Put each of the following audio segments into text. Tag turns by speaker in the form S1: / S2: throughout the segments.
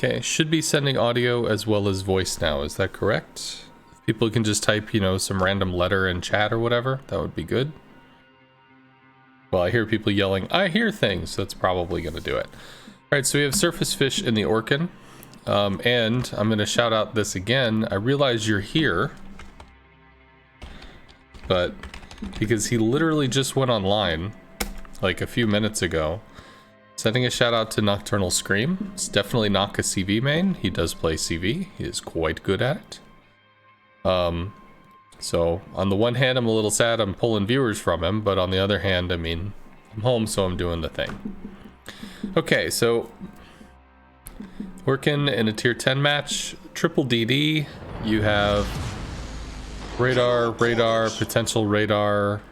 S1: Okay, should be sending audio as well as voice now, is that correct? If people can just type, you know, some random letter in chat or whatever, that would be good. Well, I hear people yelling, I hear things, so that's probably going to do it. Alright, so we have surface fish in the Orkin. And I'm going to shout out this again. I realize you're here. But because he literally just went online like a few minutes ago. Sending a shout out to Nocturnal Scream. It's definitely not a CV main. He does play CV. He is quite good at it. So on the one hand, I'm a little sad I'm pulling viewers from him, but on the other hand, I mean, I'm home, so I'm doing the thing. Okay, so working in a tier 10 match, triple DD. You have radar, potential radar.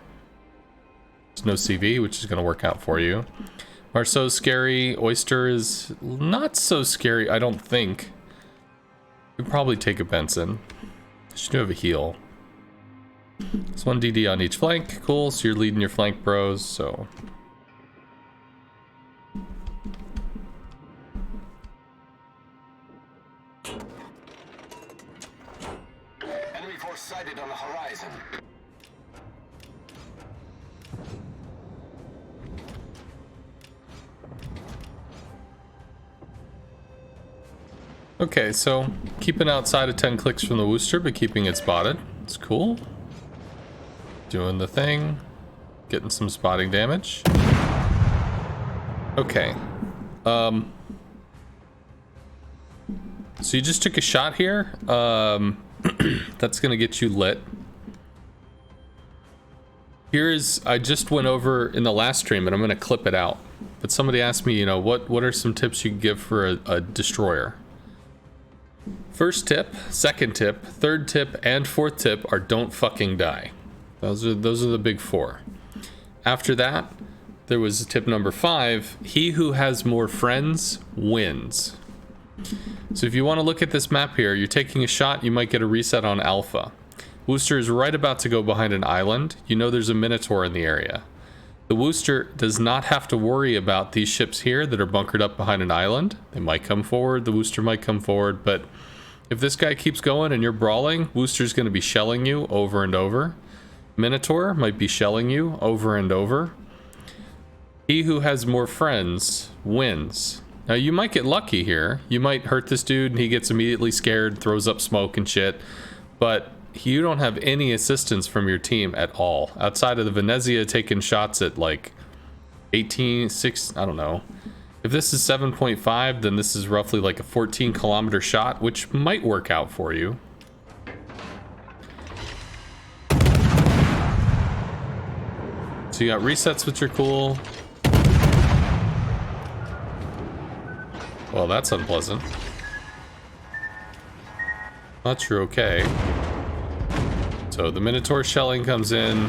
S1: There's no CV, which is going to work out for you. Marceau's scary. Oyster is not so scary, I don't think. You could probably take a Benson. She do have a heal. It's 1 DD on each flank. Cool, so you're leading your flank bros, so...
S2: Enemy force sighted on the horizon.
S1: Okay, so keeping outside of 10 clicks from the Worcester, but keeping it spotted. It's cool. Doing the thing. Getting some spotting damage. Okay. So you just took a shot here. That's gonna get you lit. Here's, I just went over in the last stream and I'm gonna clip it out. But somebody asked me, you know, what are some tips you can give for a destroyer? First tip, second tip, third tip, and fourth tip are don't fucking die. Those are the big four. After that, there was tip number 5. He who has more friends wins. So if you want to look at this map here, you're taking a shot, you might get a reset on Alpha. Worcester is right about to go behind an island. You know there's a Minotaur in the area. The Worcester does not have to worry about these ships here that are bunkered up behind an island. They might come forward, the Worcester might come forward, but if this guy keeps going and you're brawling, Worcester's going to be shelling you over and over. Minotaur might be shelling you over and over. He who has more friends wins. Now you might get lucky here. You might hurt this dude and he gets immediately scared, throws up smoke and shit. But you don't have any assistance from your team at all. Outside of the Venezia taking shots at like 18, I don't know. If this is 7.5, then this is roughly like a 14-kilometer shot, which might work out for you. So you got resets, which are cool. Well, that's unpleasant. But you're okay. So the Minotaur shelling comes in.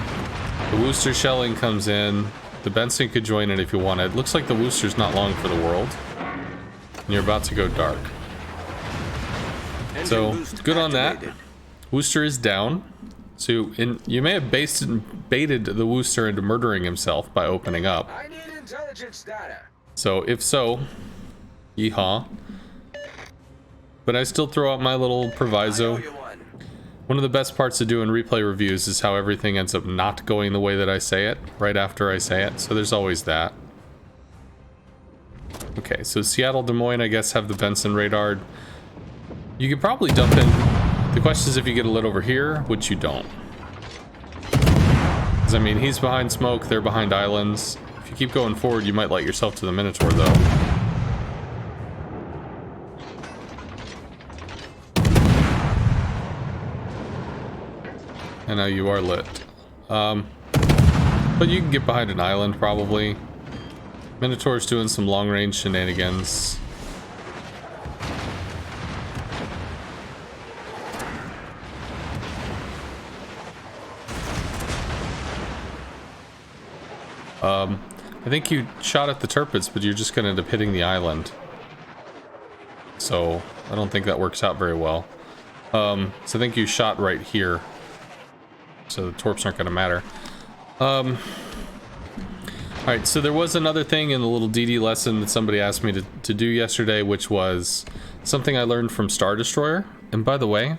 S1: The Worcester shelling comes in. The Benson could join in if you wanted. Looks like the Worcester's not long for the world. And you're about to go dark. So, good on that. Worcester is down. So, you may have baited the Worcester into murdering himself by opening up.
S2: I need intelligence data.
S1: So, if so, yeehaw. But I still throw out my little proviso. One of the best parts of doing replay reviews is how everything ends up not going the way that I say it, right after I say it, so there's always that. Okay, so Seattle, Des Moines, I guess, have the Benson radar. You could probably dump in... The question is if you get a lit over here, which you don't. Because, I mean, he's behind smoke, they're behind islands. If you keep going forward, you might light yourself to the Minotaur, though. And now you are lit. But you can get behind an island, probably. Minotaur's doing some long-range shenanigans. I think you shot at the Turpits, but you're just gonna end up hitting the island. So, I don't think that works out very well. So I think you shot right here. So the torps aren't going to matter. Alright, so there was another thing in the little DD lesson that somebody asked me to do yesterday, which was Something I learned from Star Destroyer. And by the way,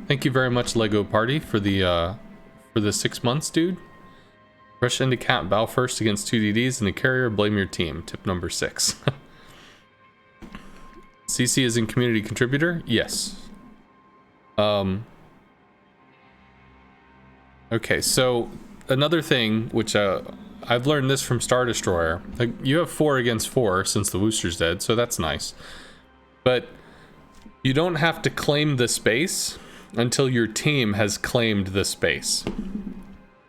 S1: thank you very much, Lego Party, for the 6 months, dude. Rush into cat, bow first against 2 DDs and a carrier, blame your team. Tip number 6. CC is in community contributor? Yes. Okay, so another thing, which I've learned this from Star Destroyer. Like, you have 4 against 4 since the Wooster's dead, so that's nice. But you don't have to claim the space until your team has claimed the space.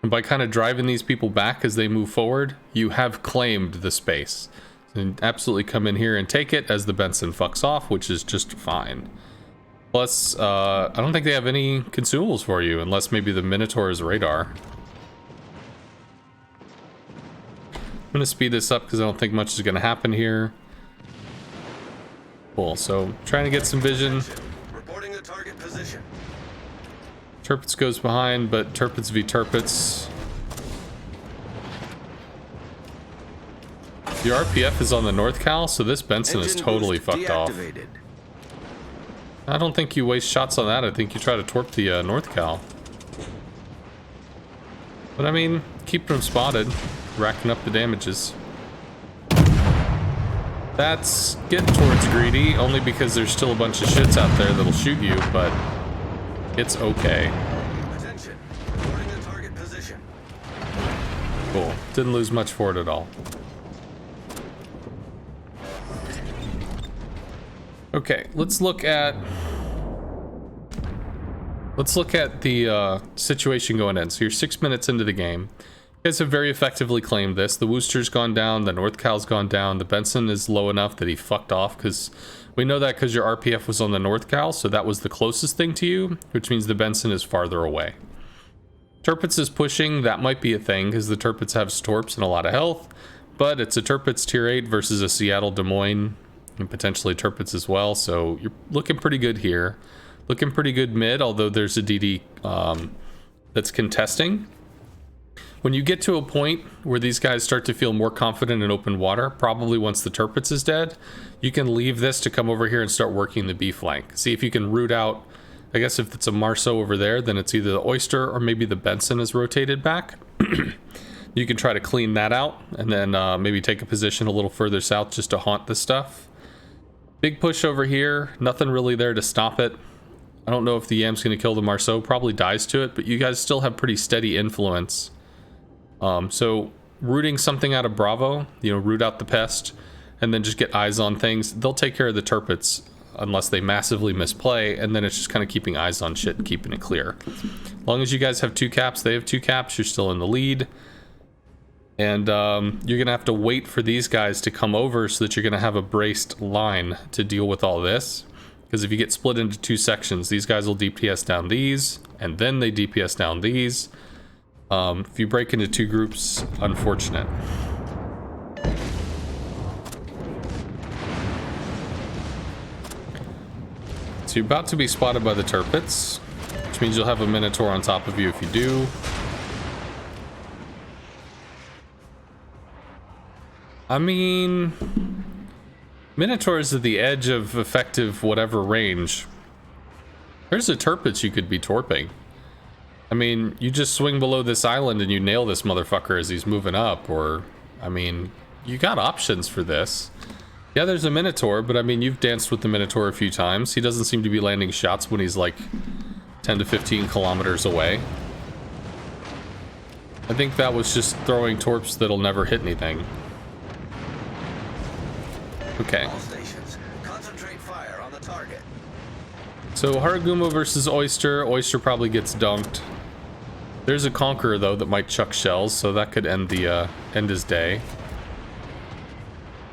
S1: And by kind of driving these people back as they move forward, you have claimed the space. And absolutely come in here and take it as the Benson fucks off, which is just fine. Plus, I don't think they have any consumables for you, unless maybe the Minotaur's radar. I'm gonna speed this up because I don't think much is gonna happen here. Cool, so trying to get some vision.
S2: Reporting the target position.
S1: Turpitz goes behind, but Turpitz v Turpitz. The RPF is on the North Cal, so this Benson is totally fucked off. I don't think you waste shots on that. I think you try to torp the North Cal. But I mean, keep them spotted, racking up the damages. That's getting towards greedy, only because there's still a bunch of shits out there that'll shoot you, but it's okay.
S2: Attention. Reporting the target position.
S1: Cool. Didn't lose much for it at all. Okay, let's look at the situation going in. So you're 6 minutes into the game. You guys have very effectively claimed this. The Wooster's gone down, the North Cal's gone down, the Benson is low enough that he fucked off, because we know that because your RPF was on the North Cal, so that was the closest thing to you, which means the Benson is farther away. Turpitz is pushing. That might be a thing, because the Turpitz have Storps and a lot of health, but it's a Turpitz tier 8 versus a Seattle Des Moines, and potentially Turpitz as well, so you're looking pretty good here. Looking pretty good mid, although there's a DD that's contesting. When you get to a point where these guys start to feel more confident in open water, probably once the Turpitz is dead, you can leave this to come over here and start working the B flank. See if you can root out, I guess if it's a Marceau over there, then it's either the Oyster or maybe the Benson is rotated back. You can try to clean that out and then maybe take a position a little further south just to haunt this stuff. Big push over here, nothing really there to stop it. I don't know if the Yam's going to kill the Marceau, probably dies to it, but you guys still have pretty steady influence. So rooting something out of Bravo, you know, root out the pest, and then just get eyes on things. They'll take care of the Turpitz unless they massively misplay, and then it's just kind of keeping eyes on shit and keeping it clear. As long as you guys have 2 caps, they have 2 caps, you're still in the lead. And you're going to have to wait for these guys to come over so that you're going to have a braced line to deal with all this. Because if you get split into 2 sections, these guys will DPS down these, and then they DPS down these. If you break into 2 groups, unfortunate. So you're about to be spotted by the Turpitz, which means you'll have a Minotaur on top of you if you do. I mean, Minotaurs at the edge of effective whatever range. There's a Turpitz you could be torping. I mean, you just swing below this island and you nail this motherfucker as he's moving up, or, I mean, you got options for this. Yeah, there's a Minotaur, but I mean, you've danced with the Minotaur a few times. He doesn't seem to be landing shots when he's like 10 to 15 kilometers away. I think that was just throwing torps that'll never hit anything. Okay.
S2: All stations, concentrate fire on the target.
S1: So Haragumo versus Oyster. Oyster probably gets dunked. There's a Conqueror though that might chuck shells, so that could end the end his day.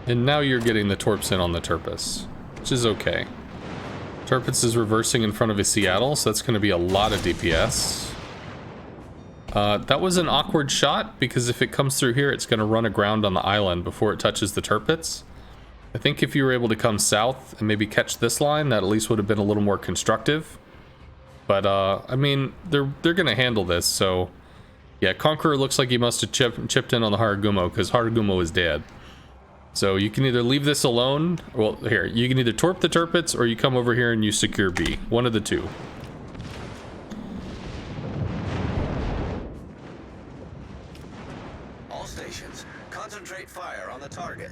S1: And now you're getting the torps in on the Turpitz, which is okay. Turpitz is reversing in front of a Seattle, so that's going to be a lot of DPS. That was an awkward shot because if it comes through here, it's going to run aground on the island before it touches the Turpitz. I think if you were able to come south and maybe catch this line, that at least would have been a little more constructive. But, I mean, they're going to handle this, so... Yeah, Conqueror looks like he must have chipped in on the Haragumo, because Haragumo is dead. So you can either leave this alone, well, here, you can either torp the turpets or you come over here and you secure B. One of the two.
S2: All stations, concentrate fire on the target.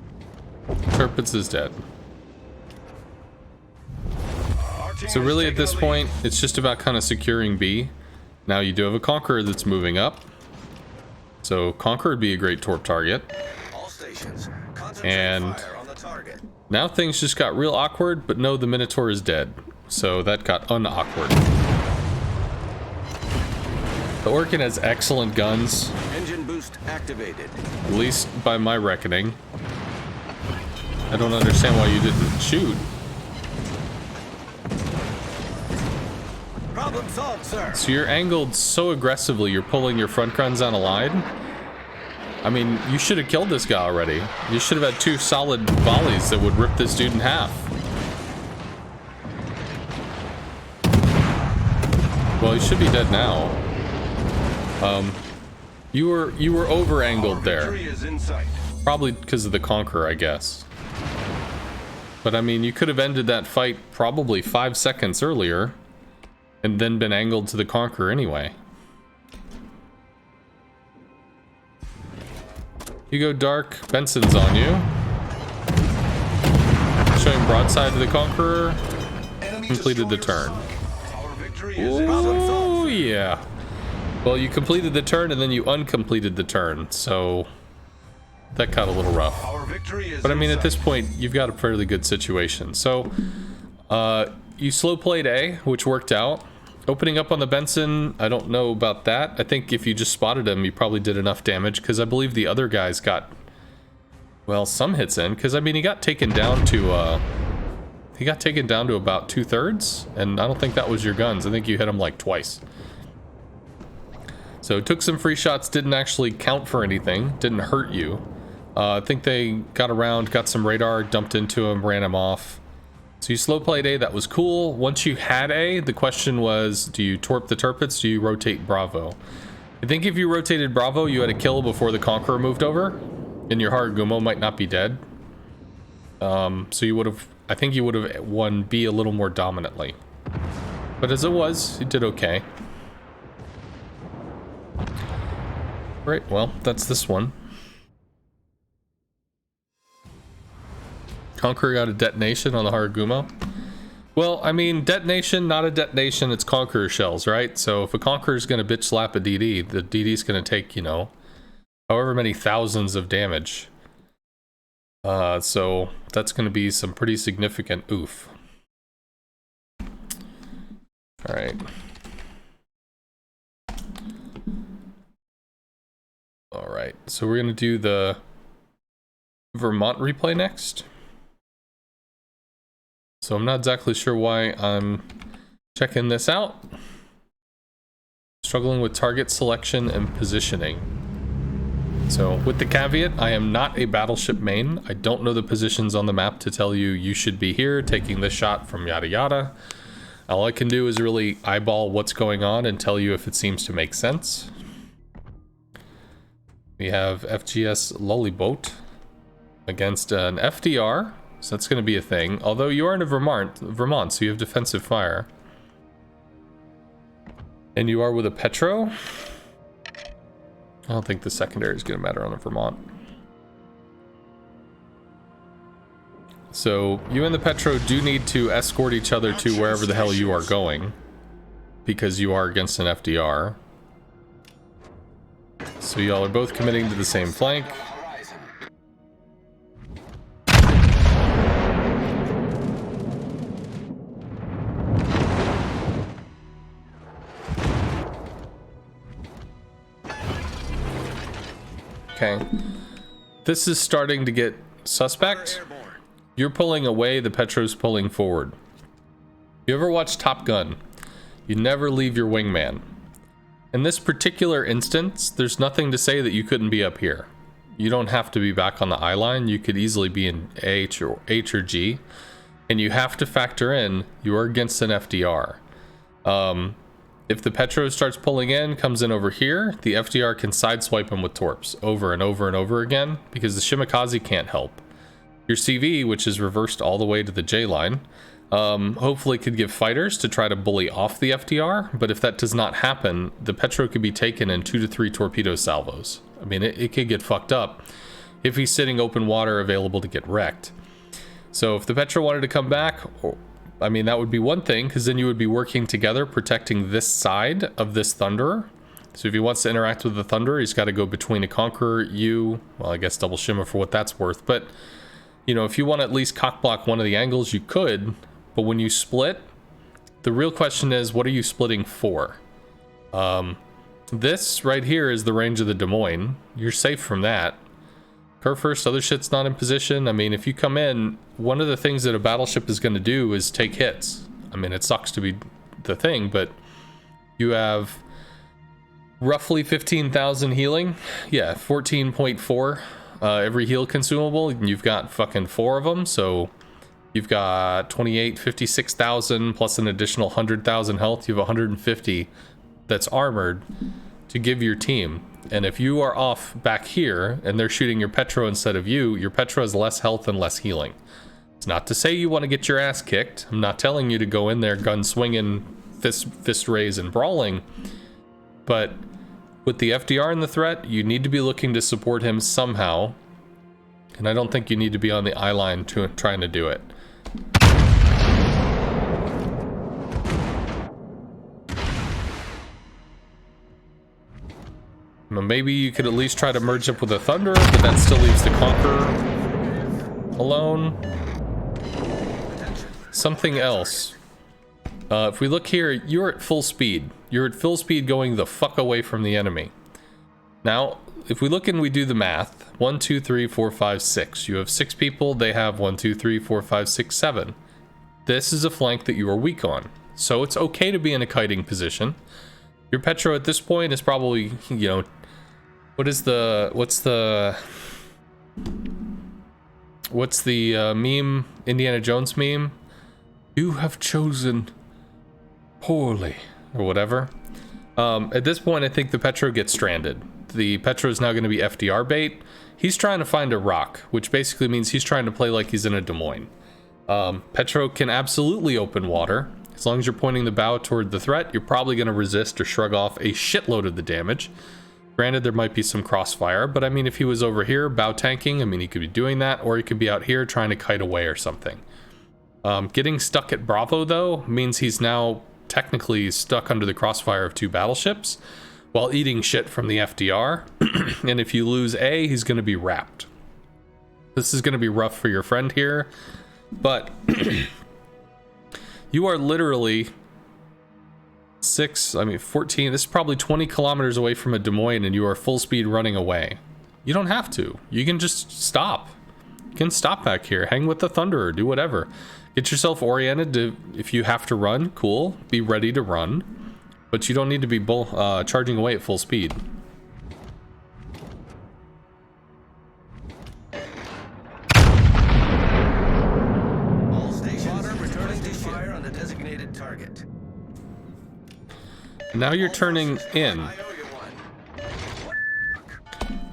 S1: Turpets is dead. So really at this point, it's just about kind of securing B. Now you do have a Conqueror that's moving up. So Conqueror would be a great torp target.
S2: All stations, concentrate
S1: And
S2: fire on the target.
S1: now things just got real awkward, but no, the Minotaur is dead. So that got unawkward. The Orkan has excellent guns,
S2: Engine boost activated.
S1: at least by my reckoning. I don't understand why you didn't shoot.
S2: Problem solved, sir.
S1: So you're angled so aggressively, you're pulling your front guns on a line. I mean, you should have killed this guy already. You should have had 2 solid volleys that would rip this dude in half. Well, he should be dead now. You were over angled there.
S2: Victory is in sight.
S1: Probably because of the Conqueror, I guess. But I mean, you could have ended that fight probably 5 seconds earlier and then been angled to the Conqueror anyway. You go dark, Benson's on you. Showing broadside to the Conqueror. Completed the turn.
S2: Our victory is in sight.
S1: Oh yeah. Well, you completed the turn and then you uncompleted the turn, so that got a little rough.
S2: Our victory is
S1: But I mean,
S2: in
S1: at this point, you've got a fairly good situation. So, you slow played A, which worked out. Opening up on the Benson, I don't know about that. I think if you just spotted him, you probably did enough damage, because I believe the other guys got, well, some hits in. Because, I mean, he got taken down to about 2/3, and I don't think that was your guns. I think you hit him like twice. So, took some free shots, didn't actually count for anything, didn't hurt you. I think they got around, got some radar, dumped into him, ran him off. So you slow played A, that was cool. Once you had A, the question was, do you torp the turpets? Do you rotate Bravo? I think if you rotated Bravo, you had a kill before the Conqueror moved over, and your Haragumo might not be dead. So you would have, I think you would have won B a little more dominantly. But as it was, you did okay. Right, well, that's this one. Conqueror got a detonation on the Haragumo. Well, I mean, detonation, not a detonation, it's Conqueror shells, right? So if a Conqueror's gonna bitch slap a DD, the DD's gonna take, you know, however many thousands of damage. So that's gonna be some pretty significant oof. Alright. Alright, so we're gonna do the Vermont replay next. So I'm not exactly sure why I'm checking this out. Struggling with target selection and positioning. So with the caveat, I am not a battleship main. I don't know the positions on the map to tell you you should be here taking this shot from yada yada. All I can do is really eyeball what's going on and tell you if it seems to make sense. We have FGS Lollyboat against an FDR. So that's going to be a thing. Although you are in a Vermont, so you have defensive fire. And you are with a Petro. I don't think the secondary is going to matter on a Vermont. So you and the Petro do need to escort each other to wherever the hell you are going, because you are against an FDR. So y'all are both committing to the same flank. Okay. This is starting to get suspect. You're pulling away, the Petro's pulling forward. You ever watch Top Gun? You never leave your wingman. In this particular instance, there's nothing to say that you couldn't be up here. You don't have to be back on the I line. You could easily be in H or G. And you have to factor in, you are against an FDR. If the Petro starts pulling in, comes in over here, the FDR can sideswipe him with torps over and over and over again, because the Shimakaze can't help. Your CV, which is reversed all the way to the J line, hopefully could give fighters to try to bully off the FDR, but if that does not happen, the Petro could be taken in 2 to 3 torpedo salvos. I mean, it could get fucked up if he's sitting open water available to get wrecked. So if the Petro wanted to come back, I mean, that would be one thing, because then you would be working together protecting this side of this Thunderer. So if he wants to interact with the Thunderer, he's got to go between a Conqueror, you, well, I guess double shimmer for what that's worth, but you know, if you want to at least cock block one of the angles, you could, but when you split, the real question is, what are you splitting for? This right here is the range of the Des Moines. You're safe from that. Curve first, other shit's not in position. I mean, if you come in, one of the things that a battleship is going to do is take hits. I mean, it sucks to be the thing, but you have roughly 15,000 healing. Yeah, 14.4 every heal consumable, and you've got fucking 4 of them, so you've got 28, 56,000 plus an additional 100,000 health. You have 150 that's armored to give your team. And if you are off back here and they're shooting your Petro instead of you, your Petro has less health and less healing. It's not to say you want to get your ass kicked. I'm not telling you to go in there gun swinging, fist raise and brawling, but with the FDR in the threat, you need to be looking to support him somehow, and I don't think you need to be on the eye line trying to do it. Maybe you could at least try to merge up with a Thunderer, but that still leaves the Conqueror alone. Something else. If we look here, you're at full speed. You're at full speed going the fuck away from the enemy. Now, if we look and we do the math, 1, 2, 3, 4, 5, 6. You have 6 people, they have 1, 2, 3, 4, 5, 6, 7. This is a flank that you are weak on. So it's okay to be in a kiting position. Your Petro at this point is probably, you know, what's the meme, Indiana Jones meme? You have chosen poorly, or whatever. At this point, I think the Petro gets stranded. The Petro is now going to be FDR bait. He's trying to find a rock, which basically means he's trying to play like he's in a Des Moines. Petro can absolutely open water. As long as you're pointing the bow toward the threat, you're probably going to resist or shrug off a shitload of the damage. Granted, there might be some crossfire, but I mean, if he was over here bow tanking, I mean, he could be doing that, or he could be out here trying to kite away or something. Getting stuck at Bravo, though, means he's now technically stuck under the crossfire of 2 battleships while eating shit from the FDR. And if you lose A, he's going to be wrapped. This is going to be rough for your friend here, but you are literally 14, this is probably 20 kilometers away from a Des Moines, and you are full speed running away. You don't have to. You can just stop. You can stop back here, hang with the Thunderer, do whatever. Get yourself oriented to, if you have to run, cool, be ready to run, but you don't need to be charging away at full speed.
S2: All stations returning to fire on the designated target.
S1: Now you're turning in.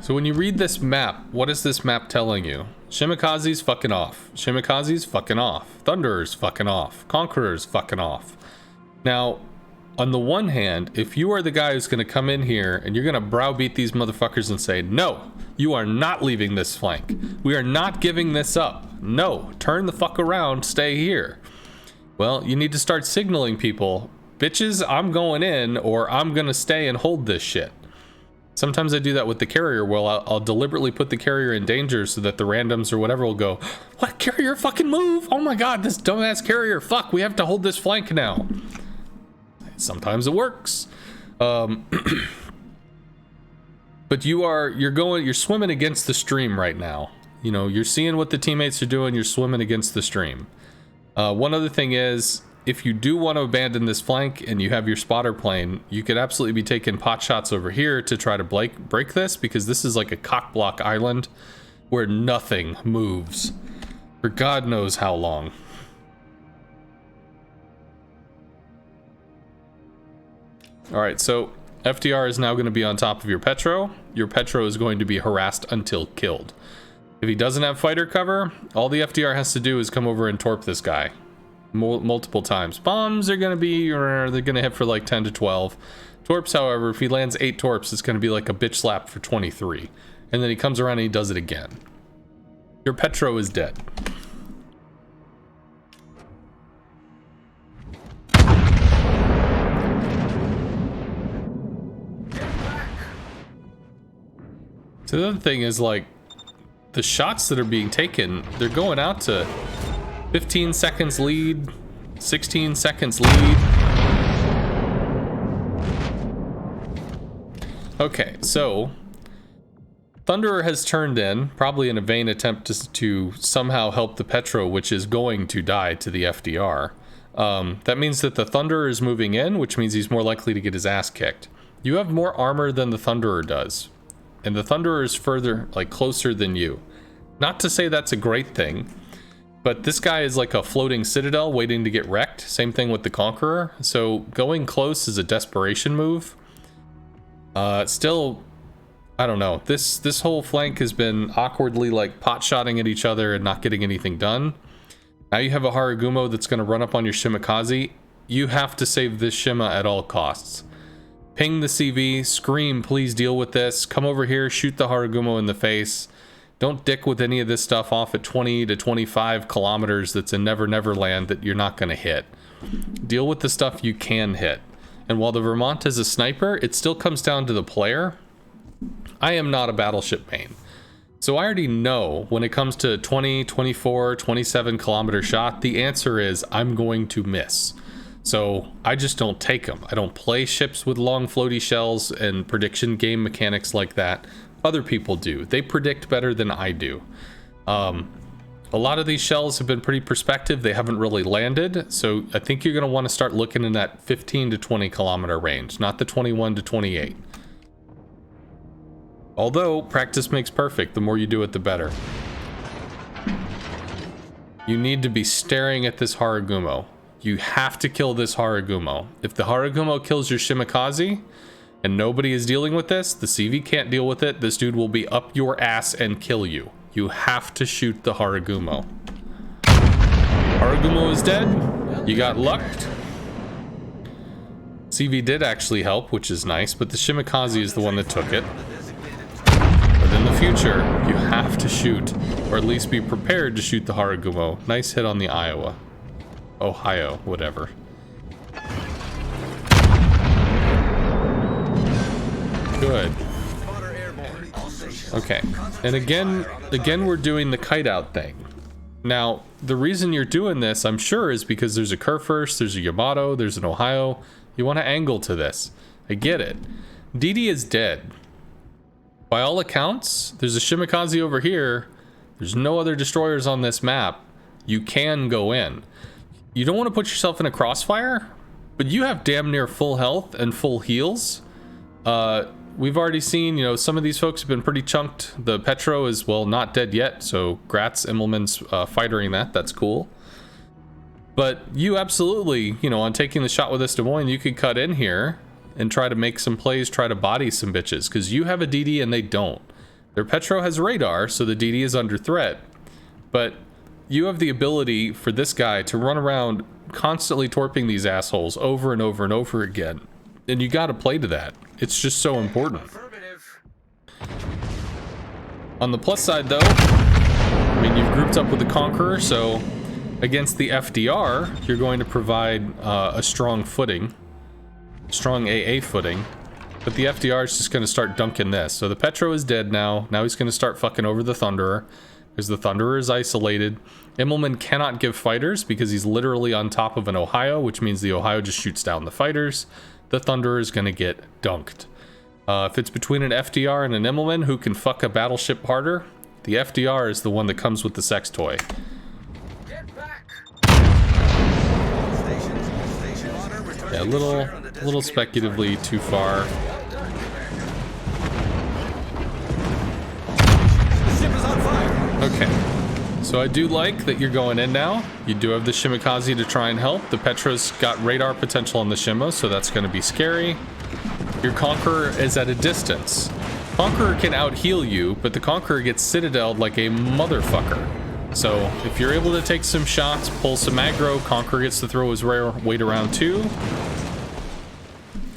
S1: So when you read this map, what is this map telling you? Shimikaze's fucking off. Shimikaze's fucking off. Thunderer's fucking off. Conqueror's fucking off. Now, on the one hand, if you are the guy who's going to come in here and you're going to browbeat these motherfuckers and say, no, you are not leaving this flank. We are not giving this up. No, turn the fuck around, stay here. Well, you need to start signaling people, bitches, I'm going in, or I'm going to stay and hold this shit. Sometimes I do that with the carrier. Well, I'll deliberately put the carrier in danger so that the randoms or whatever will go, what, carrier, fucking move? Oh my god, this dumbass carrier, fuck, we have to hold this flank now. Sometimes it works. But you're swimming against the stream right now. You know, you're seeing what the teammates are doing, you're swimming against the stream. One other thing is, if you do want to abandon this flank and you have your spotter plane, you could absolutely be taking pot shots over here to try to break this, because this is like a cock block island where nothing moves for God knows how long. All right, so FDR is now going to be on top of your Petro. Your Petro is going to be harassed until killed. If he doesn't have fighter cover, all the FDR has to do is come over and torp this guy multiple times. Bombs are going to be, they're going to hit for like 10 to 12. Torps, however, if he lands 8 torps, it's going to be like a bitch slap for 23. And then he comes around and he does it again. Your Petro is dead. So the other thing is, like, the shots that are being taken, they're going out to 15 seconds lead, 16 seconds lead. Okay, so Thunderer has turned in, probably in a vain attempt to somehow help the Petro, which is going to die to the FDR. That means that the Thunderer is moving in, which means he's more likely to get his ass kicked. You have more armor than the Thunderer does, and the Thunderer is further, like, closer than you. Not to say that's a great thing, but this guy is like a floating citadel waiting to get wrecked. Same thing with the Conqueror. So going close is a desperation move. Still, I don't know. This whole flank has been awkwardly, like, pot-shotting at each other and not getting anything done. Now you have a Haragumo that's going to run up on your Shimakaze. You have to save this Shima at all costs. Ping the CV, scream, please deal with this. Come over here, shoot the Haragumo in the face. Don't dick with any of this stuff off at 20 to 25 kilometers that's in Never Never Land that you're not going to hit. Deal with the stuff you can hit. And while the Vermont is a sniper, it still comes down to the player. I am not a battleship main. So I already know when it comes to 20, 24, 27 kilometer shot, the answer is I'm going to miss. So I just don't take them. I don't play ships with long floaty shells and prediction game mechanics like that. Other people do. They predict better than I do. A lot of these shells have been pretty perspective. They haven't really landed. So I think you're going to want to start looking in that 15 to 20 kilometer range, not the 21 to 28. Although practice makes perfect. The more you do it, the better. You need to be staring at this Haragumo. You have to kill this Haragumo. If the Haragumo kills your Shimakaze and nobody is dealing with this, the CV can't deal with it, this dude will be up your ass and kill you. You have to shoot the Haragumo. Haragumo is dead. You got lucked. CV did actually help, which is nice, but the Shimakaze is the one that took it. But in the future, you have to shoot, or at least be prepared to shoot the Haragumo. Nice hit on the Iowa. Ohio, whatever. Good. Okay, and again we're doing the kite out thing. Now, the reason you're doing this, I'm sure, is because there's a Kurfürst, there's a Yamato, there's an Ohio. You want to angle to this. I get it. DD is dead. By all accounts, there's a Shimakaze over here. There's no other destroyers on this map. You can go in. You don't want to put yourself in a crossfire, but you have damn near full health and full heals. We've already seen, you know, some of these folks have been pretty chunked. The Petro is, well, not dead yet, so Gratz Immelman's fightering that. That's cool. But you absolutely, you know, on taking the shot with this Des Moines, you could cut in here and try to make some plays, try to body some bitches, because you have a DD and they don't. Their Petro has radar, so the DD is under threat. But you have the ability for this guy to run around constantly torping these assholes over and over and over again. And you got to play to that. It's just so important. On the plus side, though, I mean, you've grouped up with the Conqueror, so against the FDR, you're going to provide a strong footing, strong AA footing. But the FDR is just going to start dunking this. So the Petro is dead now. Now he's going to start fucking over the Thunderer, because the Thunderer is isolated. Immelman cannot give fighters because he's literally on top of an Ohio, which means the Ohio just shoots down the fighters. The Thunderer is going to get dunked. If it's between an FDR and an Immelman who can fuck a battleship harder, the FDR is the one that comes with the sex toy. Yeah, a little speculatively too far. Okay. So I do like that you're going in now. You do have the Shimakaze to try and help. The Petro's got radar potential on the Shima, so that's going to be scary. Your Conqueror is at a distance. Conqueror can out-heal you, but the Conqueror gets citadeled like a motherfucker. So if you're able to take some shots, pull some aggro, Conqueror gets to throw his rare weight around too.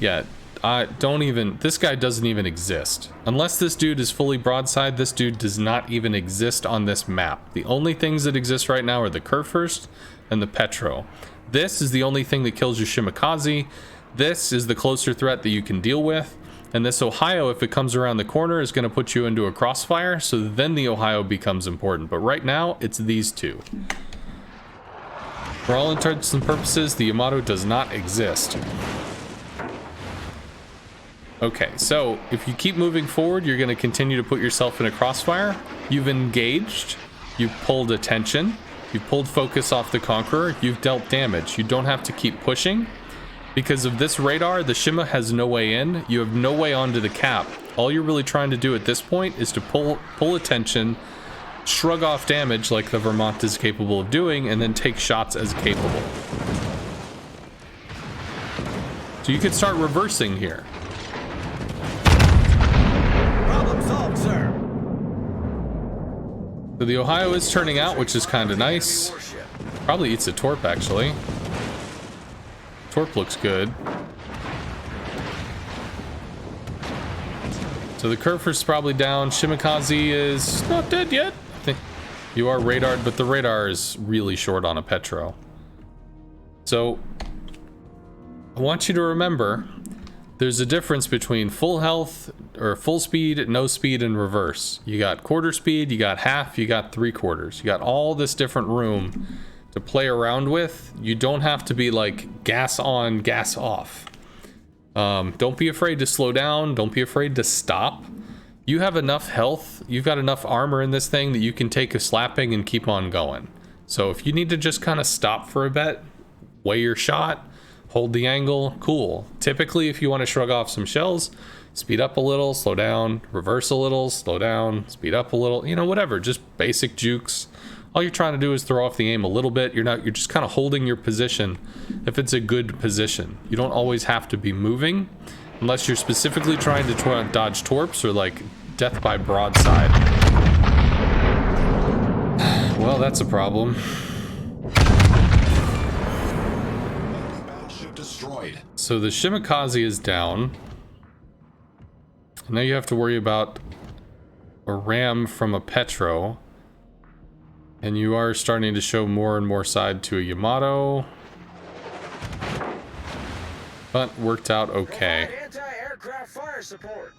S1: Yeah, this guy doesn't even exist. Unless this dude is fully broadside, this dude does not even exist on this map. The only things that exist right now are the Kurfürst and the Petro. This is the only thing that kills your Shimakaze. This is the closer threat that you can deal with. And this Ohio, if it comes around the corner, is going to put you into a crossfire. So then the Ohio becomes important. But right now, it's these two. For all intents and purposes, the Yamato does not exist. Okay, so if you keep moving forward, you're going to continue to put yourself in a crossfire. You've engaged. You've pulled attention. You've pulled focus off the Conqueror. You've dealt damage. You don't have to keep pushing. Because of this radar, the Shima has no way in. You have no way onto the cap. All you're really trying to do at this point is to pull attention, shrug off damage like the Vermont is capable of doing, and then take shots as capable. So you could start reversing here.
S2: Problem solved, sir.
S1: So the Ohio is turning out, which is kind of nice. Probably eats a Torp, actually. Torp looks good. So the Kurfürst's probably down. Shimakaze is not dead yet. I think you are radared, but the radar is really short on a Petro. So I want you to remember there's a difference between full health or full speed, no speed, and reverse. You got quarter speed, you got half, you got 3/4. You got all this different room to play around with. You don't have to be like gas on, gas off. Don't be afraid to slow down. Don't be afraid to stop. You have enough health. You've got enough armor in this thing that you can take a slapping and keep on going. So if you need to just kind of stop for a bit, weigh your shot, hold the angle, cool. Typically, if you want to shrug off some shells, speed up a little, slow down, reverse a little, slow down, speed up a little, you know, whatever, just basic jukes. All you're trying to do is throw off the aim a little bit. You're just kind of holding your position if it's a good position. You don't always have to be moving unless you're specifically trying to dodge torps or like death by broadside. Well, that's a problem.
S3: Destroyed.
S1: So the Shimakaze is down. Now you have to worry about a ram from a Petro. And you are starting to show more and more side to a Yamato. But worked out okay.
S2: Anti-aircraft fire support.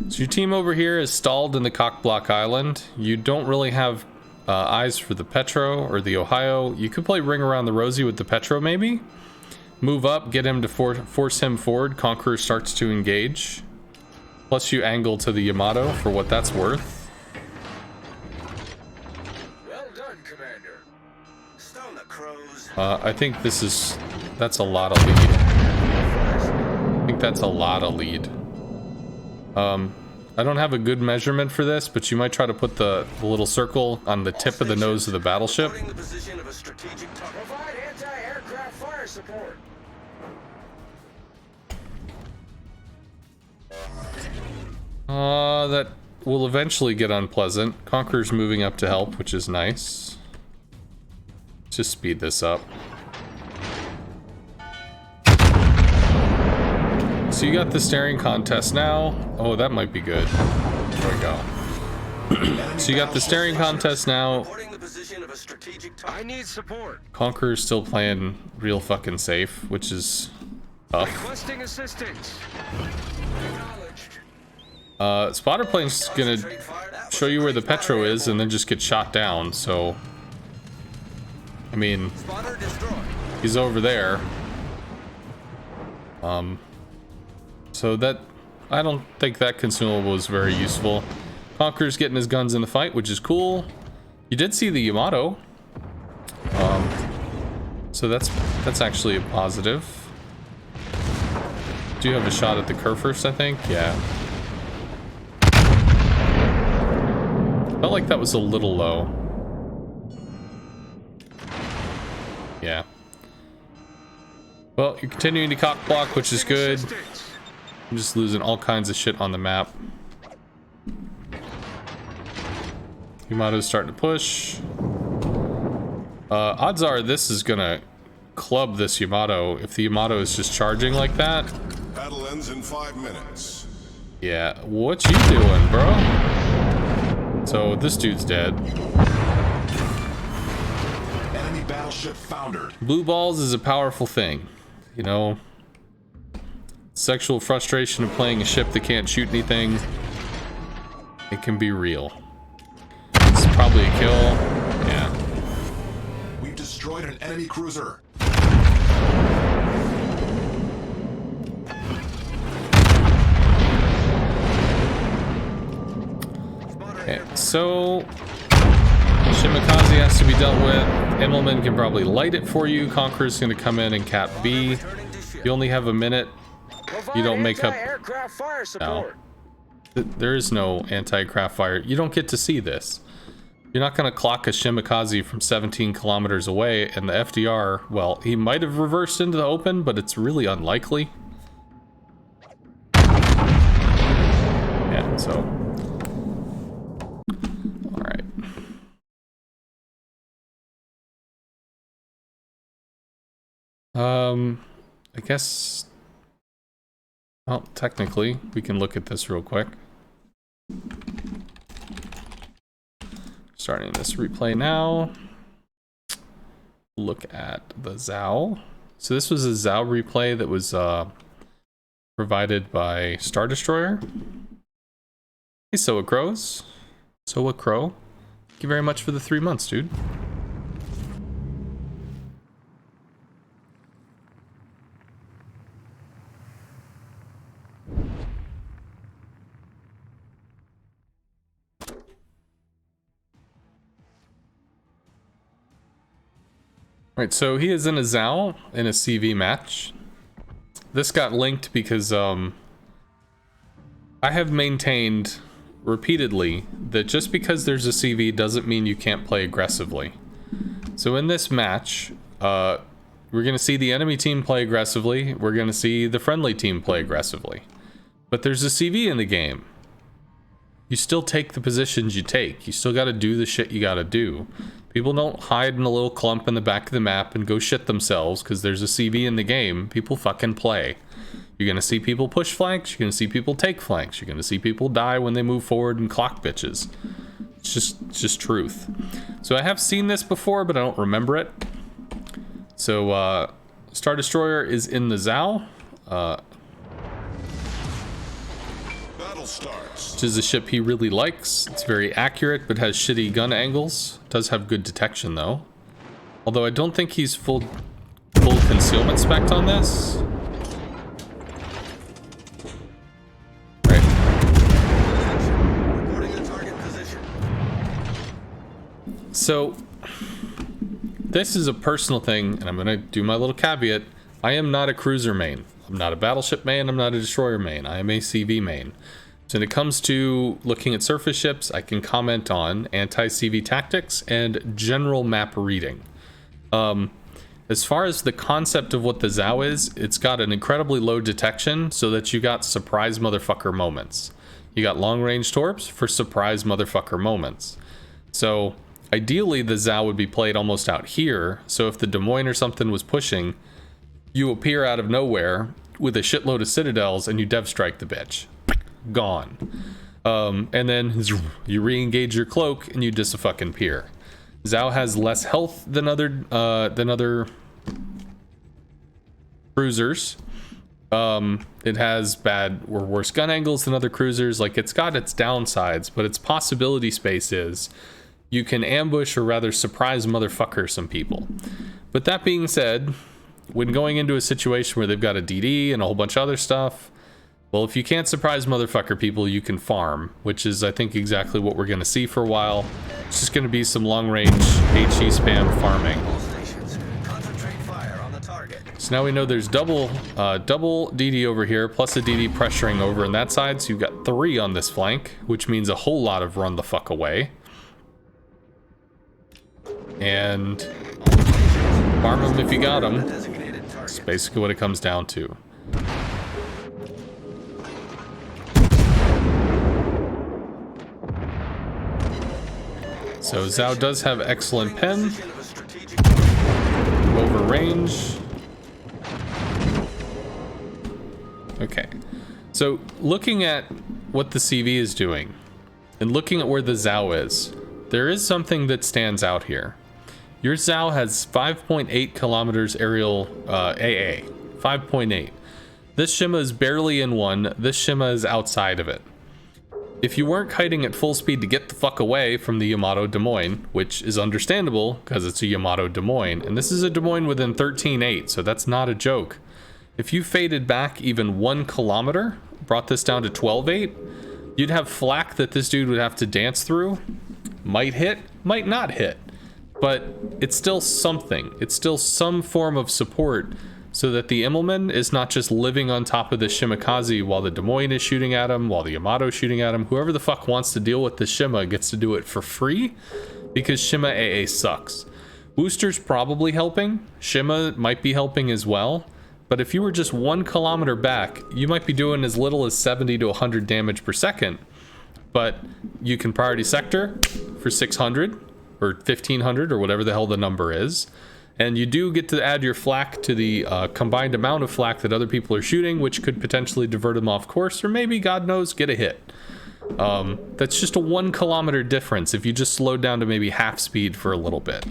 S1: So your team over here is stalled in the Cockblock Island. You don't really have eyes for the Petro or the Ohio. You could play Ring Around the Rosie with the Petro maybe. Move up, get him to force him forward. Conqueror starts to engage. Plus you angle to the Yamato for what that's worth.
S2: Well done, Commander. Stone the crows.
S1: I think that's a lot of lead. I think that's a lot of lead. I don't have a good measurement for this, but you might try to put the little circle on the tip of the nose of the battleship.
S2: The position of a strategic target. Provide anti-aircraft fire support.
S1: That will eventually get unpleasant. Conqueror's moving up to help, which is nice. Just speed this up. So you got the staring contest now. Oh, that might be good. There we go. So you got the staring contest now.
S2: Reporting the position of a strategic target. I need support.
S1: Conqueror's still playing real fucking safe, which is tough.
S2: Requesting assistance.
S1: Spotter plane's gonna show you where the Petro is and then just get shot down, so I mean,
S2: Spotter destroyed.
S1: he's over there. So that, I don't think that consumable was very useful. Conqueror's getting his guns in the fight, which is cool. You did see the Yamato. So that's actually a positive. Do you have a shot at the Kurfürst, I think? Yeah. Felt like that was a little low. Yeah. Well, you're continuing to cock block, which is good. I'm just losing all kinds of shit on the map. Yamato's starting to push. Odds are this is gonna club this Yamato if the Yamato is just charging like that.
S3: Battle ends in 5 minutes.
S1: Yeah, what you doing, bro? So this dude's dead.
S3: Enemy battleship foundered.
S1: Blue balls is a powerful thing, you know. Sexual frustration of playing a ship that can't shoot anything. It can be real. It's probably a kill. Yeah.
S3: We've destroyed an enemy cruiser.
S1: Okay, so Shimakaze has to be dealt with. Immelman can probably light it for you. Conqueror's gonna come in and cap B. You only have a minute. You don't make up.
S4: Aircraft fire support.
S1: No. There is no anti-craft fire. You don't get to see this. You're not gonna clock a Shimakaze from 17 kilometers away, and the FDR, well, he might have reversed into the open, but it's really unlikely. Yeah, so. Alright. I guess. Well, technically, we can look at this real quick. Starting this replay now. Look at the Zhao. So this was a Zhao replay that was provided by Star Destroyer. Hey, Soa Crows. Soa Crow. Thank you very much for the 3 months, dude. Alright, so he is in a Zhao in a CV match. This got linked because I have maintained repeatedly that just because there's a CV doesn't mean you can't play aggressively. So in this match, we're going to see the enemy team play aggressively. We're going to see the friendly team play aggressively. But there's a CV in the game. You still take the positions you take. You still got to do the shit you got to do. People don't hide in a little clump in the back of the map and go shit themselves because there's a CV in the game. People fucking play. You're going to see people push flanks. You're going to see people take flanks. You're going to see people die when they move forward and clock bitches. It's just truth. So I have seen this before, but I don't remember it. So Star Destroyer is in the Zhao.
S3: Battle starts.
S1: Which is a ship he really likes. It's very accurate, but has shitty gun angles. Does have good detection, though. Although I don't think he's full concealment spec on this. Right.
S2: Reporting the target position.
S1: So, this is a personal thing, and I'm going to do my little caveat. I am not a cruiser main. I'm not a battleship main. I'm not a destroyer main. I am a CV main. So when it comes to looking at surface ships, I can comment on anti-CV tactics and general map reading. As far as the concept of what the Zhao is, it's got an incredibly low detection so that you got surprise motherfucker moments. You got long-range torps for surprise motherfucker moments. So ideally the Zhao would be played almost out here, so if the Des Moines or something was pushing, you appear out of nowhere with a shitload of citadels and you dev strike the bitch. Gone. And then you re-engage your cloak and you dis-a-fucking peer. Zhao has less health than other cruisers. It has bad or worse gun angles than other cruisers. Like, it's got its downsides, but its possibility space is you can ambush or rather surprise motherfucker some people. But that being said, when going into a situation where they've got a DD and a whole bunch of other stuff, well, if you can't surprise motherfucker people, you can farm, which is, I think, exactly what we're going to see for a while. It's just going to be some long-range HE spam farming.
S2: All stations, concentrate fire on the target.
S1: So now we know there's double DD over here, plus a DD pressuring over on that side, so you've got 3 on this flank, which means a whole lot of run the fuck away. And farm them if you got them.
S2: Designated target.
S1: That's basically what it comes down to. So Zhao does have excellent pen.
S2: Position of a strategic target.
S1: Over range. Okay. So looking at what the CV is doing and looking at where the Zhao is, there is something that stands out here. Your Zhao has 5.8 kilometers aerial AA. 5.8. This Shima is barely in one. This Shima is outside of it. If you weren't kiting at full speed to get the fuck away from the Yamato Des Moines, which is understandable because it's a Yamato Des Moines, and this is a Des Moines within 13.8, so that's not a joke. If you faded back even 1 kilometer, brought this down to 12.8, you'd have flak that this dude would have to dance through. Might hit, might not hit, but it's still something. It's still some form of support so that the Immelmann is not just living on top of the Shimakaze while the Des Moines is shooting at him, while the Yamato is shooting at him. Whoever the fuck wants to deal with the Shima gets to do it for free because Shima AA sucks. Booster's probably helping. Shima might be helping as well. But if you were just 1 kilometer back, you might be doing as little as 70 to 100 damage per second. But you can priority sector for 600 or 1500 or whatever the hell the number is. And you do get to add your flak to the combined amount of flak that other people are shooting, which could potentially divert them off course, or maybe, God knows, get a hit. That's just a 1 kilometer difference if you just slowed down to maybe half speed for a little bit.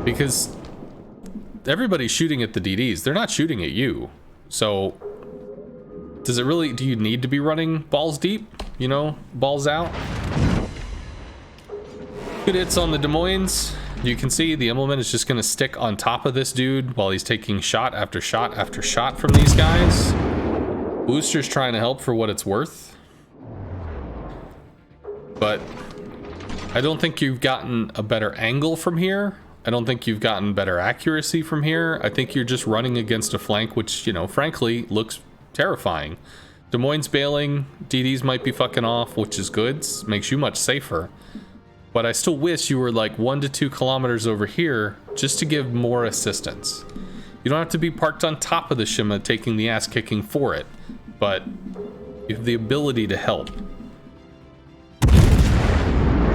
S1: Because everybody's shooting at the DDs. They're not shooting at you. So does it really, do you need to be running balls deep? You know, balls out? Good hits on the Des Moines. You can see the Immelmann is just going to stick on top of this dude while he's taking shot after shot after shot from these guys. Booster's trying to help for what it's worth. But I don't think you've gotten a better angle from here. I don't think you've gotten better accuracy from here. I think you're just running against a flank, which, you know, frankly, looks terrifying. Des Moines bailing, DDs might be fucking off, which is good. Makes you much safer. But I still wish you were like 1 to 2 kilometers over here just to give more assistance. You don't have to be parked on top of the Shima taking the ass kicking for it, but you have the ability to help.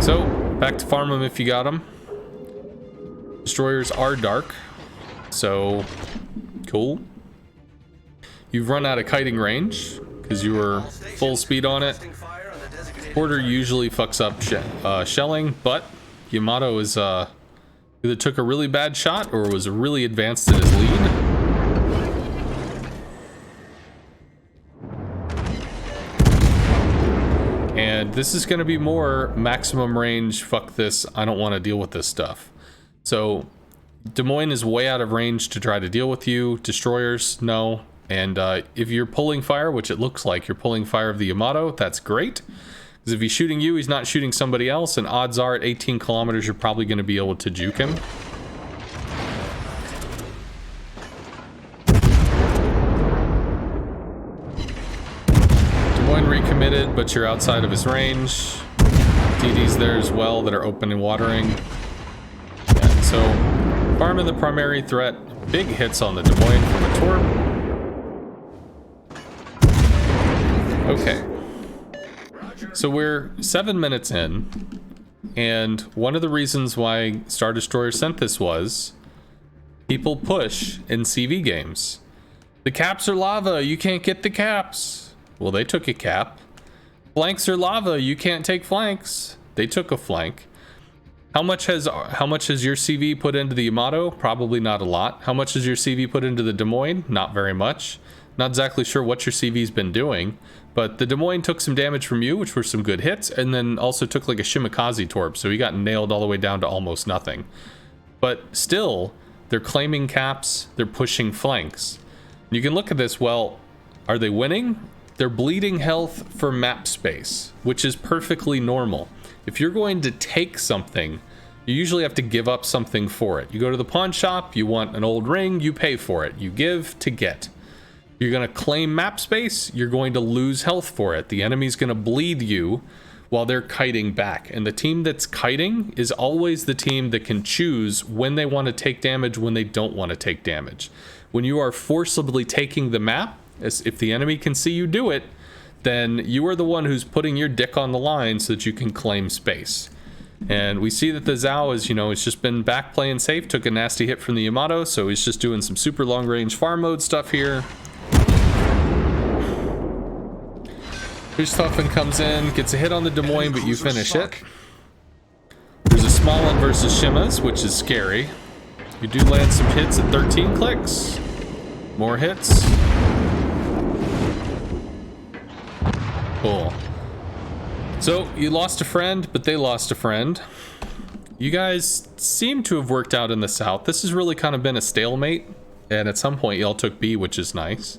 S1: So, back to farm them if you got them. Destroyers are dark, so cool. You've run out of kiting range because you were full speed on it. Porter usually fucks up shelling, but Yamato is either took a really bad shot or was really advanced in his lead. And this is going to be more maximum range. Fuck this. I don't want to deal with this stuff. So Des Moines is way out of range to try to deal with you. Destroyers, no. And if you're pulling fire, which it looks like you're pulling fire of the Yamato, that's great. Because if he's shooting you, he's not shooting somebody else. And odds are at 18 kilometers, you're probably going to be able to juke him. Des Moines recommitted, but you're outside of his range. DD's there as well that are open and watering. And so, farming the primary threat. Big hits on the Des Moines from a torp. Okay. So we're 7 minutes in, and one of the reasons why Star Destroyer sent this was people push in CV games. The caps are lava, you can't get the caps. Well, they took a cap. Flanks are lava, you can't take flanks. They took a flank. How much has your CV put into the Yamato? Probably not a lot. How much has your CV put into the Des Moines? Not very much. Not exactly sure what your CV's been doing, but the Des Moines took some damage from you, which were some good hits, and then also took like a Shimakaze torp, so he got nailed all the way down to almost nothing. But still, they're claiming caps, they're pushing flanks. You can look at this, well, are they winning? They're bleeding health for map space, which is perfectly normal. If you're going to take something, you usually have to give up something for it. You go to the pawn shop, you want an old ring, you pay for it. You give to get. You're going to claim map space, you're going to lose health for it. The enemy's going to bleed you while they're kiting back. And the team that's kiting is always the team that can choose when they want to take damage, when they don't want to take damage. When you are forcibly taking the map, as if the enemy can see you do it, then you are the one who's putting your dick on the line so that you can claim space. And we see that the Zhao is, you know, it's just been back playing safe, took a nasty hit from the Yamato, so he's just doing some super long range farm mode stuff here. Richthofen comes in, gets a hit on the Des Moines, but you finish it. There's a small one versus Shimas, which is scary. You do land some hits at 13 clicks. More hits. Cool. So, you lost a friend, but they lost a friend. You guys seem to have worked out in the south. This has really kind of been a stalemate, and at some point y'all took B, which is nice.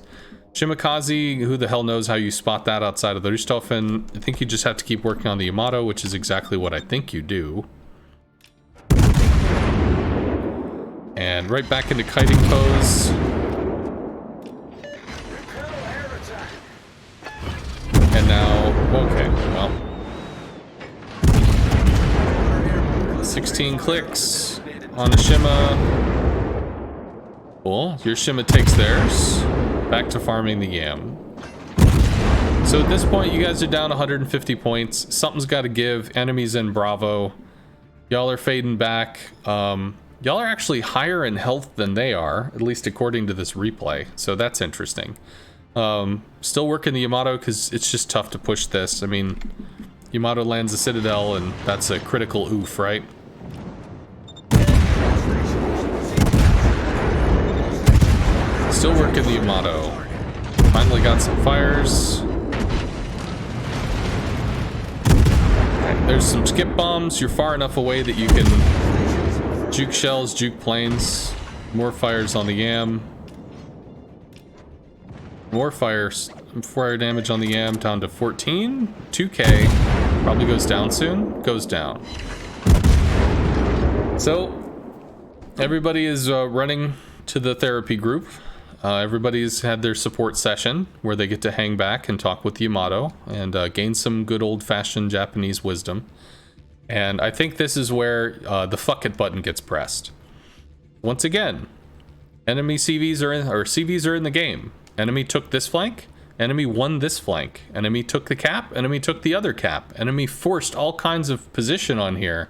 S1: Shimakaze, who the hell knows how you spot that outside of the Richthofen. I think you just have to keep working on the Yamato, which is exactly what I think you do. And right back into kiting pose. And now, okay, well. 16 clicks on the Shima. Cool, your Shima takes theirs. Back to farming the Yam. So at this point, you guys are down 150 points. Something's got to give. Enemies in Bravo. Y'all are fading back. Y'all are actually higher in health than they are, at least according to this replay. So that's interesting. Still working the Yamato because it's just tough to push this. I mean, Yamato lands a Citadel and that's a critical oof, right? Still working the Yamato. Finally got some fires. Okay, there's some skip bombs. You're far enough away that you can juke shells, juke planes. More fires on the Yam. More fire damage on the Yam, down to 14. 2k. Probably goes down soon. Goes down. So, everybody is running to the therapy group. Everybody's had their support session where they get to hang back and talk with Yamato and gain some good old-fashioned Japanese wisdom. And I think this is where the fuck it button gets pressed. Once again, enemy CVs are in the game. Enemy took this flank. Enemy won this flank. Enemy took the cap. Enemy took the other cap. Enemy forced all kinds of position on here.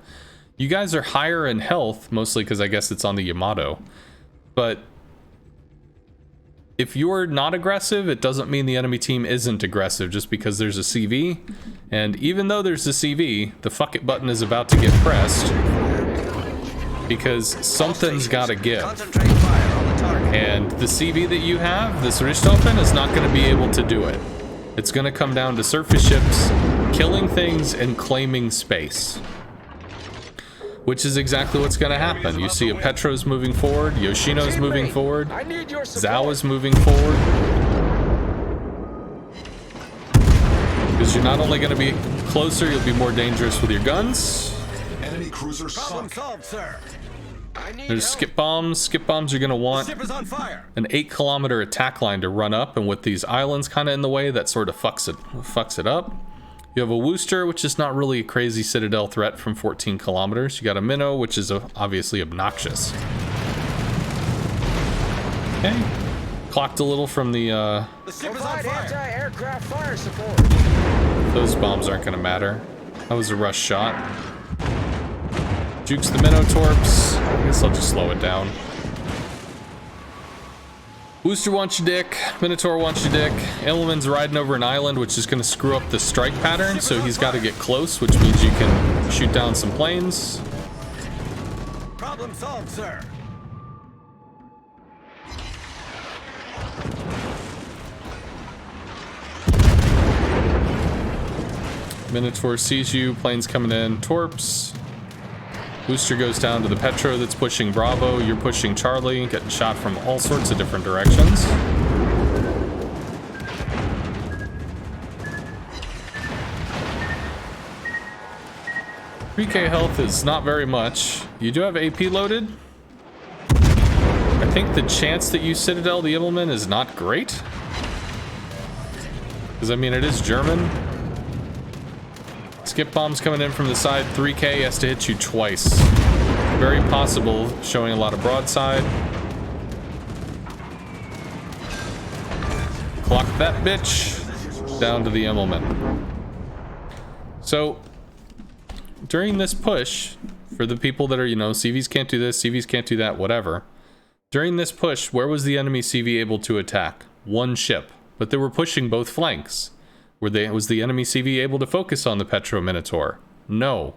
S1: You guys are higher in health, mostly because I guess it's on the Yamato. But if you're not aggressive, it doesn't mean the enemy team isn't aggressive just because there's a CV. And even though there's a CV, the fuck it button is about to get pressed because something's gotta give. And the CV that you have, this Richthofen, is not going to be able to do it. It's going to come down to surface ships, killing things, and claiming space. Which is exactly what's going to happen. You see a Petro's moving forward, Yoshino's moving forward, Zhao is moving forward. Because you're not only going to be closer, you'll be more dangerous with your guns.
S3: Enemy cruiser sunk.
S2: Solved, sir.
S1: There's skip bombs. Skip bombs are going to want an 8-kilometer attack line to run up, and with these islands kind of in the way, that sort of fucks it up. You have a Worcester, which is not really a crazy Citadel threat from 14 kilometers. You got a Minnow, which is obviously obnoxious. Okay. Clocked a little from the
S2: anti-aircraft fire support.
S1: Those bombs aren't going to matter. That was a rush shot. Jukes the Minotaurs. I guess I'll just slow it down. Worcester wants your dick. Minotaur wants your dick. Immelmann's riding over an island, which is going to screw up the strike pattern, so he's got to get close, which means you can shoot down some planes.
S2: Problem solved, sir.
S1: Minotaur sees you. Planes coming in. Torps. Worcester goes down to the Petro that's pushing Bravo. You're pushing Charlie, getting shot from all sorts of different directions. $3K health is not very much. You do have AP loaded. I think the chance that you Citadel the Immelmann is not great. Because, I mean, it is German. Skip bombs coming in from the side. 3K has to hit you twice. Very possible, showing a lot of broadside. Clock that bitch. down to the Immelman. So during this push, for the people that are, you know, CVs can't do this, CVs can't do that, whatever. During this push, where was the enemy CV able to attack? One ship. But they were pushing both flanks. Was the enemy CV able to focus on the Petro Minotaur? No,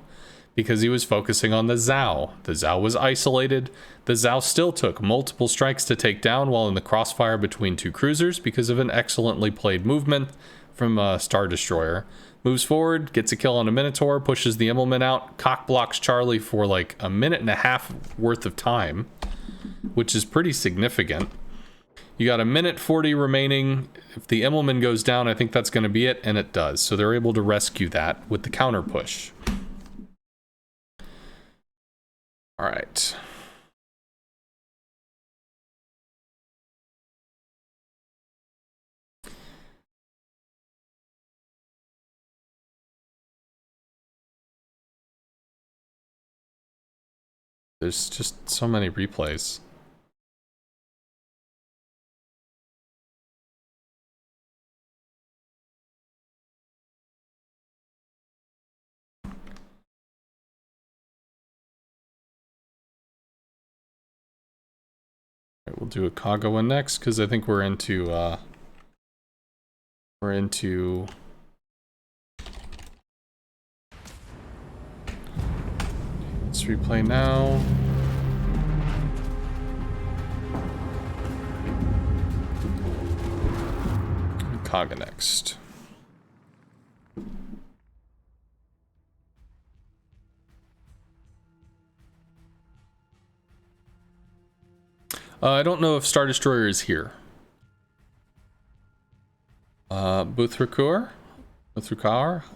S1: because he was focusing on the Zhao. The Zhao was isolated. The Zhao still took multiple strikes to take down while in the crossfire between two cruisers because of an excellently played movement from Star Destroyer. Moves forward, gets a kill on a Minotaur, pushes the Immelman out, cock blocks Charlie for like a minute and a half worth of time, which is pretty significant. You got a minute 40 remaining. If the Immelman goes down, I think that's going to be it, and it does. So they're able to rescue that with the counter push. All right. There's just so many replays. Right, we'll do a Kaga one next because I think we're into let's replay now. Kaga next. I don't know if Star Destroyer is here. Buthrakar?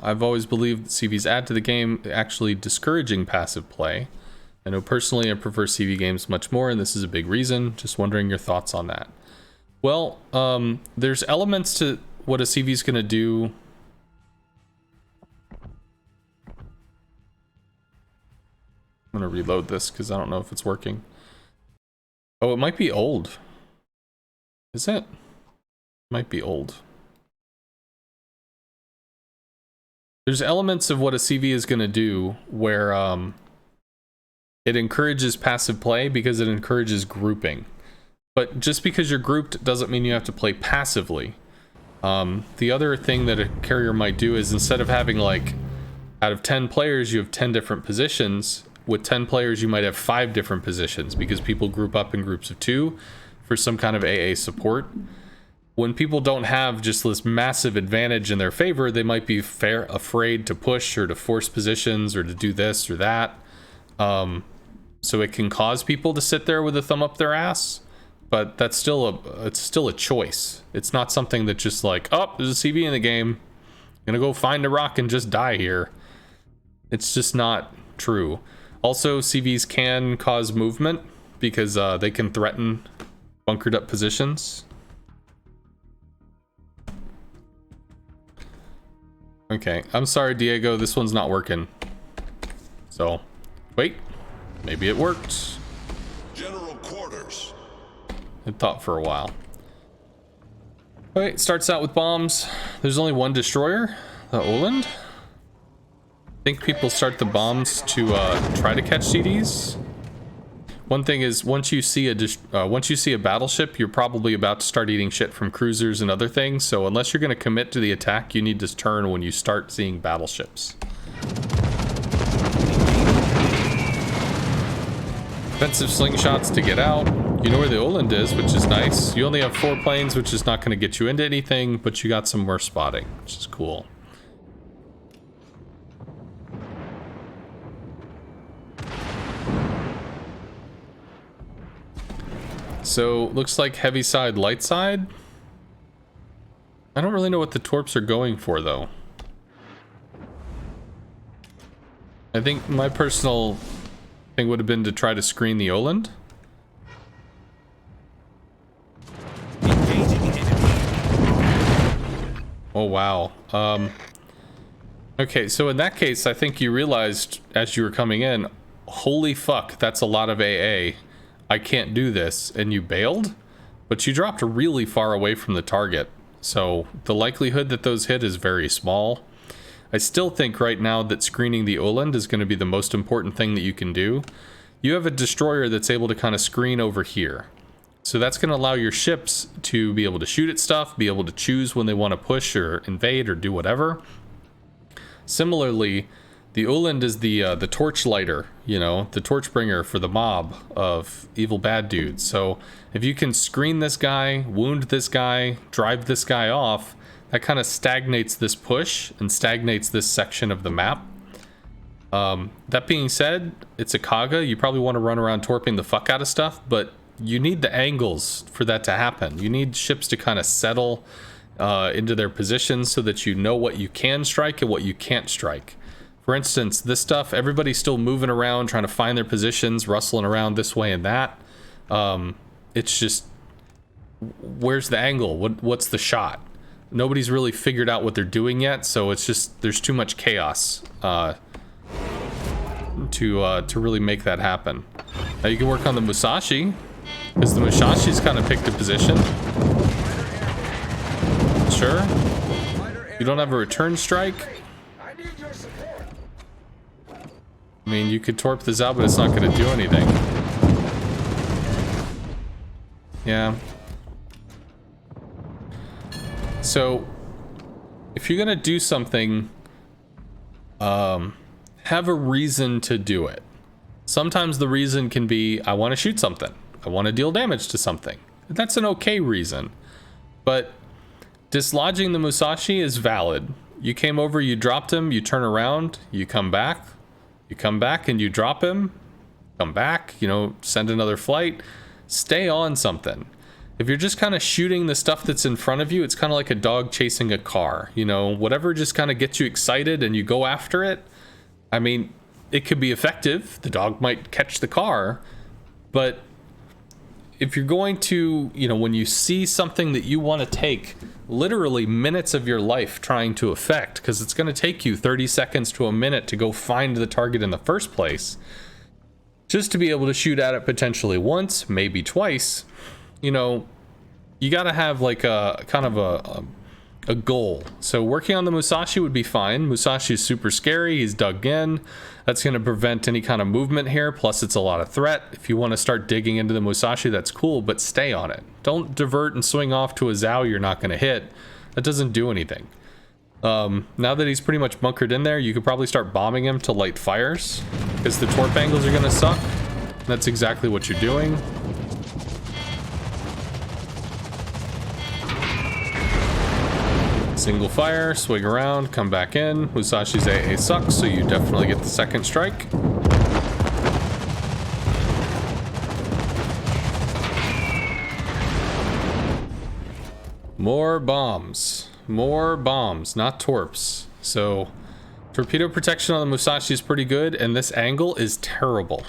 S1: I've always believed that CVs add to the game, actually discouraging passive play. I know personally I prefer CV games much more, and this is a big reason. Just wondering your thoughts on that. Well, there's elements to what a CV is going to do. I'm going to reload this because I don't know if it's working. Oh, it might be old. Is it? Might be old. There's elements of what a CV is going to do where it encourages passive play because it encourages grouping. But just because you're grouped doesn't mean you have to play passively. The other thing that a carrier might do is instead of having like out of 10 players, you have 10 different positions. With 10 players, you might have 5 different positions because people group up in groups of 2 for some kind of AA support. When people don't have just this massive advantage in their favor, they might be afraid to push or to force positions or to do this or that. So it can cause people to sit there with a thumb up their ass, but that's still it's still a choice. It's not something that just like, oh, there's a CV in the game, I'm gonna go find a rock and just die here. It's just not true. Also, CVs can cause movement because they can threaten bunkered up positions. Okay, I'm sorry, Diego, this one's not working. So, wait, maybe it worked.
S3: General quarters.
S1: I thought for a while. Wait, starts out with bombs. There's only one destroyer, the Oland. I think people start the bombs to try to catch CDs. One thing is, once you see a battleship, you're probably about to start eating shit from cruisers and other things. So unless you're going to commit to the attack, you need to turn when you start seeing battleships. Defensive slingshots to get out. You know where the Oland is, which is nice. You only have 4 planes, which is not going to get you into anything, but you got some more spotting, which is cool. So, looks like heavy side, light side. I don't really know what the torps are going for, though. I think my personal thing would have been to try to screen the Oland. Oh, wow. Okay, so in that case, I think you realized as you were coming in, holy fuck, that's a lot of AA. I can't do this, and you bailed, but you dropped really far away from the target. So the likelihood that those hit is very small. I still think right now that screening the Oland is going to be the most important thing that you can do. You have a destroyer that's able to kind of screen over here. So that's going to allow your ships to be able to shoot at stuff, be able to choose when they want to push or invade or do whatever. Similarly, the Oland is the torch lighter, you know, the torch bringer for the mob of evil bad dudes. So if you can screen this guy, wound this guy, drive this guy off, that kind of stagnates this push and stagnates this section of the map. That being said, it's a Kaga. You probably want to run around torping the fuck out of stuff, but you need the angles for that to happen. You need ships to kind of settle into their positions so that you know what you can strike and what you can't strike. For instance, this stuff, everybody's still moving around, trying to find their positions, rustling around this way and that. It's just, where's the angle? What's the shot? Nobody's really figured out what they're doing yet, so it's just, there's too much chaos to really make that happen. Now you can work on the Musashi, because the Musashi's kind of picked a position. Sure. You don't have a return strike. I mean, you could torp this out, but it's not going to do anything. Yeah. So, if you're going to do something, have a reason to do it. Sometimes the reason can be, I want to shoot something. I want to deal damage to something. That's an okay reason. But dislodging the Musashi is valid. You came over, you dropped him, you turn around, you come back. You come back and you drop him, come back, you know, send another flight, stay on something. If you're just kind of shooting the stuff that's in front of you, it's kind of like a dog chasing a car, you know, whatever just kind of gets you excited and you go after it. I mean, it could be effective. The dog might catch the car, but if you're going to, you know, when you see something that you want to take literally minutes of your life trying to affect, because it's going to take you 30 seconds to a minute to go find the target in the first place, just to be able to shoot at it potentially once, maybe twice, you know, you got to have like a kind of a goal. So working on the Musashi would be fine. Musashi is super scary. He's dug in. That's going to prevent any kind of movement here. Plus, it's a lot of threat. If you want to start digging into the Musashi, that's cool, but stay on it. Don't divert and swing off to a Zhao you're not going to hit. That doesn't do anything. Now that he's pretty much bunkered in there, you could probably start bombing him to light fires, because the torp angles are going to suck. That's exactly what you're doing. Single fire, swing around, come back in. Musashi's AA sucks, so you definitely get the second strike. More bombs. More bombs, not torps. So, torpedo protection on the Musashi is pretty good, and this angle is terrible.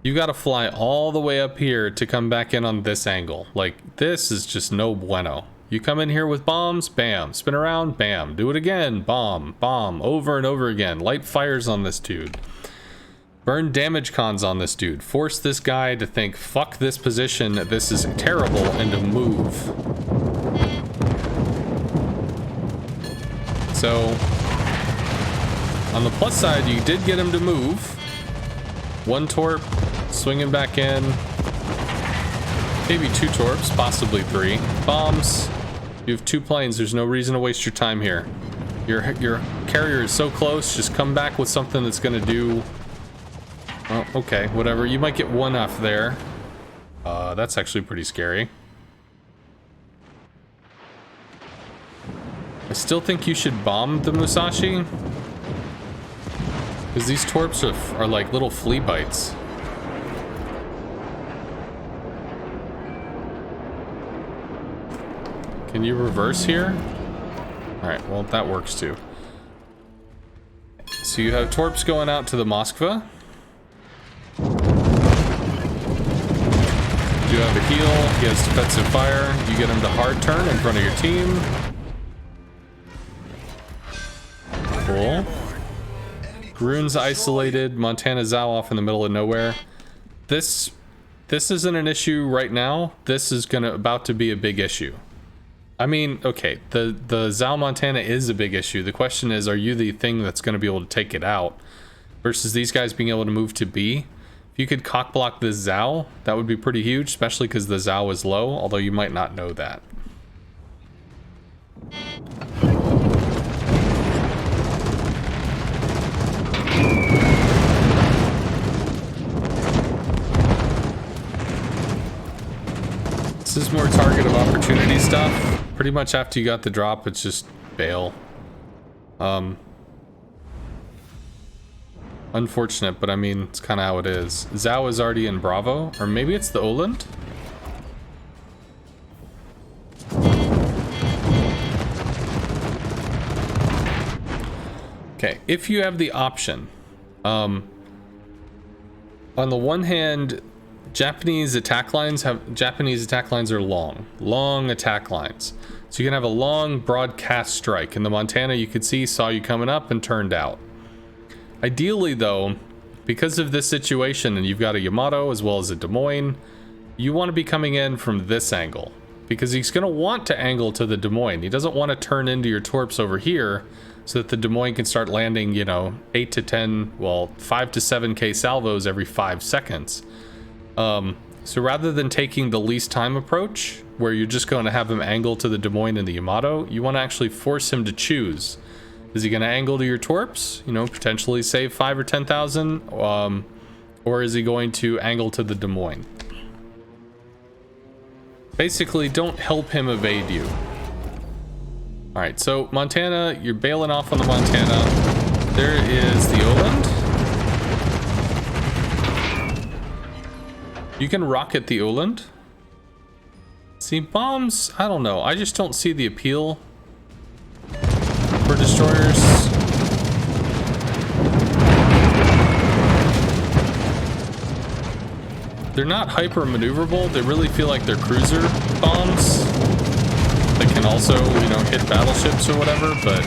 S1: You gotta fly all the way up here to come back in on this angle. Like, this is just no bueno. You come in here with bombs, bam. Spin around, bam. Do it again, bomb, bomb, over and over again. Light fires on this dude. Burn damage cons on this dude. Force this guy to think, fuck this position, this is terrible, and to move. So, on the plus side, you did get him to move. One torp, swinging back in. Maybe two torps, possibly three. Bombs. You have two planes. There's no reason to waste your time here. Your carrier is so close. Just come back with something that's going to do... Oh, okay, whatever. You might get one off there. That's actually pretty scary. I still think you should bomb the Musashi, because these torps are like little flea bites. Can you reverse here? Alright, well, that works too. So you have torps going out to the Moskva. You have a heal, he has defensive fire. You get him to hard turn in front of your team. Cool. Groon's isolated, Montana Zhao off in the middle of nowhere. This isn't an issue right now. This is about to be a big issue. I mean, okay, the Zao Montana is a big issue. The question is, are you the thing that's going to be able to take it out? Versus these guys being able to move to B. If you could cock block this Zao, that would be pretty huge, especially because the Zao is low, although you might not know that. This is more target of opportunity stuff. Pretty much after you got the drop, it's just bail. Unfortunate, but I mean, it's kind of how it is. Zao is already in Bravo, or maybe it's the Oland? Okay, if you have the option, on the one hand, Japanese attack lines are long attack lines. So you can have a long broadcast strike. In the Montana, you could see, saw you coming up and turned out. Ideally though, because of this situation and you've got a Yamato as well as a Des Moines, you want to be coming in from this angle. Because he's going to want to angle to the Des Moines. He doesn't want to turn into your torps over here so that the Des Moines can start landing, you know, 8 to 10, well, 5 to 7k salvos every 5 seconds. So rather than taking the least time approach, where you're just going to have him angle to the Des Moines and the Yamato, you want to actually force him to choose. Is he going to angle to your torps, you know, potentially save 5 or 10,000, or is he going to angle to the Des Moines? Basically, don't help him evade you. All right, so Montana, you're bailing off on the Montana. There is the Oland. You can rocket the Oland. See, bombs, I don't know. I just don't see the appeal for destroyers. They're not hyper maneuverable. They really feel like they're cruiser bombs that can also, you know, hit battleships or whatever, but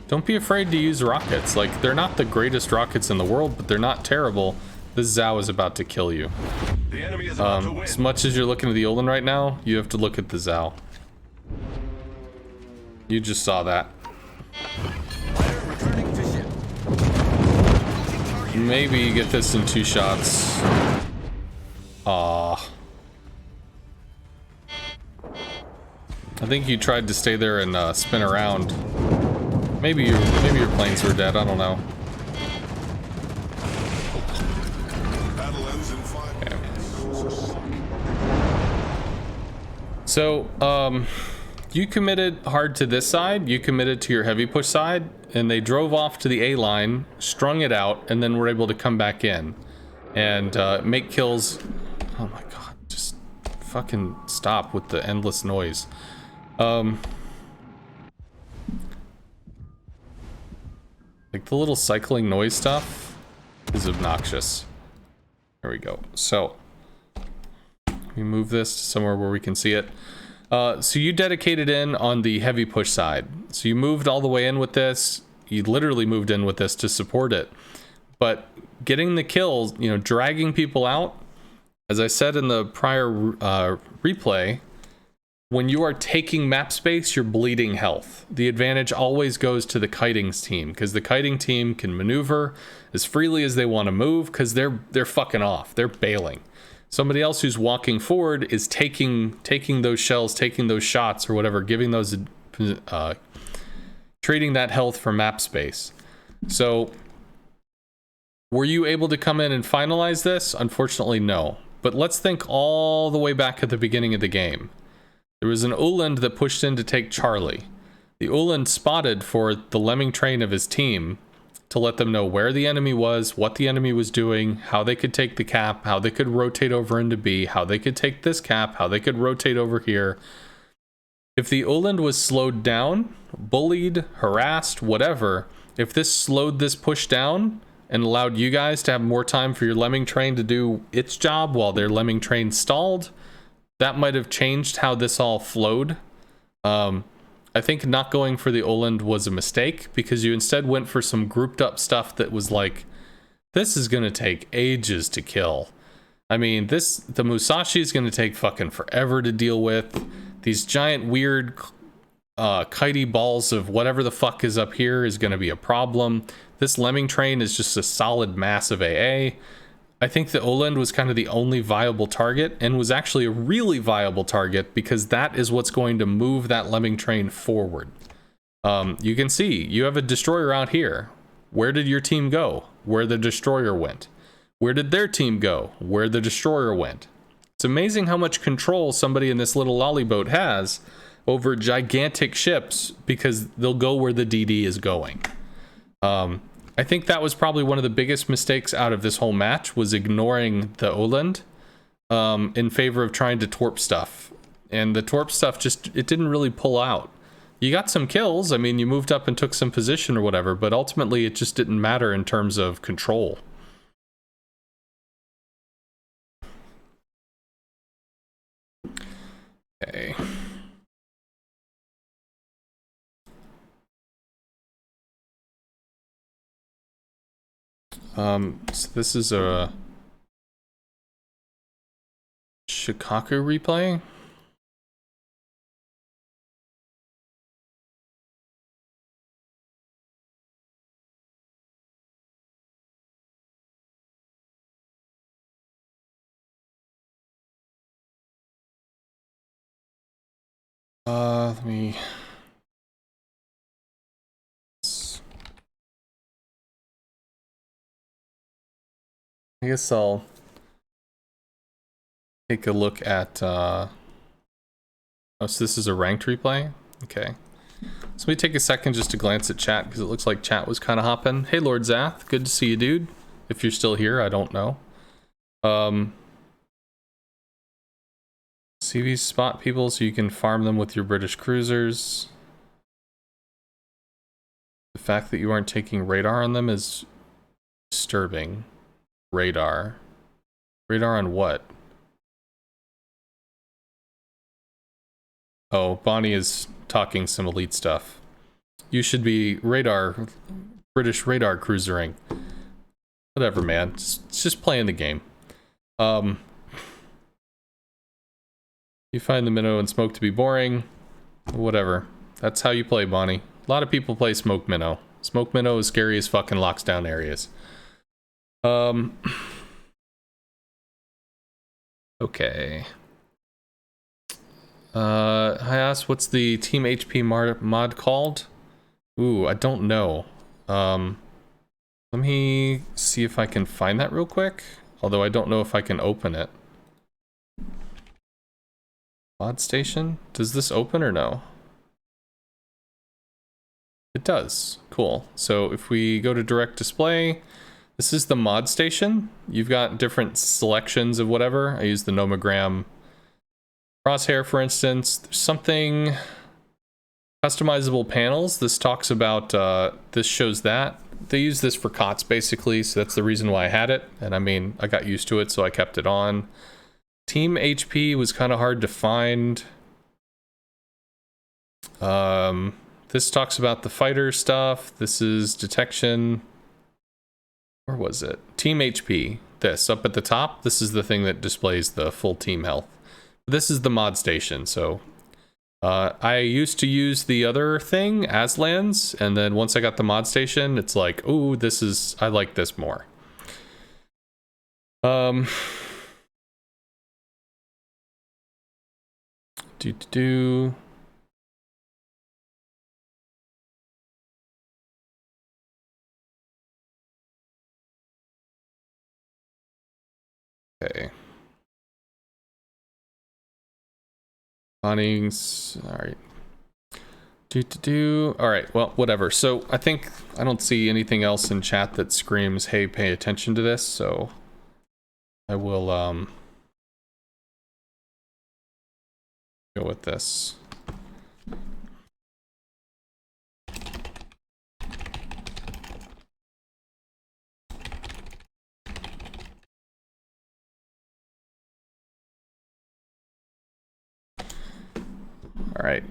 S1: don't be afraid to use rockets. Like, they're not the greatest rockets in the world, but they're not terrible. This Zao is about to kill you.
S3: The enemy is about to win.
S1: As much as you're looking at the Oland right now, you have to look at the Zao. You just saw that.
S2: Fighter returning to ship.
S1: Maybe you get this in 2 shots. Aw. I think you tried to stay there and spin around. Maybe your planes were dead. I don't know.
S3: Battle ends in 5 minutes.
S1: So, you committed hard to this side, you committed to your heavy push side, and they drove off to the A line, strung it out, and then were able to come back in and make kills. Oh my god, just fucking stop with the endless noise. Like the little cycling noise stuff is obnoxious. There we go. So we move this to somewhere where we can see it. So you dedicated in on the heavy push side. So you moved all the way in with this. You literally moved in with this to support it. But getting the kills, you know, dragging people out, as I said in the prior replay, when you are taking map space, you're bleeding health. The advantage always goes to the Kitings team, because the Kiting team can maneuver as freely as they want to move, because they're fucking off. They're bailing. Somebody else who's walking forward is taking those shells, taking those shots or whatever, giving those, trading that health for map space. So, were you able to come in and finalize this? Unfortunately, no. But let's think all the way back at the beginning of the game. There was an Oland that pushed in to take Charlie. The Oland spotted for the lemming train of his team to let them know where the enemy was, what the enemy was doing, how they could take the cap, how they could rotate over into B, how they could take this cap, how they could rotate over here. If the Oland was slowed down, bullied, harassed, whatever, if this slowed this push down and allowed you guys to have more time for your lemming train to do its job while their lemming train stalled, that might have changed how this all flowed. I think not going for the Oland was a mistake, because you instead went for some grouped up stuff that was like, this is going to take ages to kill. I mean, the Musashi is going to take fucking forever to deal with. these giant weird kitey balls of whatever the fuck is up here is going to be a problem. This lemming train is just a solid mass of AA. I think the Oland was kind of the only viable target, and was actually a really viable target because that is what's going to move that lemming train forward. You can see you have a destroyer out here. Where did your team go? Where the destroyer went. Where did their team go? Where the destroyer went. It's amazing how much control somebody in this little lolly boat has over gigantic ships, because they'll go where the DD is going. I think that was probably one of the biggest mistakes out of this whole match, was ignoring the Oland in favor of trying to torp stuff. And the torp stuff it didn't really pull out. You got some kills, I mean, you moved up and took some position or whatever, but ultimately it just didn't matter in terms of control. Okay. So this is a Shikaku replay. Let me... I guess I'll take a look at, oh, so this is a ranked replay? Okay. So let me take a second just to glance at chat, because it looks like chat was kind of hopping. Hey, Lord Zath, good to see you, dude. If you're still here, I don't know. CVs spot people so you can farm them with your British cruisers. The fact that you aren't taking radar on them is disturbing. Radar. Radar on what? Oh, Bonnie is talking some elite stuff. You should be British radar cruisering. Whatever, man. It's just playing the game. You find the minnow and smoke to be boring. Whatever. That's how you play, Bonnie. A lot of people play smoke minnow. Smoke minnow is scary as fucking locks down areas. Okay. I asked, what's the Team HP mod called? Ooh, I don't know. Let me see if I can find that real quick. Although I don't know if I can open it. Mod station? Does this open or no? It does. Cool. So if we go to direct display, this is the mod station. You've got different selections of whatever. I use the nomogram crosshair, for instance. There's something customizable panels. This talks about, this shows that. They use this for COTS basically, so that's the reason why I had it. And I mean, I got used to it, so I kept it on. Team HP was kind of hard to find. This talks about the fighter stuff. This is detection. Where was it? Team HP. This up at the top. This is the thing that displays the full team health. This is the mod station. So I used to use the other thing, Aslan's, and then once I got the mod station, it's like, ooh, I like this more. Okay. Awnings. All right. All right. Well, whatever. So I don't see anything else in chat that screams, "Hey, pay attention to this." So I will go with this. All right.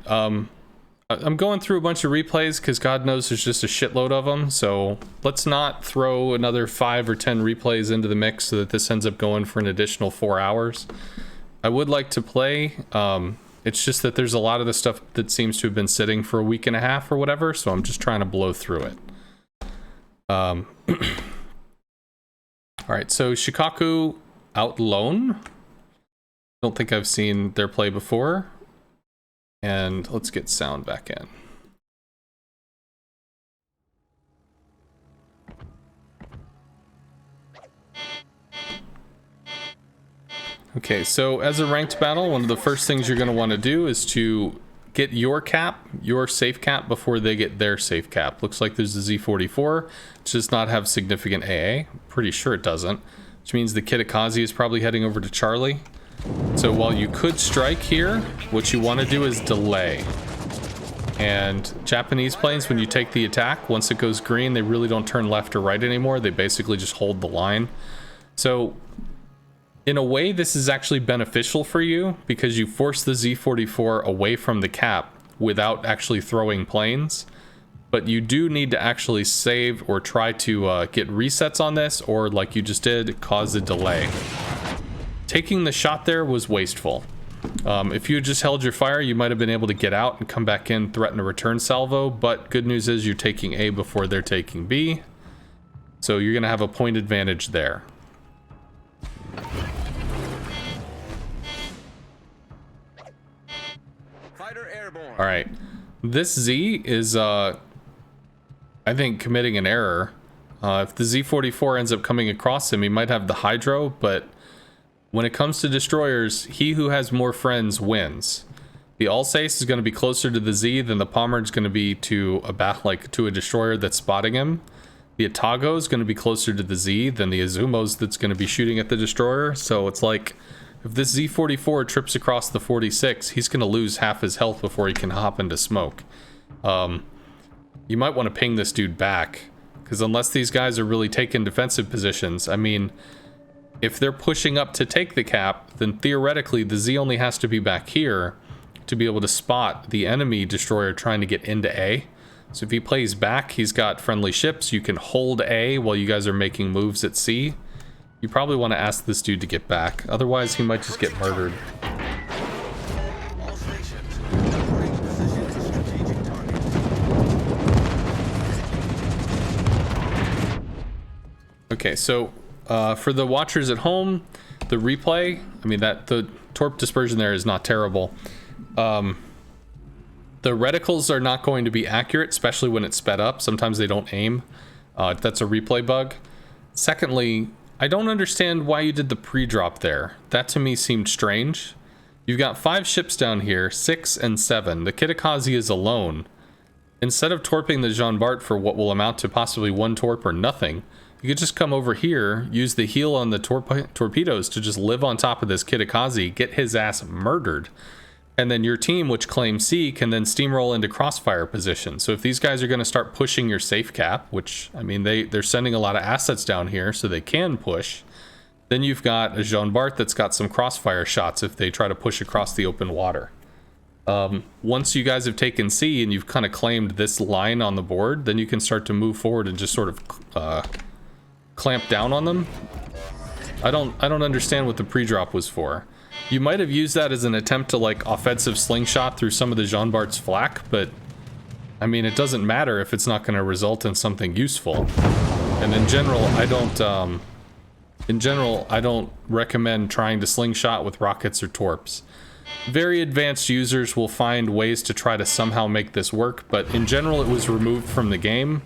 S1: I'm going through a bunch of replays because God knows there's just a shitload of them. So let's not throw another 5 or 10 replays into the mix so that this ends up going for an additional 4 hours. I would like to play. It's just that there's a lot of the stuff that seems to have been sitting for a week and a half or whatever, so I'm just trying to blow through it. All right, so Shikaku out lone. Don't think I've seen their play before. And let's get sound back in. Okay, so as a ranked battle, one of the first things you're going to want to do is to get your cap, your safe cap, before they get their safe cap. Looks like there's a Z44, which does not have significant AA. Pretty sure it doesn't, which means the Kitakaze is probably heading over to Charlie. So while you could strike here, what you want to do is delay. And Japanese planes, when you take the attack, once it goes green, they really don't turn left or right anymore. They basically just hold the line. So in a way, this is actually beneficial for you because you force the Z44 away from the cap without actually throwing planes. But you do need to actually save or try to get resets on this, or like you just did, cause a delay. Taking the shot there was wasteful. If you had just held your fire, you might have been able to get out and come back in, threaten a return salvo, but good news is you're taking A before they're taking B. So you're gonna have a point advantage there.
S2: Fighter airborne.
S1: All right, this Z is, I think, committing an error. If the Z44 ends up coming across him, he might have the Hydro, but when it comes to destroyers, he who has more friends wins. The Alsace is going to be closer to the Z than the Pommard is going to be to a destroyer that's spotting him. The Atago is going to be closer to the Z than the Azumos that's going to be shooting at the destroyer. So it's like, if this Z44 trips across the 46, he's going to lose half his health before he can hop into smoke. You might want to ping this dude back, because unless these guys are really taking defensive positions, I mean, if they're pushing up to take the cap, then theoretically the Z only has to be back here to be able to spot the enemy destroyer trying to get into A. So if he plays back, he's got friendly ships. You can hold A while you guys are making moves at C. You probably want to ask this dude to get back. Otherwise, he might just get murdered.
S2: All stations. Reporting position to strategic target.
S1: Okay, so for the watchers at home, the replay, I mean, the torp dispersion there is not terrible. The reticles are not going to be accurate, especially when it's sped up. Sometimes they don't aim. That's a replay bug. Secondly, I don't understand why you did the pre-drop there. That to me seemed strange. You've got 5 ships down here, 6 and 7. The Kitakaze is alone. Instead of torping the Jean Bart for what will amount to possibly 1 torp or nothing, you could just come over here, use the heal on the torpedoes to just live on top of this Kitakaze, get his ass murdered. And then your team, which claims C, can then steamroll into crossfire position. So if these guys are going to start pushing your safe cap, which, I mean, they're sending a lot of assets down here so they can push, then you've got a Jean Bart that's got some crossfire shots if they try to push across the open water. Once you guys have taken C and you've kind of claimed this line on the board, then you can start to move forward and just sort of clamp down on them. I don't understand what the pre-drop was for. You might have used that as an attempt to like offensive slingshot through some of the Jean Bart's flak, but I mean, it doesn't matter if it's not going to result in something useful. And in general, I don't recommend trying to slingshot with rockets or torps. Very advanced users will find ways to try to somehow make this work, but in general, it was removed from the game.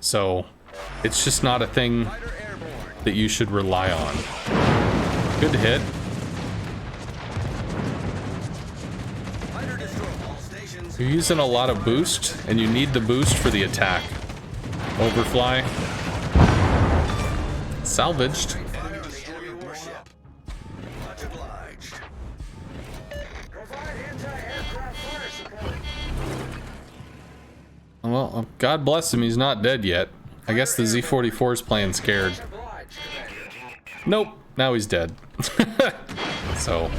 S1: So it's just not a thing that you should rely on. Good hit. You're using a lot of boost, and you need the boost for the attack. Overfly. Salvaged. Well, God bless him, he's not dead yet. I guess the Z44 is playing scared. Nope, now he's dead. So...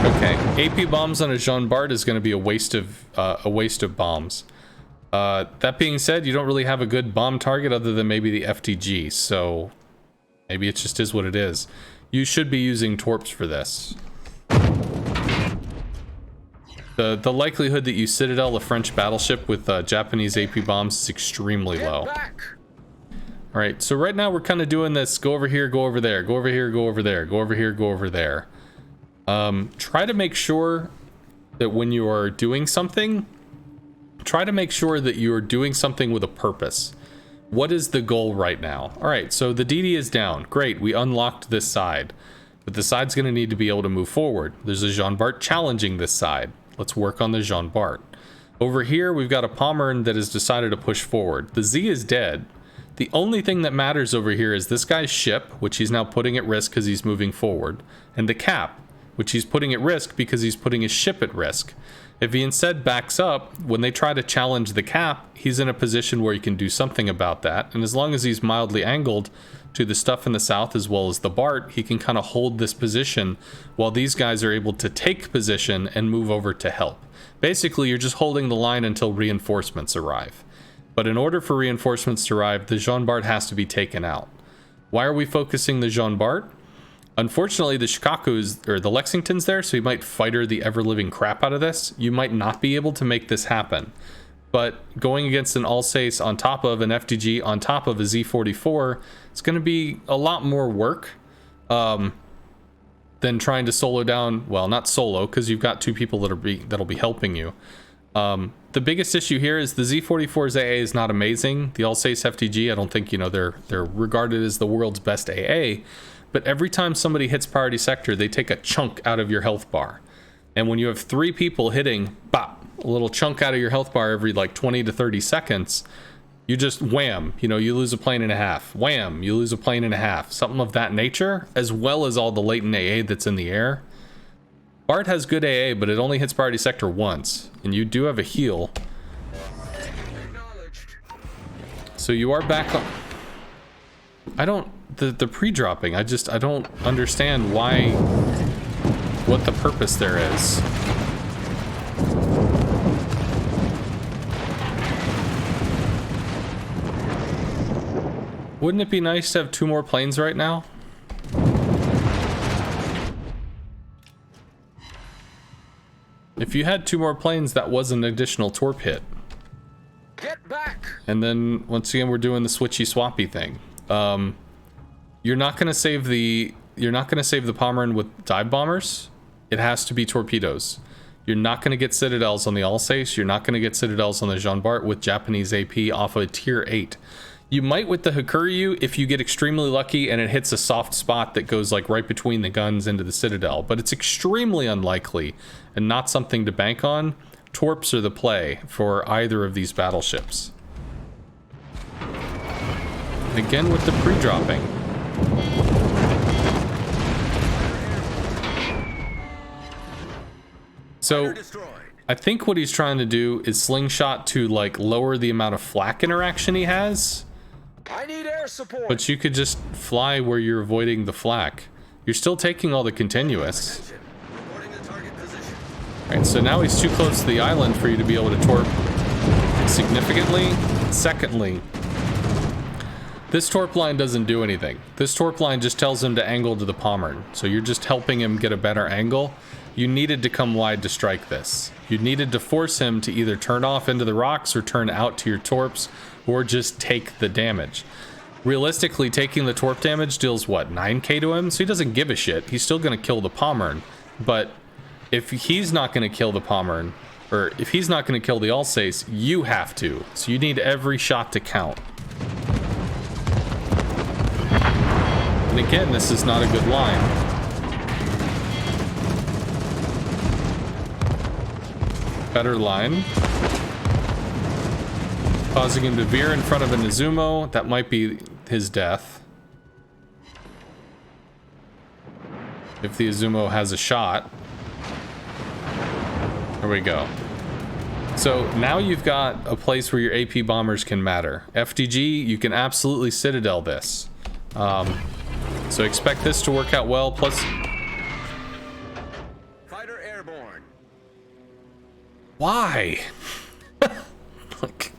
S1: okay, AP bombs on a Jean Bart is going to be a waste of bombs. That being said, you don't really have a good bomb target other than maybe the FTG, so maybe it just is what it is. You should be using torps for this. The likelihood that you Citadel a French battleship with Japanese AP bombs is extremely low. All right, so right now we're kind of doing this: go over here, go over there, go over here, go over there, go over here, go over there. Try to make sure that when you are doing something, try to make sure that you are doing something with a purpose. What is the goal right now? All right, so the DD is down. Great, we unlocked this side, but the side's going to need to be able to move forward. There's a Jean Bart challenging this side. Let's work on the Jean Bart. Over here, we've got a Pommern that has decided to push forward. The Z is dead. The only thing that matters over here is this guy's ship, which he's now putting at risk because he's moving forward, and the Cap, which he's putting at risk because he's putting his ship at risk. If he instead backs up, when they try to challenge the Cap, he's in a position where he can do something about that, and as long as he's mildly angled to the stuff in the south as well as the Bart, he can kind of hold this position while these guys are able to take position and move over to help. Basically, you're just holding the line until reinforcements arrive. But in order for reinforcements to arrive, the Jean Bart has to be taken out. Why are we focusing the Jean Bart? Unfortunately, the Shikaku's, or the Lexington's there, so you might fighter the ever-living crap out of this. You might not be able to make this happen. But going against an Alsace on top of an FDG on top of a Z44, it's going to be a lot more work than trying to solo down. Well, not solo, because you've got two people that'll be helping you. The biggest issue here is the Z44's AA is not amazing. The Alsace FDG, I don't think, you know, they're regarded as the world's best AA. But every time somebody hits priority sector, they take a chunk out of your health bar. And when you have three people hitting, bop, a little chunk out of your health bar every like 20 to 30 seconds, you just wham, you know, you lose a plane and a half. Wham, you lose a plane and a half. Something of that nature, as well as all the latent AA that's in the air. Bart has good AA, but it only hits priority sector once. And you do have a heal. So you are back on... I don't... The pre-dropping, I don't understand why... what the purpose there is. Wouldn't it be nice to have 2 more planes right now? If you had 2 more planes, that was an additional torp hit.
S2: Get back!
S1: And then once again, we're doing the switchy swappy thing. You're not gonna save the Pommern with dive bombers. It has to be torpedoes. You're not gonna get Citadels on the Alsace. You're not gonna get Citadels on the Jean Bart with Japanese AP off of a tier 8. You might with the Hakuryu if you get extremely lucky and it hits a soft spot that goes like right between the guns into the Citadel, but it's extremely unlikely and not something to bank on. Torps are the play for either of these battleships. Again with the pre-dropping. So I think what he's trying to do is slingshot to like lower the amount of flak interaction he has.
S2: I need air support.
S1: But you could just fly where you're avoiding the flak. You're still taking all the continuous.
S2: Reporting the target position.
S1: Alright, so now he's too close to the island for you to be able to torp significantly. Secondly, this torp line doesn't do anything. This torp line just tells him to angle to the Pommern. So you're just helping him get a better angle. You needed to come wide to strike this. You needed to force him to either turn off into the rocks or turn out to your torps or just take the damage. Realistically, taking the torp damage deals what, 9k to him? So he doesn't give a shit. He's still going to kill the Pommern. But if he's not going to kill the Pommern, or if he's not going to kill the Alsace, you have to. So you need every shot to count. And again, this is not a good line. Better line. Causing him to veer in front of an Izumo. That might be his death. If the Izumo has a shot. There we go. So now you've got a place where your AP bombers can matter. FDG, you can absolutely Citadel this. So expect this to work out well, plus...
S2: Fighter airborne.
S1: Why? Like...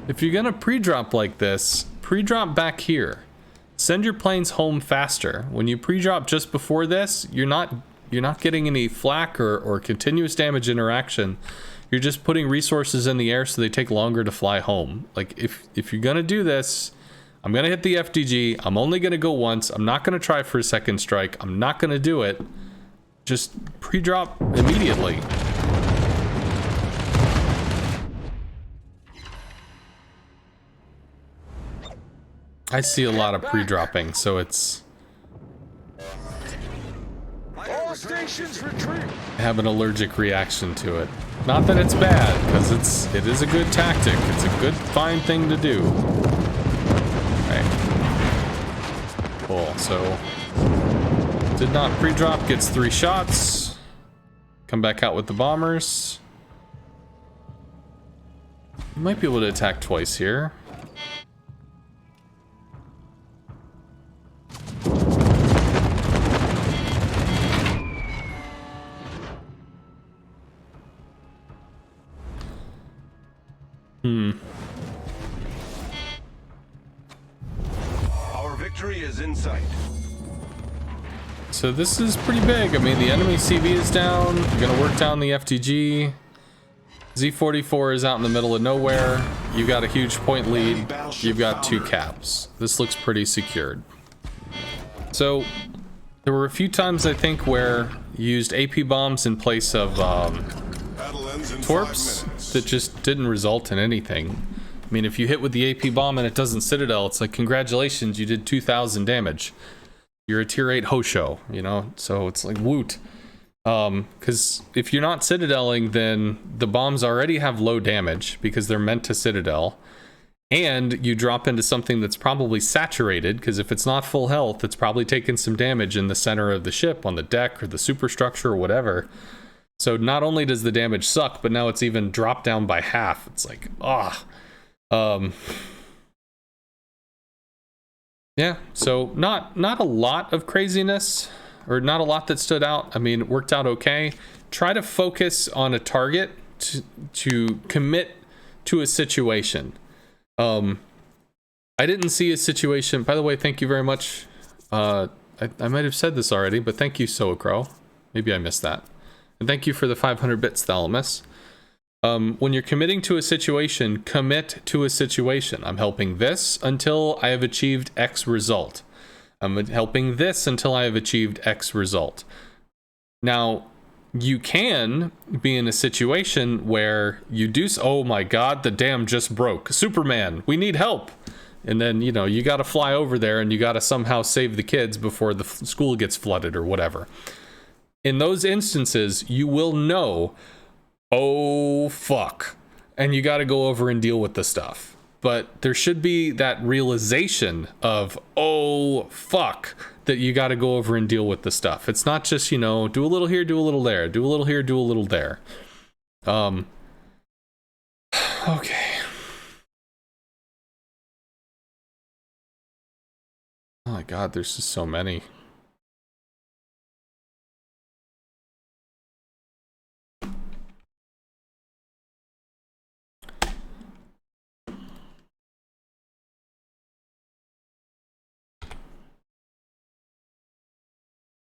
S1: If you're gonna pre-drop like this, pre-drop back here. send your planes home faster. When you pre-drop just before this, you're not getting any flak or continuous damage interaction. You're just putting resources in the air so they take longer to fly home. Like, if you're gonna do this, I'm gonna hit the FDG. I'm only gonna go once. I'm not gonna try for a second strike. I'm not gonna do it. Just pre-drop immediately. I see a lot of pre-dropping, so it's...
S4: All stations retreat.
S1: I have an allergic reaction to it. Not that it's bad, because it is a good tactic. It's a good, fine thing to do. Right. Cool, so... Did not pre-drop, gets 3 shots. Come back out with the bombers. You might be able to attack twice here.
S3: Our victory is in sight.
S1: So this is pretty big. I mean, the enemy CV is down. You're gonna work down the FTG. Z44 is out in the middle of nowhere. You've got a huge point lead. You've got 2 caps. This looks pretty secured. So there were a few times, I think, where you used AP bombs in place of
S3: Battle ends in 5
S1: torps
S3: minutes.
S1: that just didn't result in anything. I mean, if you hit with the AP bomb and it doesn't Citadel, it's like, congratulations, you did 2,000 damage. You're a tier 8 Hosho, you know? So it's like, woot. Because if you're not Citadeling, then the bombs already have low damage because they're meant to Citadel. And you drop into something that's probably saturated, because if it's not full health, it's probably taking some damage in the center of the ship, on the deck, or the superstructure, or whatever. So not only does the damage suck, but now it's even dropped down by half. It's like, yeah, so not a lot of craziness, or not a lot that stood out. I mean, it worked out okay. Try to focus on a target to commit to a situation. I didn't see a situation. By the way, thank you very much. I might have said this already, but thank you, Soacrow. Maybe I missed that. And thank you for the 500 bits, Thalamus. When you're committing to a situation, commit to a situation. I'm helping this until I have achieved X result. I'm helping this until I have achieved X result. Now, you can be in a situation where you do, oh my god, the dam just broke. Superman, we need help. And then, you know, you got to fly over there and you got to somehow save the kids before the school gets flooded or whatever. In those instances, you will know, oh fuck, and you got to go over and deal with the stuff. But there should be that realization of, oh fuck, that you got to go over and deal with the stuff. It's not just, you know, do a little here, do a little there, do a little here, do a little there. Okay. Oh my god, there's just so many.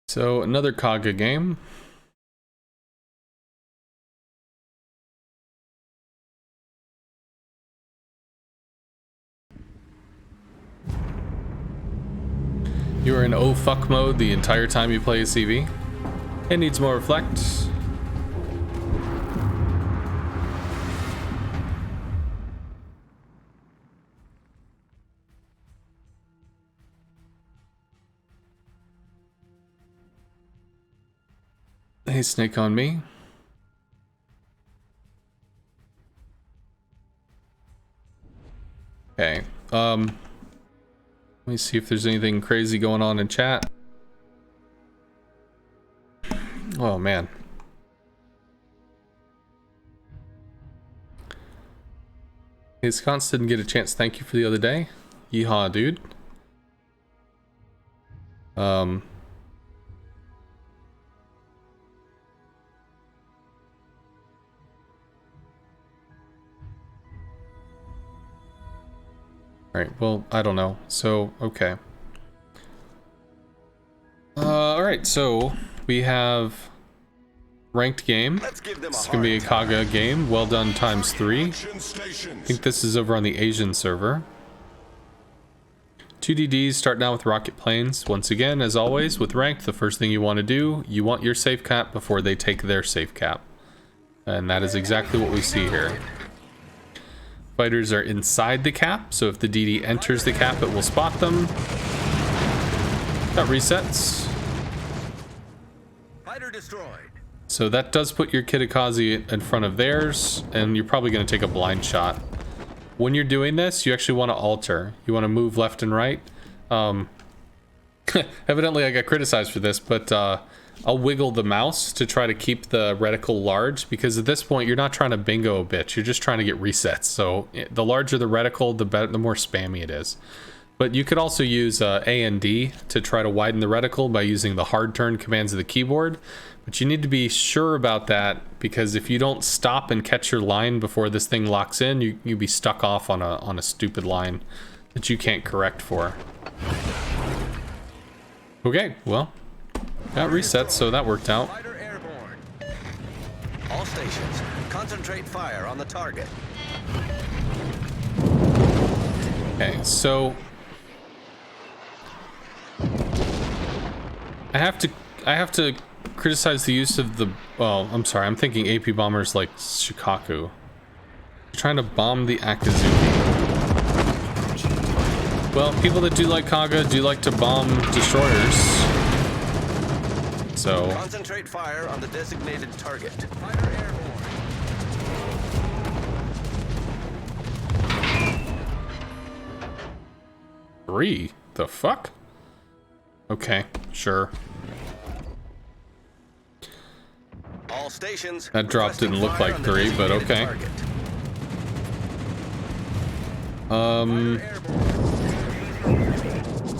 S1: So another Kaga game. You are in oh fuck mode the entire time you play a CV. It needs more reflect. Hey, snake on me. Okay, let me see if there's anything crazy going on in chat. Oh man. Hey, Sconce didn't get a chance. Thank you for the other day. Yeehaw, dude. Alright, well, I don't know. So, okay. right, so we have ranked game.
S2: Let's give them
S1: It's gonna be a Kaga game. Well done times 3. I think this is over on the Asian server. 2 DDs starting out with rocket planes. Once again, as always, with ranked, the first thing you want to do, you want your safe cap before they take their safe cap. And that is exactly what we see here. Fighters are inside the cap, so if the DD enters the cap, it will spot them. That resets.
S2: Fighter destroyed.
S1: So that does put your Kitakazi in front of theirs, and you're probably going to take a blind shot. When you're doing this, you actually want to alter. You want to move left and right. Evidently I got criticized for this, but I'll wiggle the mouse to try to keep the reticle large, because at this point you're not trying to bingo a bitch, you're just trying to get resets. So the larger the reticle, the better, the more spammy it is. But you could also use A and D to try to widen the reticle by using the hard turn commands of the keyboard. But you need to be sure about that, because if you don't stop and catch your line before this thing locks in, you'd be stuck off on a stupid line that you can't correct for. Okay, well, got resets, so that worked out.
S2: Fighter airborne. All stations, concentrate fire on the target.
S1: Okay, so I have to criticize the use of the, well, I'm sorry, I'm thinking AP bombers like Shikaku. They're trying to bomb the Akazuki. Well, people that do like Kaga do like to bomb destroyers. So
S2: Concentrate fire on the designated target. Fighter airborne.
S1: 3? The fuck? Okay, sure.
S2: All stations.
S1: That drop didn't look like 3, but okay. I'm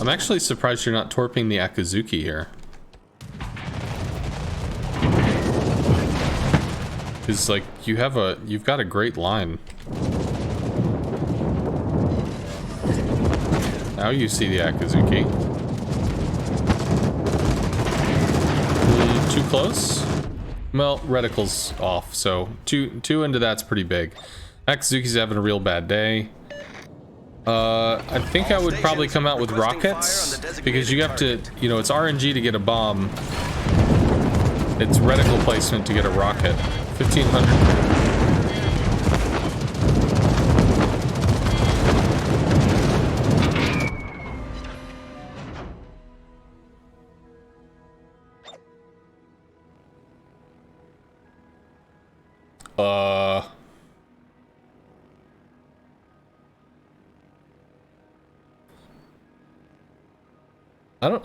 S1: actually surprised you're not torping the Akazuki here. Cause like you've got a great line. Now you see the Akazuki. Too close? Well, reticle's off, so two into that's pretty big. Akazuki's having a real bad day. I think I would probably come out with rockets, because you have to, you know, it's RNG to get a bomb. It's reticle placement to get a rocket. 1500.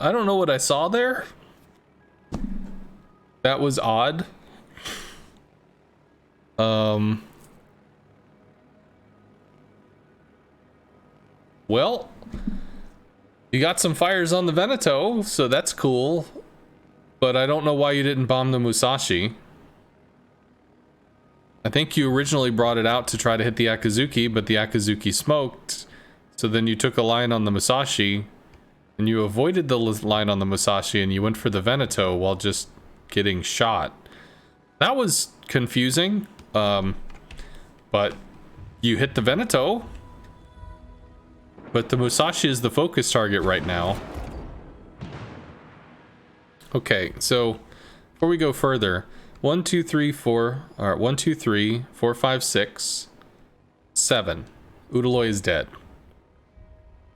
S1: I don't know what I saw there. That was odd. Well, you got some fires on the Veneto, so that's cool. But I don't know why you didn't bomb the Musashi. I think you originally brought it out to try to hit the Akazuki, but the Akazuki smoked. So then you took a line on the Musashi, and you avoided the line on the Musashi, and you went for the Veneto while just getting shot. That was confusing, but you hit the Veneto. But the Musashi is the focus target right now. Okay, so before we go further, 1, 2, 3, 4, or 1, 2, 3, 4, 5, 6, 7. Udaloy is dead.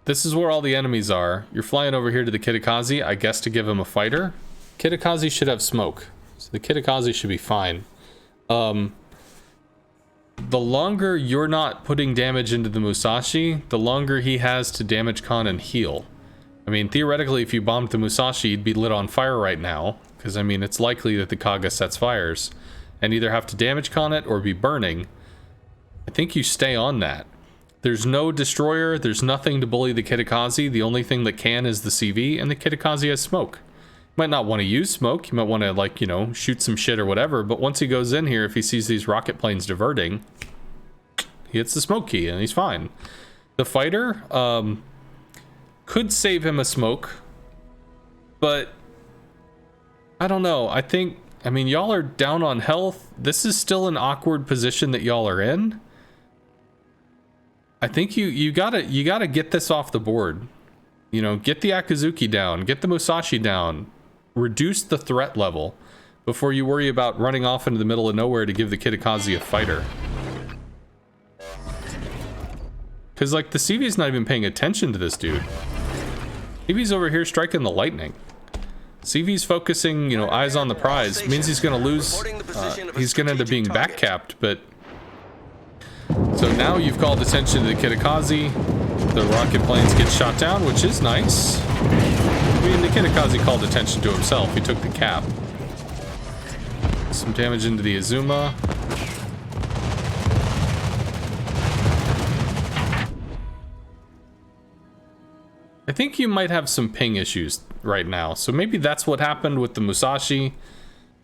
S1: This is where all the enemies are. You're flying over here to the Kitakazi, I guess to give him a fighter. Kitakazi should have smoke, so the Kitakazi should be fine. The longer you're not putting damage into the Musashi, the longer he has to damage con and heal. I mean, theoretically, if you bombed the Musashi, you'd be lit on fire right now, because, I mean, it's likely that the Kaga sets fires, and either have to damage con it or be burning. I think you stay on that. There's no destroyer, there's nothing to bully the Kitakazi. The only thing that can is the CV, and the Kitakazi has smoke. You might not want to use smoke, you might want to, like, you know, shoot some shit or whatever, but once he goes in here, if he sees these rocket planes diverting, he hits the smoke key, and he's fine. The fighter, could save him a smoke, but I don't know. I mean, y'all are down on health. This is still an awkward position that y'all are in. I think you gotta get this off the board. You know, get the Akazuki down, get the Musashi down, reduce the threat level before you worry about running off into the middle of nowhere to give the Kitakaze a fighter. Because, like, the CV's not even paying attention to this dude. CV's over here striking the lightning. CV's focusing, you know, eyes on the prize. Means he's going to lose. He's going to end up being backcapped, but... So now you've called attention to the Kitakaze. The rocket planes get shot down, which is nice. I mean, the Kitakaze called attention to himself. He took the cap. Some damage into the Azuma. I think you might have some ping issues right now. So maybe that's what happened with the Musashi.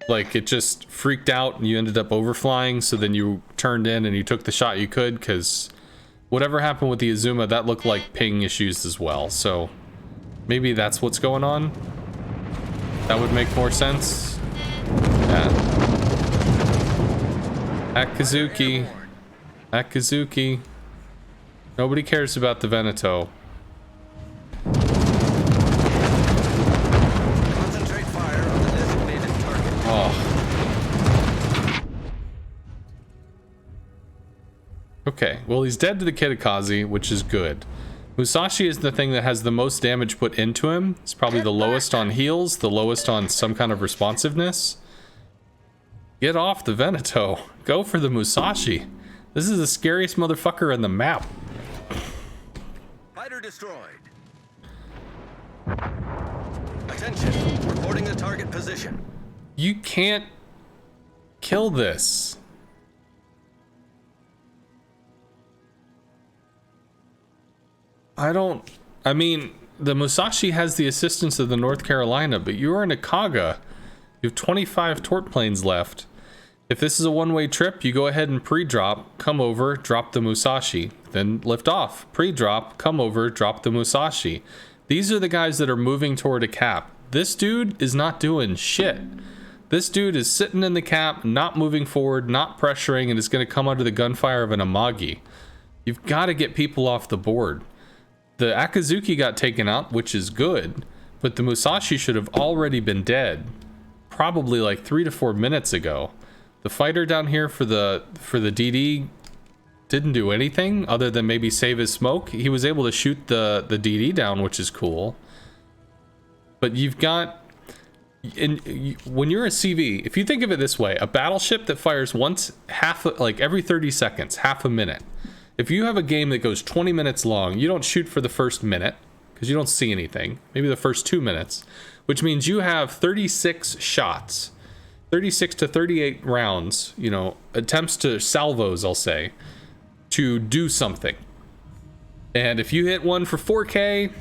S1: Like, it just freaked out and you ended up overflying. So then you turned in and you took the shot you could, because whatever happened with the Azuma, that looked like ping issues as well. So maybe that's what's going on. That would make more sense. Yeah. Akazuki. Akazuki. Nobody cares about the Veneto.
S2: Concentrate fire on the designated target.
S1: Oh. Okay, well, he's dead to the Kitakaze, which is good. Musashi is the thing that has the most damage put into him. It's probably the lowest on heals, the lowest on some kind of responsiveness. Get off the Veneto. Go for the Musashi. This is the scariest motherfucker in the map.
S2: Fighter destroyed. Attention, reporting the target position.
S1: You can't kill this. I mean, the Musashi has the assistance of the North Carolina, but you're in a Kaga. You have 25 tort planes left. If this is a one-way trip, you go ahead and pre-drop, come over, drop the Musashi, then lift off. Pre-drop, come over, drop the Musashi. These are the guys that are moving toward a cap. This dude is not doing shit. This dude is sitting in the cap, not moving forward, not pressuring, and is going to come under the gunfire of an Amagi. You've got to get people off the board. The Akazuki got taken out, which is good, but the Musashi should have already been dead, probably like 3 to 4 minutes ago. The fighter down here for the DD didn't do anything other than maybe save his smoke. He was able to shoot the DD down, which is cool. But you've got, when you're a CV, if you think of it this way, a battleship that fires once, like every 30 seconds, half a minute. If you have a game that goes 20 minutes long, you don't shoot for the first minute because you don't see anything. Maybe the first 2 minutes, which means you have 36 shots, 36 to 38 rounds, you know, attempts to salvos, I'll say, to do something. And if you hit one for 4K,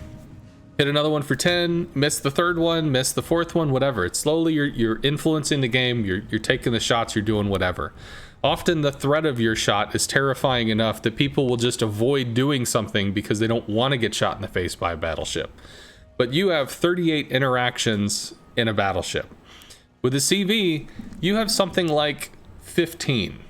S1: hit another one for 10, miss the third one, miss the fourth one, whatever. It's slowly you're influencing the game, you're taking the shots, you're doing whatever. Often the threat of your shot is terrifying enough that people will just avoid doing something because they don't want to get shot in the face by a battleship. But you have 38 interactions in a battleship. With a CV, you have something like 15.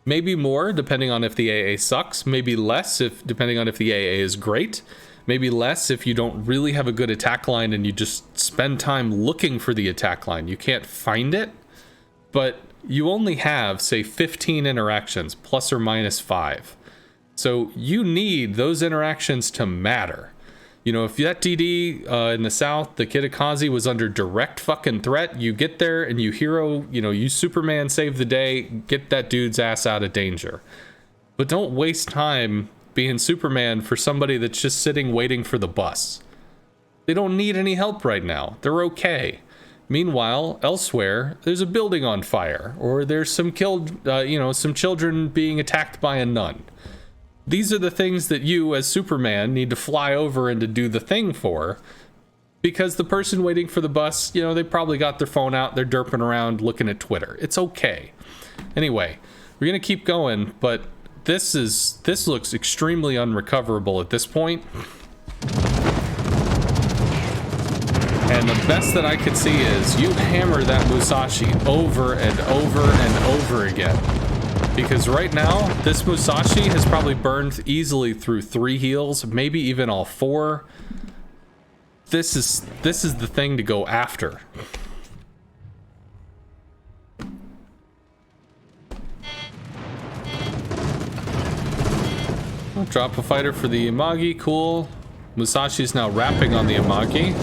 S1: Maybe more, depending on if the AA sucks. Maybe less, depending on if the AA is great. Maybe less if you don't really have a good attack line and you just spend time looking for the attack line. You can't find it, but you only have, say, 15 interactions, plus or minus 5. So you need those interactions to matter. You know, if that DD in the south, the Kitakaze, was under direct fucking threat, you get there and you hero, you know, you Superman save the day, get that dude's ass out of danger. But don't waste time being Superman for somebody that's just sitting waiting for the bus. They don't need any help right now. They're okay. Meanwhile, elsewhere, there's a building on fire, or there's some some children being attacked by a nun. These are the things that you, as Superman, need to fly over and to do the thing for, because the person waiting for the bus, you know, they probably got their phone out, they're derping around looking at Twitter. It's okay. Anyway, we're gonna keep going, but this looks extremely unrecoverable at this point. And And the best that I could see is you hammer that Musashi over and over and over again. Because right now, this Musashi has probably burned easily through 3 heals, maybe even all 4. This is the thing to go after. I'll drop a fighter for the Imagi, cool. Musashi's now wrapping on the Imagi.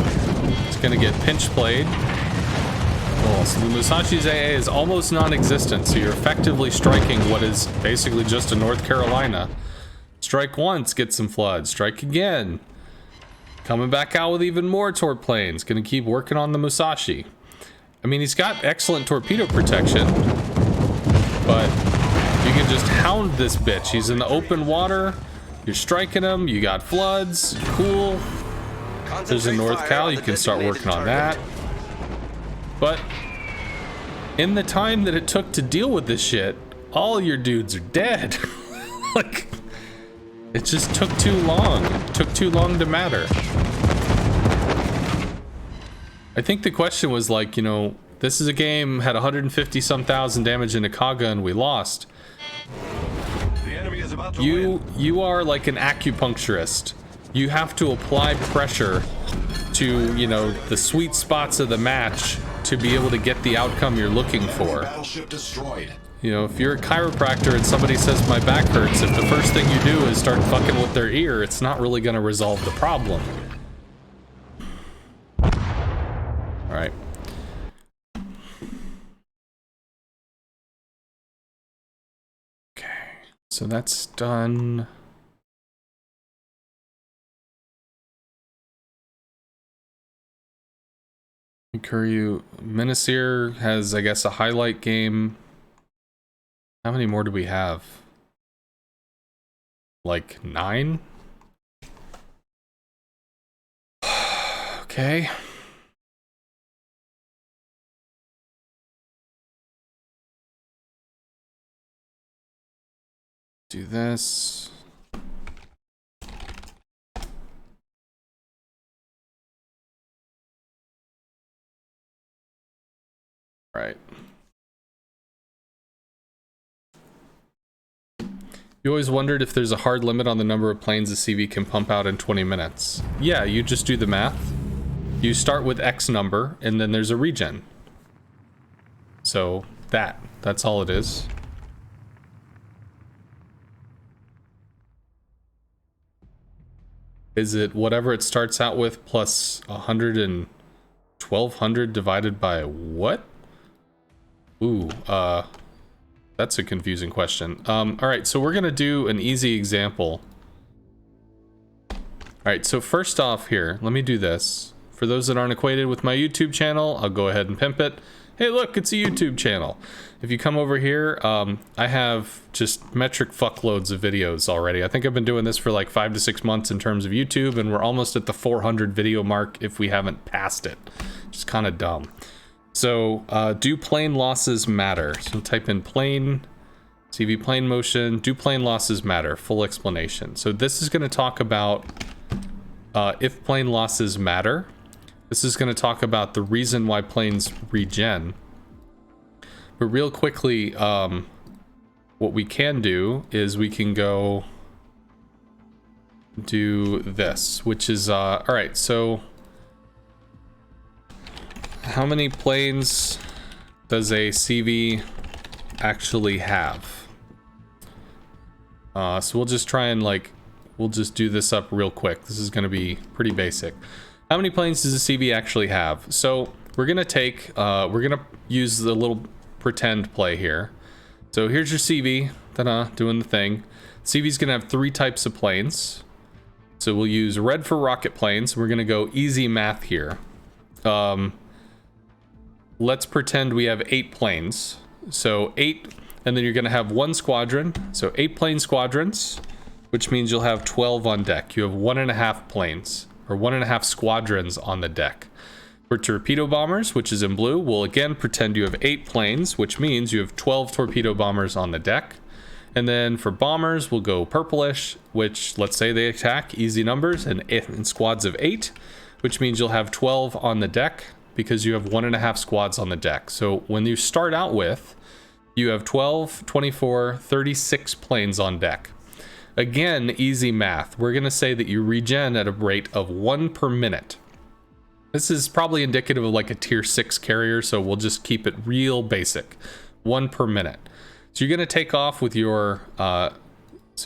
S1: It's gonna get pinch played. Cool, so the Musashi's AA is almost non-existent, so you're effectively striking what is basically just a North Carolina. Strike once, get some flood. Strike again. Coming back out with even more torp planes. Gonna keep working on the Musashi. I mean, he's got excellent torpedo protection, but you can just hound this bitch. He's in the open water. You're striking him. You got floods. Cool. There's a North Cal. You can start working on that. But in the time that it took to deal with this shit, all your dudes are dead. Like, it just took too long. It took too long to matter. I think the question was like, you know, this is a game, had 150 some thousand damage into Kaga and we lost.
S3: The enemy is about to win.
S1: You are like an acupuncturist. You have to apply pressure to, you know, the sweet spots of the match to be able to get the outcome you're looking for.
S5: Battleship destroyed.
S1: You know, if you're a chiropractor and somebody says my back hurts, if the first thing you do is start fucking with their ear, it's not really going to resolve the problem. All right. Okay, so that's done. Kuryu Minisir has, I guess, a highlight game. How many more do we have? Like 9? Okay. Do this. Right. You always wondered if there's a hard limit on the number of planes a CV can pump out in 20 minutes. Yeah, you just do the math. You start with X number, and then there's a regen. So, that's all it is. Is it whatever it starts out with plus 100 and 1200 divided by what? Ooh, that's a confusing question. All right, so we're gonna do an easy example. All right, so first off here, let me do this. For those that aren't acquainted with my YouTube channel, I'll go ahead and pimp it. Hey, look, it's a YouTube channel. If you come over here, I have just metric fuckloads of videos already. I think I've been doing this for like 5 to 6 months in terms of YouTube, and we're almost at the 400 video mark if we haven't passed it. Just kind of dumb. So, do plane losses matter? So type in plane, CV plane motion, do plane losses matter? Full explanation. So this is going to talk about if plane losses matter. This is going to talk about the reason why planes regen. But real quickly, what we can do is we can go do this, which is, all right, so how many planes does a CV actually have? So we'll just try and we'll just do this up real quick. This is going to be pretty basic. How many planes does a CV actually have? So we're going to take, we're going to use the little pretend play here. So here's your CV, doing the thing. CV's going to have 3 types of planes. So we'll use red for rocket planes. We're going to go easy math here. Let's pretend we have 8 planes. So 8, and then you're going to have 1 squadron. So 8 plane squadrons, which means you'll have 12 on deck. You have 1.5 planes, or 1.5 squadrons on the deck. For torpedo bombers, which is in blue, we'll again pretend you have 8 planes, which means you have 12 torpedo bombers on the deck. And then for bombers, we'll go purplish, which let's say they attack easy numbers and in squads of 8. which means you'll have 12 on the deck because you have 1.5 squads on the deck. So when you start out with, you have 12, 24, 36 planes on deck. Again, easy math. We're going to say that you regen at a rate of 1 per minute. This is probably indicative of like a tier 6 carrier, so we'll just keep it real basic. 1 per minute. So you're going to take off with your, oh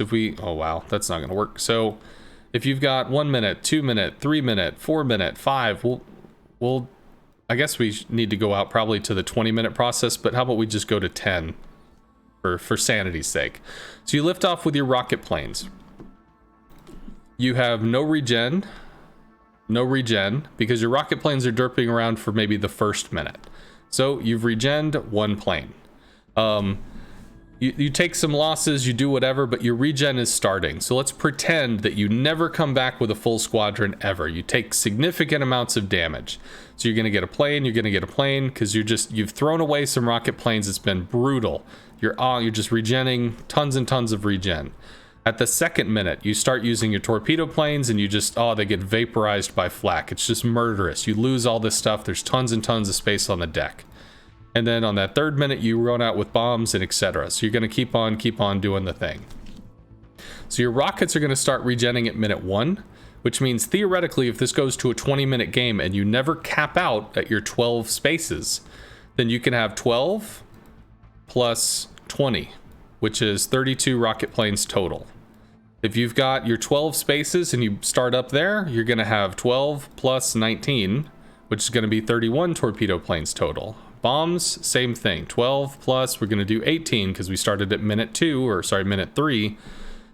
S1: wow, that's not going to work. So if you've got 1 minute, 2 minute, 3 minute, 4 minute, 5, we'll I guess we need to go out probably to the 20-minute process, but how about we just go to 10 for sanity's sake. So you lift off with your rocket planes. You have no regen because your rocket planes are derping around for maybe the first minute. So you've regened 1 plane. You take some losses, you do whatever, but your regen is starting. So let's pretend that you never come back with a full squadron ever. You take significant amounts of damage. So you're going to get a plane, because you've thrown away some rocket planes. It's been brutal. You're just regenning tons and tons of regen. At the second minute, you start using your torpedo planes and they get vaporized by flak. It's just murderous. You lose all this stuff. There's tons and tons of space on the deck. And then on that third minute, you run out with bombs and etc. So you're going to keep on doing the thing. So your rockets are going to start regenning at minute 1, which means theoretically, if this goes to a 20-minute game and you never cap out at your 12 spaces, then you can have 12 plus 20, which is 32 rocket planes total. If you've got your 12 spaces and you start up there, you're going to have 12 plus 19, which is going to be 31 torpedo planes total. Bombs, same thing. 12 plus, we're going to do 18 because we started at minute 3.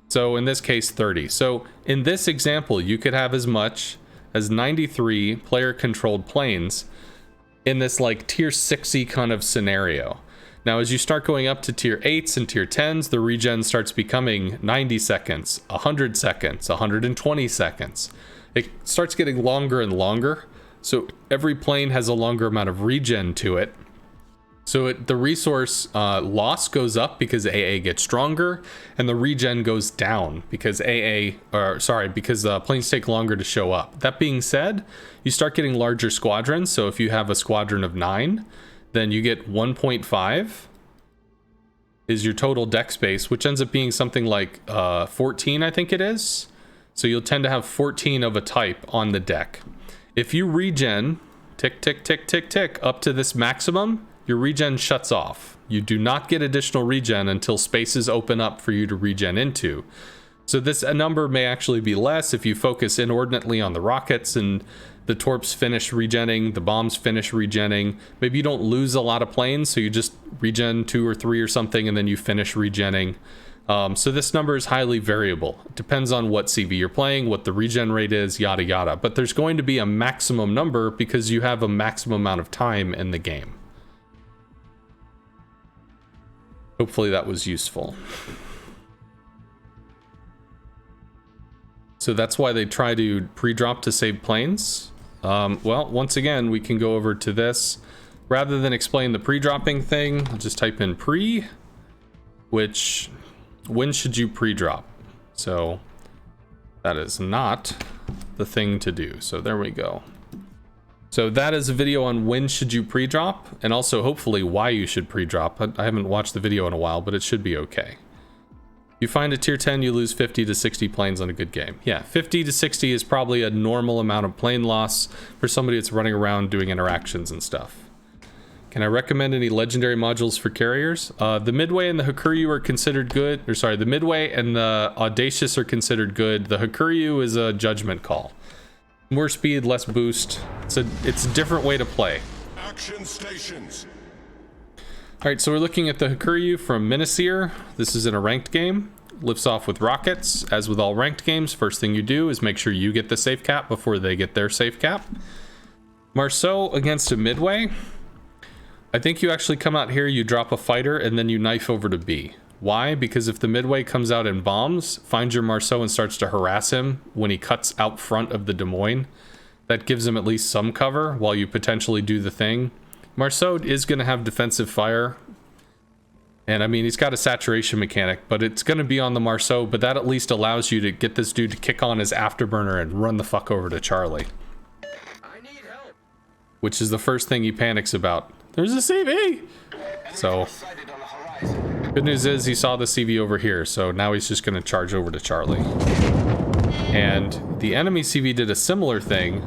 S1: So in this case, 30. So in this example, you could have as much as 93 player-controlled planes in this like tier 6-y kind of scenario. Now, as you start going up to tier 8s and tier 10s, the regen starts becoming 90 seconds, 100 seconds, 120 seconds. It starts getting longer and longer. So every plane has a longer amount of regen to it. So the resource loss goes up because AA gets stronger, and the regen goes down because planes take longer to show up. That being said, you start getting larger squadrons. So if you have a squadron of 9, then you get 1.5 is your total deck space, which ends up being something like 14, I think it is. So you'll tend to have 14 of a type on the deck. If you regen, tick, tick, tick, tick, tick, up to this maximum, your regen shuts off. You do not get additional regen until spaces open up for you to regen into. So this number may actually be less if you focus inordinately on the rockets and the torps finish regenning, the bombs finish regenning. Maybe you don't lose a lot of planes, so you just regen 2 or 3 or something, and then you finish regenning. So this number is highly variable. It depends on what CV you're playing, what the regen rate is, yada yada. But there's going to be a maximum number because you have a maximum amount of time in the game. Hopefully that was useful. So that's why they try to pre-drop to save planes. Well, once again, we can go over to this. Rather than explain the pre-dropping thing, I'll just type in pre, which... when should you pre-drop? So that is not the thing to do. So there we go. So that is a video on when should you pre-drop, and also hopefully why you should pre-drop. I haven't watched the video in a while, but it should be okay. You find a tier 10, you lose 50 to 60 planes on a good game. Yeah, 50 to 60 is probably a normal amount of plane loss for somebody that's running around doing interactions and stuff. Can I recommend any legendary modules for carriers? The Midway and the Hakuryu are considered good. Or sorry, the Midway and the Audacious are considered good. The Hakuryu is a judgment call. More speed, less boost. It's a different way to play.
S3: Action stations.
S1: All right, so we're looking at the Hakuryu from Minisir. This is in a ranked game. Lifts off with rockets. As with all ranked games, first thing you do is make sure you get the safe cap before they get their safe cap. Marceau against a Midway. I think you actually come out here, you drop a fighter, and then you knife over to B. Why? Because if the Midway comes out in bombs, finds your Marceau and starts to harass him when he cuts out front of the Des Moines. That gives him at least some cover while you potentially do the thing. Marceau is going to have defensive fire. And I mean, he's got a saturation mechanic, but it's going to be on the Marceau, but that at least allows you to get this dude to kick on his afterburner and run the fuck over to Charlie. which is the first thing he panics about. There's a CV! So, good news is he saw the CV over here, so now he's just going to charge over to Charlie. And the enemy CV did a similar thing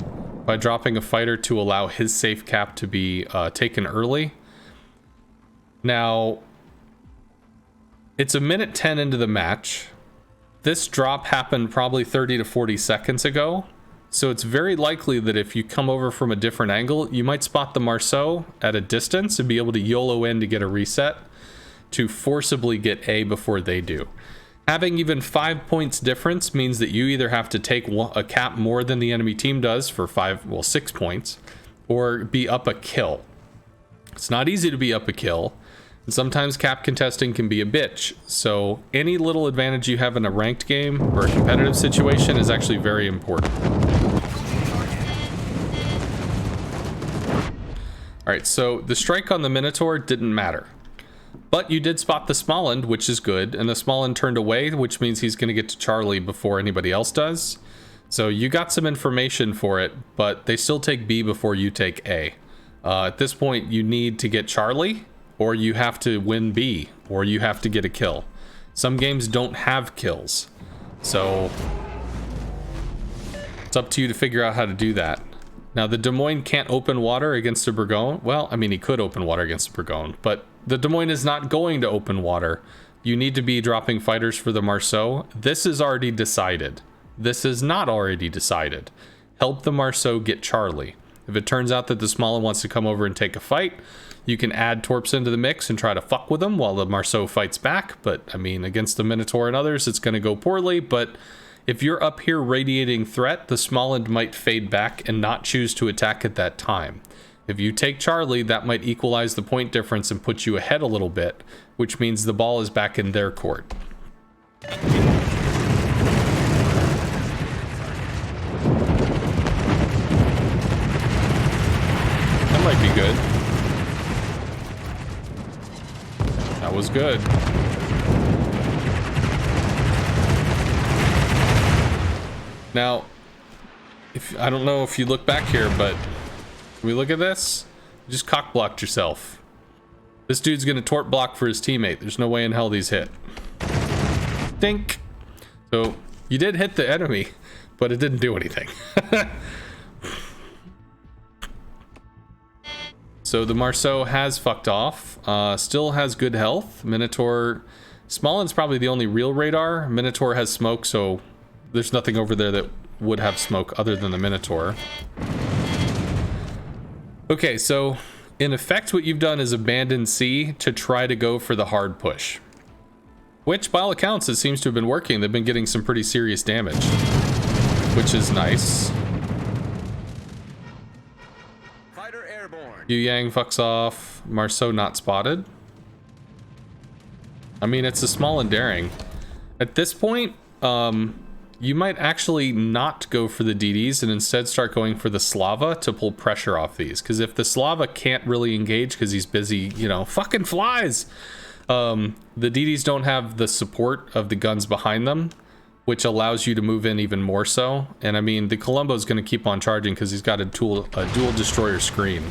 S1: by dropping a fighter to allow his safe cap to be taken early. Now, it's a minute 10 into the match. This drop happened probably 30 to 40 seconds ago. So it's very likely that if you come over from a different angle, you might spot the Marceau at a distance and be able to YOLO in to get a reset to forcibly get A before they do. Having even 5 points difference means that you either have to take a cap more than the enemy team does for 6 points, or be up a kill. It's not easy to be up a kill, and sometimes cap contesting can be a bitch. So any little advantage you have in a ranked game or a competitive situation is actually very important. Alright, so the strike on the Minotaur didn't matter. But you did spot the Smolensk, which is good, and the Smolensk turned away, which means he's going to get to Charlie before anybody else does. So you got some information for it, but they still take B before you take A. At this point, you need to get Charlie, or you have to win B, or you have to get a kill. Some games don't have kills, so it's up to you to figure out how to do that. Now, the Des Moines can't open water against the Bourgogne. Well, I mean, he could open water against the Bourgogne, but the Des Moines is not going to open water. You need to be dropping fighters for the Marceau. This is already decided. This is not already decided. Help the Marceau get Charlie. If it turns out that the Smolensk wants to come over and take a fight, you can add Torps into the mix and try to fuck with them while the Marceau fights back. But, I mean, against the Minotaur and others, it's going to go poorly, but if you're up here radiating threat, the Smolensk might fade back and not choose to attack at that time. If you take Charlie, that might equalize the point difference and put you ahead a little bit, which means the ball is back in their court. That might be good. That was good. Now, I don't know if you look back here, but can we look at this? You just cock blocked yourself. This dude's gonna tort block for his teammate. There's no way in hell these hit. Dink. So you did hit the enemy, but it didn't do anything. So the Marceau has fucked off. Still has good health. Minotaur, Smolensk's probably the only real radar. Minotaur has smoke, so there's nothing over there that would have smoke other than the Minotaur. Okay, so in effect what you've done is abandon C to try to go for the hard push. Which, by all accounts, it seems to have been working. They've been getting some pretty serious damage, which is nice.
S2: Fighter airborne.
S1: Yu Yang fucks off. Marceau not spotted. I mean, it's a small and daring. At this point, you might actually not go for the DDs and instead start going for the Slava to pull pressure off these. Because if the Slava can't really engage because he's busy, you know, fucking flies, the DDs don't have the support of the guns behind them, which allows you to move in even more so. And I mean, the Columbo's going to keep on charging because he's got a dual destroyer screen.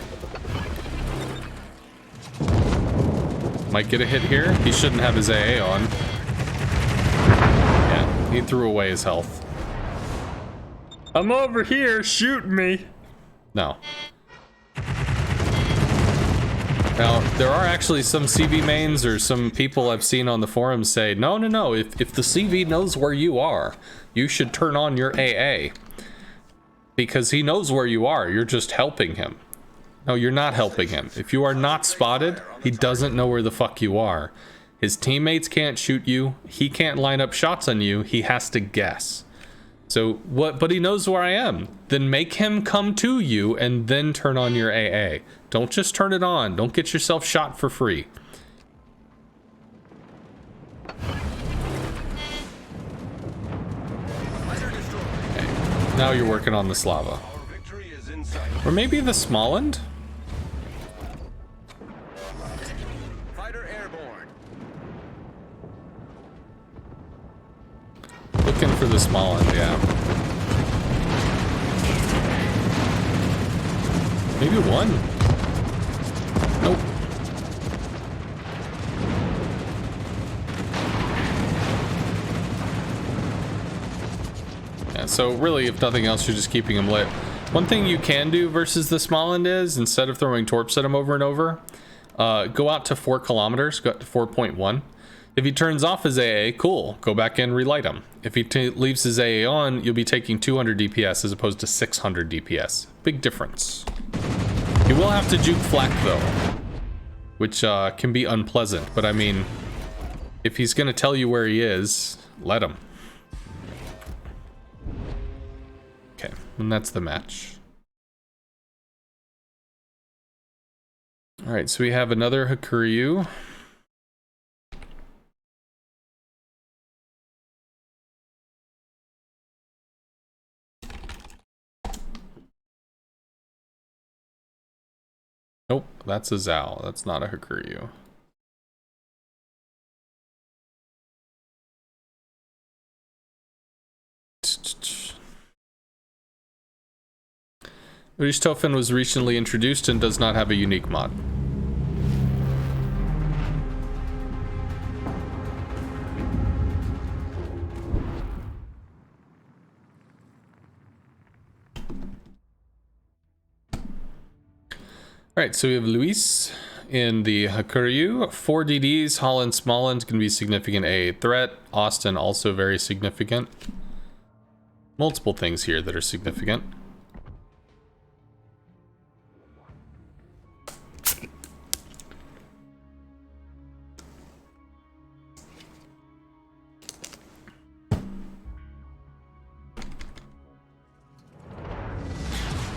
S1: Might get a hit here. He shouldn't have his AA on. He threw away his health. I'm over here, shoot me. No. Now, there are actually some CV mains or some people I've seen on the forums say, no, if the CV knows where you are, you should turn on your AA. Because he knows where you are, you're just helping him. No, you're not helping him. If you are not spotted, he doesn't know where the fuck you are. His teammates can't shoot you. He can't line up shots on you. He has to guess. So what? But he knows where I am. Then make him come to you and then turn on your AA. Don't just turn it on. Don't get yourself shot for free. Okay. Now you're working on the Slava. Or maybe the Smolensk? Looking for the Smolensk, yeah. Maybe one. Nope. Yeah, so really, if nothing else, you're just keeping him lit. One thing you can do versus the Smolensk is, instead of throwing torps at him over and over, go out to 4 kilometers, go out to 4.1. If he turns off his AA, cool, go back in, relight him. If he leaves his AA on, you'll be taking 200 DPS as opposed to 600 DPS. Big difference. You will have to juke flak though, which can be unpleasant, but I mean, if he's gonna tell you where he is, let him. Okay, and that's the match. All right, so we have another Hakuryu. Nope, that's a Zao. That's not a Hakuryu. Richthofen was recently introduced and does not have a unique mod. Alright, so we have Luis in the Hakuryu. 4 DDs, Holland, Smolensk can be significant AA threat. Austin also very significant. Multiple things here that are significant.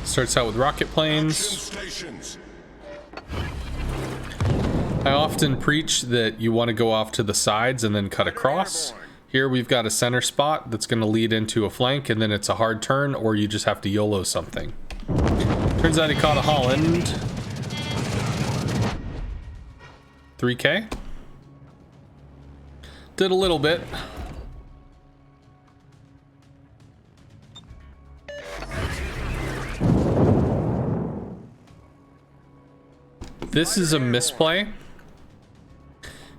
S1: Starts out with rocket planes. I often preach that you want to go off to the sides and then cut across. Here we've got a center spot that's going to lead into a flank, and then it's a hard turn, or you just have to YOLO something. Turns out he caught a Holland. 3K. Did a little bit. This is a misplay.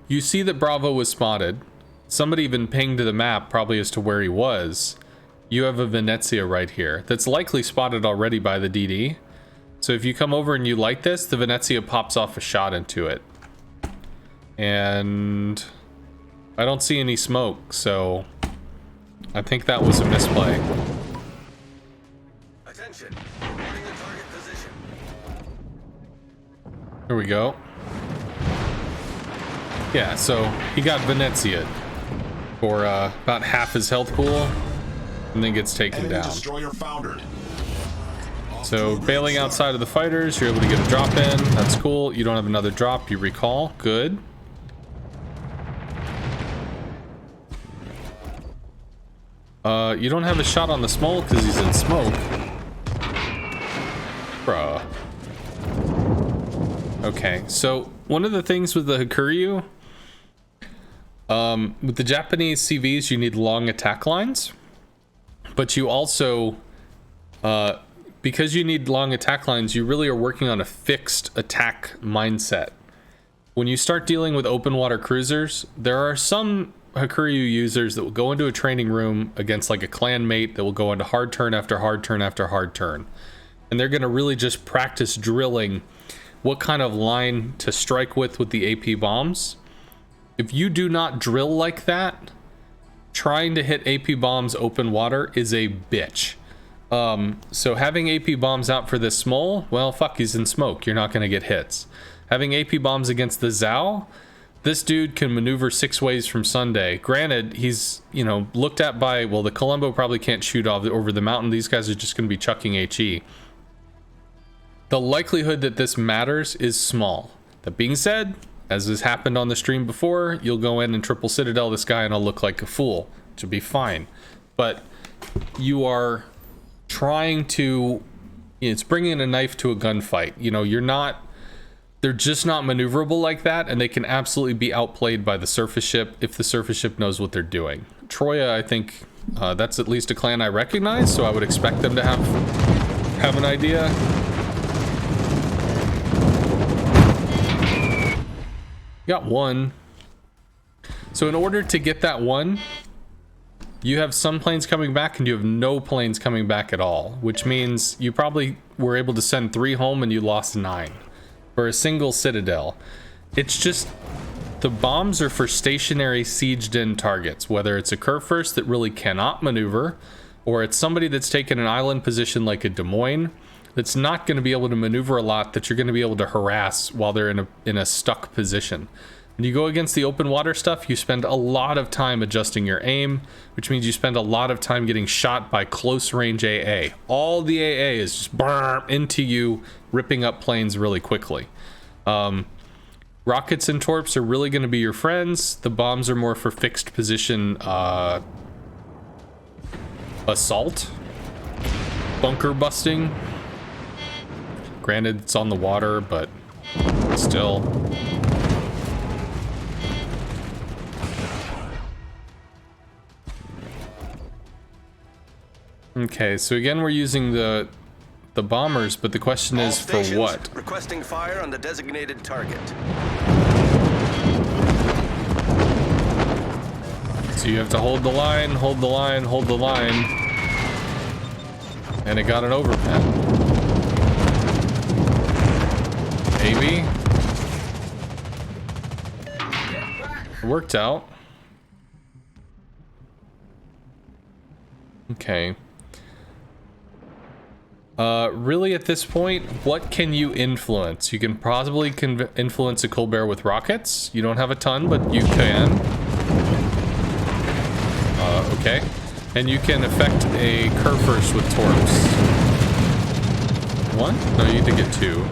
S1: You see that Bravo was spotted. Somebody even pinged the map probably as to where he was. You have a Venezia right here that's likely spotted already by the DD. So if you come over and you light this, the Venezia pops off a shot into it. And I don't see any smoke, so I think that was a misplay.
S2: Attention. Reporting the target position.
S1: Here we go. Yeah, so he got Venezia for about half his health pool, and then gets taken down.
S3: Destroyer foundered.
S1: So bailing outside of the fighters, you're able to get a drop in. That's cool. You don't have another drop. You recall. Good. You don't have a shot on the smoke because he's in smoke. Bruh. Okay, so one of the things with the Hakuryu, with the Japanese CVs, you need long attack lines, but you also, because you need long attack lines, you really are working on a fixed attack mindset. When you start dealing with open water cruisers, there are some Hakuryu users that will go into a training room against like a clan mate that will go into hard turn after hard turn after hard turn. And they're going to really just practice drilling what kind of line to strike with the AP bombs. If you do not drill like that, trying to hit AP bombs open water is a bitch. So having AP bombs out for this small, well, fuck, he's in smoke. You're not going to get hits. Having AP bombs against the Zao, this dude can maneuver 6 ways from Sunday. Granted, he's, you know, looked at by, well, the Colombo probably can't shoot off over the mountain. These guys are just going to be chucking HE. The likelihood that this matters is small. That being said, as has happened on the stream before, you'll go in and triple citadel this guy and I'll look like a fool, which will be fine. But you are trying to, it's bringing a knife to a gunfight. You know, they're just not maneuverable like that, and they can absolutely be outplayed by the surface ship if the surface ship knows what they're doing. Troya, I think that's at least a clan I recognize, so I would expect them to have an idea. You got one. So in order to get that one, you have some planes coming back and you have no planes coming back at all, which means you probably were able to send 3 home and you lost 9 for a single citadel. It's just the bombs are for stationary sieged in targets, whether it's a Kurfürst that really cannot maneuver, or it's somebody that's taken an island position like a Des Moines that's not going to be able to maneuver a lot, that you're going to be able to harass while they're in a stuck position. When you go against the open water stuff, you spend a lot of time adjusting your aim, which means you spend a lot of time getting shot by close range AA. All the AA is just into you, ripping up planes really quickly. Rockets and torps are really going to be your friends. The bombs are more for fixed position assault, bunker busting. Granted, it's on the water, but still. Okay, so again, we're using the bombers, but the question is for what?
S2: Requesting fire on the designated target.
S1: So you have to hold the line, hold the line, hold the line. And it got an overpen. Maybe. It worked out. Okay. Really at this point, what can you influence? You can possibly influence a Colbert with rockets. You don't have a ton, but you can. Okay. And you can affect a Kurfürst with torps. 1? No, you need to get 2.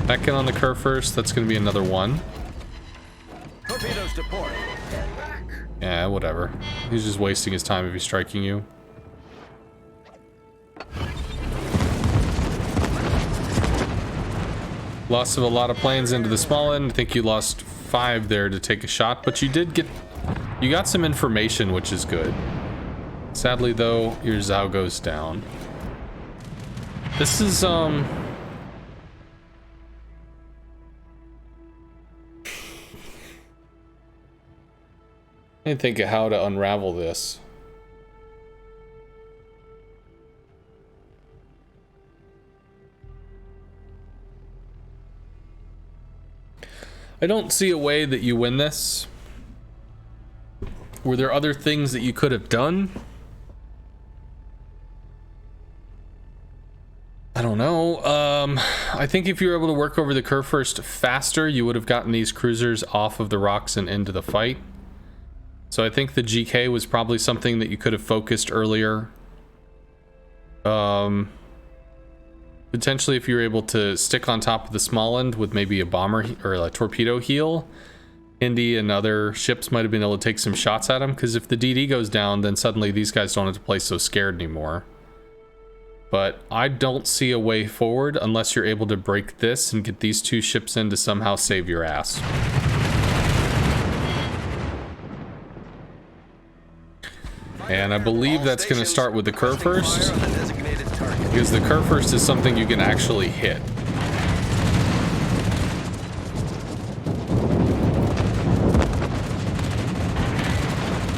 S1: Second on the Kurfürst, that's going to be another 1.
S2: Torpedoes to port.
S1: Yeah, whatever. He's just wasting his time if he's striking you. Loss of a lot of planes into the small end. I think you lost 5 there to take a shot, but you got some information, which is good. Sadly though, your Zao goes down. This is I didn't think of how to unravel this. I don't see a way that you win this. Were there other things that you could have done? I don't know. I think if you were able to work over the Kurfürst faster, you would have gotten these cruisers off of the rocks and into the fight. So I think the GK was probably something that you could have focused earlier. Potentially if you were able to stick on top of the small end with maybe a bomber or a torpedo heel, Indy and other ships might have been able to take some shots at him, because if the DD goes down, then suddenly these guys don't have to play so scared anymore. But I don't see a way forward unless you're able to break this and get these 2 ships in to somehow save your ass. And I believe that's going to start with the Kurfürst, because the Kurfürst is something you can actually hit.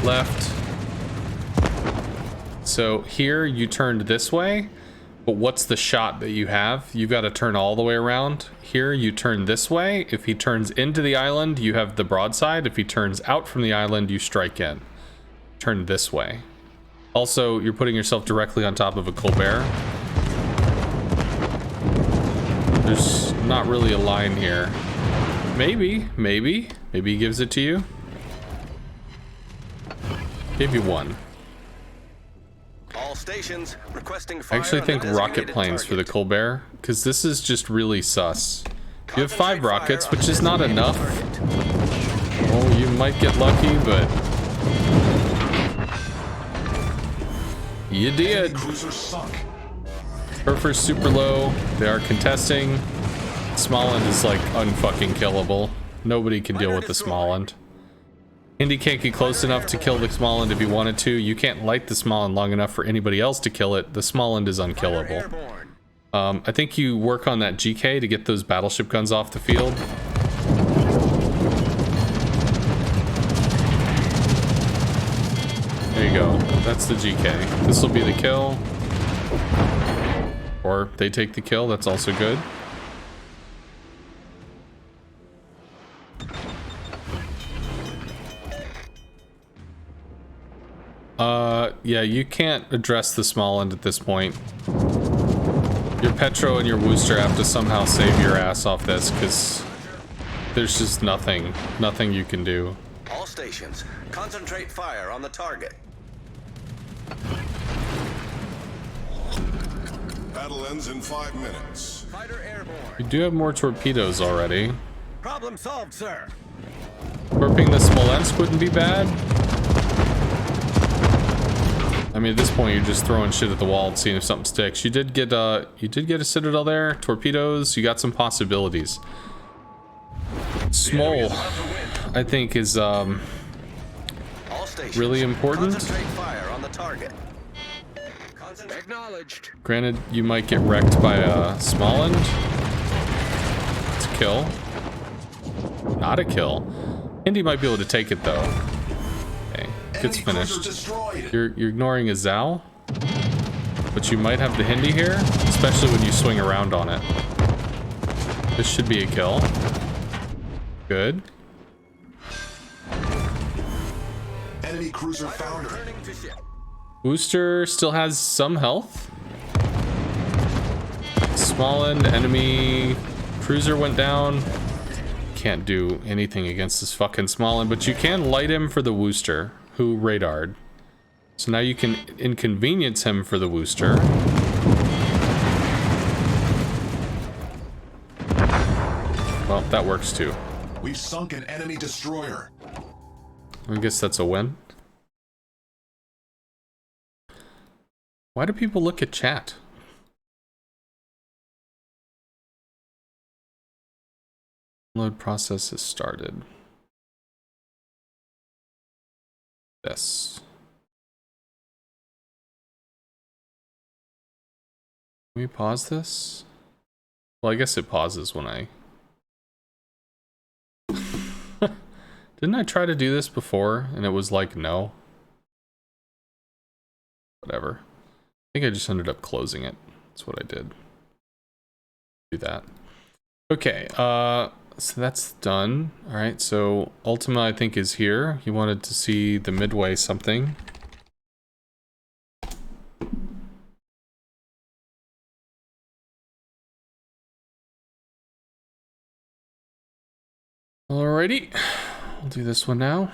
S1: Left. So here you turned this way, but what's the shot that you have? You've got to turn all the way around. Here you turn this way. If he turns into the island, you have the broadside. If he turns out from the island, you strike in. Turn this way. Also, you're putting yourself directly on top of a Colbert. There's not really a line here. Maybe he gives it to you. Gave you 1.
S2: All stations requesting
S1: I
S2: fire
S1: actually
S2: on
S1: think
S2: the
S1: rocket
S2: designated
S1: planes for the
S2: target.
S1: Colbert, because this is just really sus. You have 5
S2: Concentrate
S1: rockets,
S2: fire on
S1: which
S2: the
S1: is not
S2: designated
S1: enough.
S2: target.
S1: Oh, you might get lucky, but you did.
S4: Cruiser sunk.
S1: Kurfürst super low. They are contesting. Smallland is like unfucking killable. Nobody can deal with the Smallland. Indy can't get close enough to kill the Smallland if he wanted to. You can't light the Smallland long enough for anybody else to kill it. The Smallland is unkillable. I think you work on that GK to get those battleship guns off the field. There you go. That's the GK. This will be the kill. Or they take the kill. That's also good. Yeah, you can't address the small end at this point. Your Petro and your Wooster have to somehow save your ass off this, because there's just nothing you can do.
S2: All stations, concentrate fire on the target.
S3: Battle ends in 5 minutes.
S2: Fighter airborne.
S1: You do have more torpedoes already.
S2: Problem solved, sir.
S1: Warping the Smolensk wouldn't be bad. I mean, at this point, you're just throwing shit at the wall and seeing if something sticks. You did get a Citadel there, torpedoes. You got some possibilities. Small, I think, is
S2: All stations,
S1: really important.
S2: concentrate fire on the target.
S4: Acknowledged.
S1: Granted, you might get wrecked by a Smolensk. It's a kill. Not a kill. Indy might be able to take it though. Okay, gets finished. You're ignoring a Zao, but you might have the Hindi here, especially when you swing around on it. This should be a kill. Good.
S3: Enemy cruiser foundered.
S2: Returning to ship.
S1: Booster still has some health. Small-end enemy cruiser went down. Can't do anything against this fucking Small-end, but you can light him for the Wooster, who radared. So now you can inconvenience him for the Wooster. Well, that works too.
S3: We've sunk an enemy destroyer.
S1: I guess that's a win. Why do people look at chat? Load process has started. Yes. Can we pause this? Well, I guess it pauses when I... Didn't I try to do this before and it was like, no? Whatever. I think I just ended up closing it. That's what I did. Do that. Okay, so that's done. All right, so Ultima, I think, is here. He wanted to see the Midway something. Alrighty, I'll do this one now.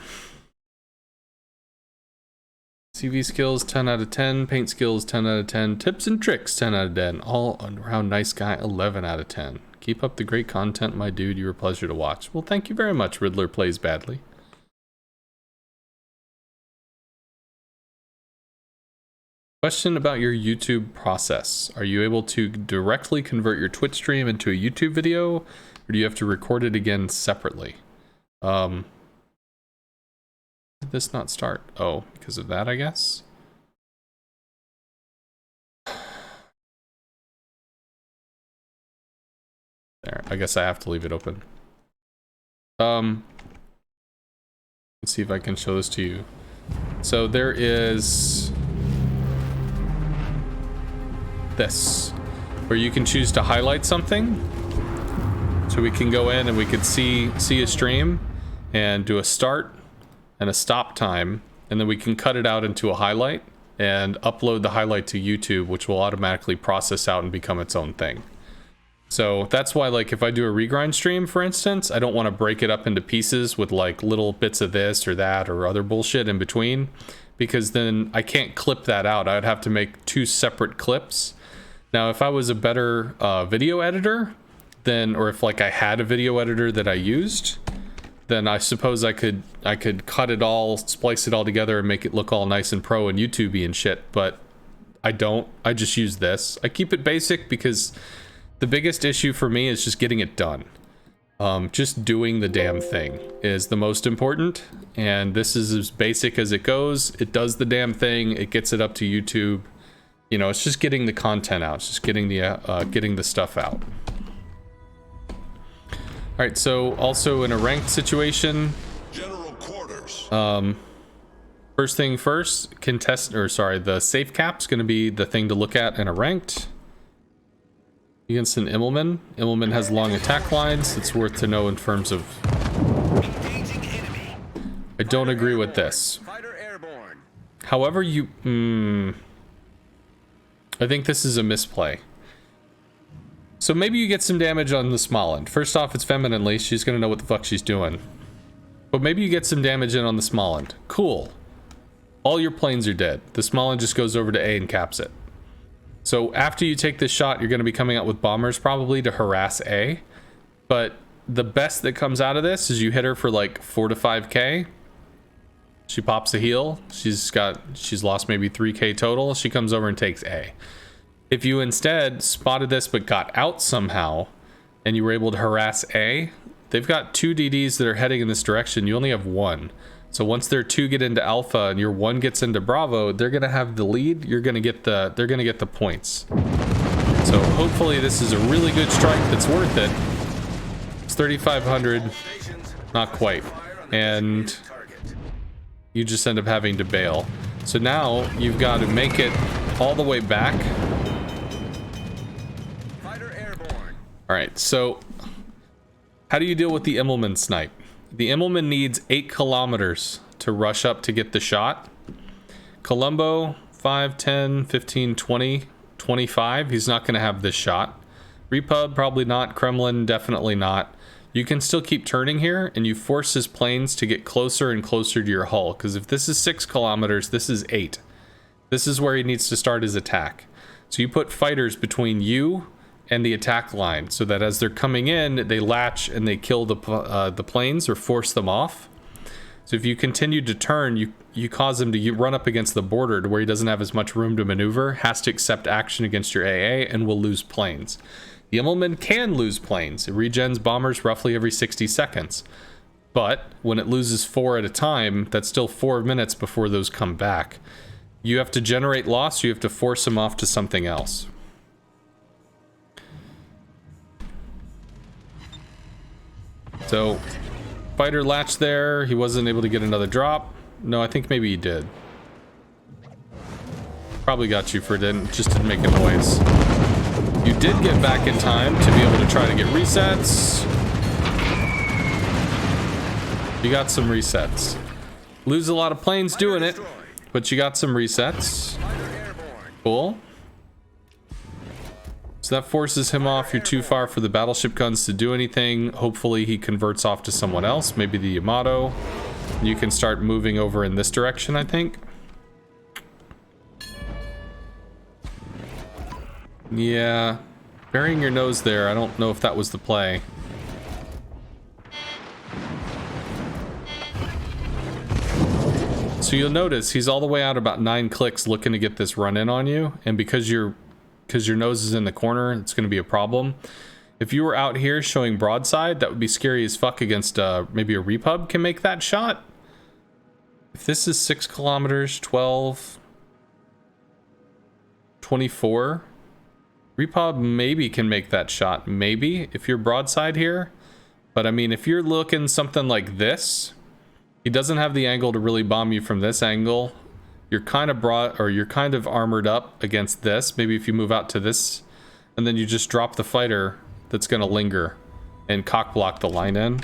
S1: CV skills 10 out of 10, paint skills 10 out of 10, tips and tricks 10 out of 10, all around nice guy 11 out of 10. Keep up the great content, my dude. You're a pleasure to watch. Well, thank you very much, Riddler Plays Badly. Question about your YouTube process. Are you able to directly convert your Twitch stream into a YouTube video, or do you have to record it again separately? Did this not start? Oh, because of that, I guess? There, I guess I have to leave it open. Let's see if I can show this to you. So there is this, where you can choose to highlight something. So we can go in and we could see a stream and do a start and a stop time, and then we can cut it out into a highlight and upload the highlight to YouTube, which will automatically process out and become its own thing. So that's why, like, if I do a regrind stream, for instance, I don't want to break it up into pieces with like little bits of this or that or other bullshit in between, because then I can't clip that out. I would have to make 2 separate clips. Now, if I was a better video editor, then, or if like I had a video editor that I used, then I suppose I could cut it all, splice it all together and make it look all nice and pro and YouTubey and shit, but I don't. I just use this. I keep it basic because the biggest issue for me is just getting it done. Just doing the damn thing is the most important, and this is as basic as it goes. It does the damn thing, it gets it up to YouTube. You know, it's just getting the content out. It's just getting the stuff out. All right, so also in a ranked situation,
S3: General quarters.
S1: First thing first, the safe cap's going to be the thing to look at in a ranked. Against an Immelman. Immelman has long attack lines. It's worth to know in terms of... I don't agree with this.
S2: Fighter airborne.
S1: However, I think this is a misplay. So maybe you get some damage on the Smolensk. First off, it's femininely. She's going to know what the fuck she's doing. But maybe you get some damage in on the Smolensk. Cool. All your planes are dead. The Smolensk just goes over to A and caps it. So after you take this shot, you're going to be coming out with bombers probably to harass A. But the best that comes out of this is you hit her for like 4 to 5k. She pops a heal. She's lost maybe 3k total. She comes over and takes A. If you instead spotted this but got out somehow and you were able to harass A, they've got 2 DDs that are heading in this direction. You only have 1. So once their 2 get into Alpha and your 1 gets into Bravo, they're gonna have the lead. They're gonna get the points. So hopefully this is a really good strike that's worth it. It's 3,500, not quite, and you just end up having to bail. So now you've got to make it all the way back. All right, so how do you deal with the Immelman snipe? The Immelman needs 8 kilometers to rush up to get the shot. Colombo, 5, 10, 15, 20, 25. He's not going to have this shot. Repub, probably not. Kremlin, definitely not. You can still keep turning here, and you force his planes to get closer and closer to your hull. Because if this is 6 kilometers, this is 8. This is where he needs to start his attack. So you put fighters between you and the attack line, so that as they're coming in, they latch and they kill the planes or force them off. So if you continue to turn, you cause him to run up against the border to where he doesn't have as much room to maneuver, has to accept action against your AA, and will lose planes. The Immelman can lose planes. It regens bombers roughly every 60 seconds. But when it loses 4 at a time, that's still 4 minutes before those come back. You have to generate loss, you have to force him off to something else. So, fighter latch there. He wasn't able to get another drop. No, I think maybe he did. Probably got you for just didn't make a noise. You did get back in time to be able to try to get resets. You got some resets. Lose a lot of planes doing it, but you got some resets. Cool. So that forces him off. You're too far for the battleship guns to do anything. Hopefully he converts off to someone else, maybe the Yamato. You can start moving over in this direction, I think. Yeah, burying your nose there, I don't know if that was the play. So you'll notice he's all the way out about 9 clicks looking to get this run in on you, and because your nose is in the corner, it's going to be a problem. If you were out here showing broadside, that would be scary as fuck against maybe a Repub can make that shot. If this is 6 kilometers, 12, 24, Repub maybe can make that shot, maybe, if you're broadside here. But I mean, if you're looking something like this, he doesn't have the angle to really bomb you from this angle. You're kind of you're kind of armored up against this. Maybe if you move out to this, and then you just drop the fighter that's gonna linger and cock block the line in.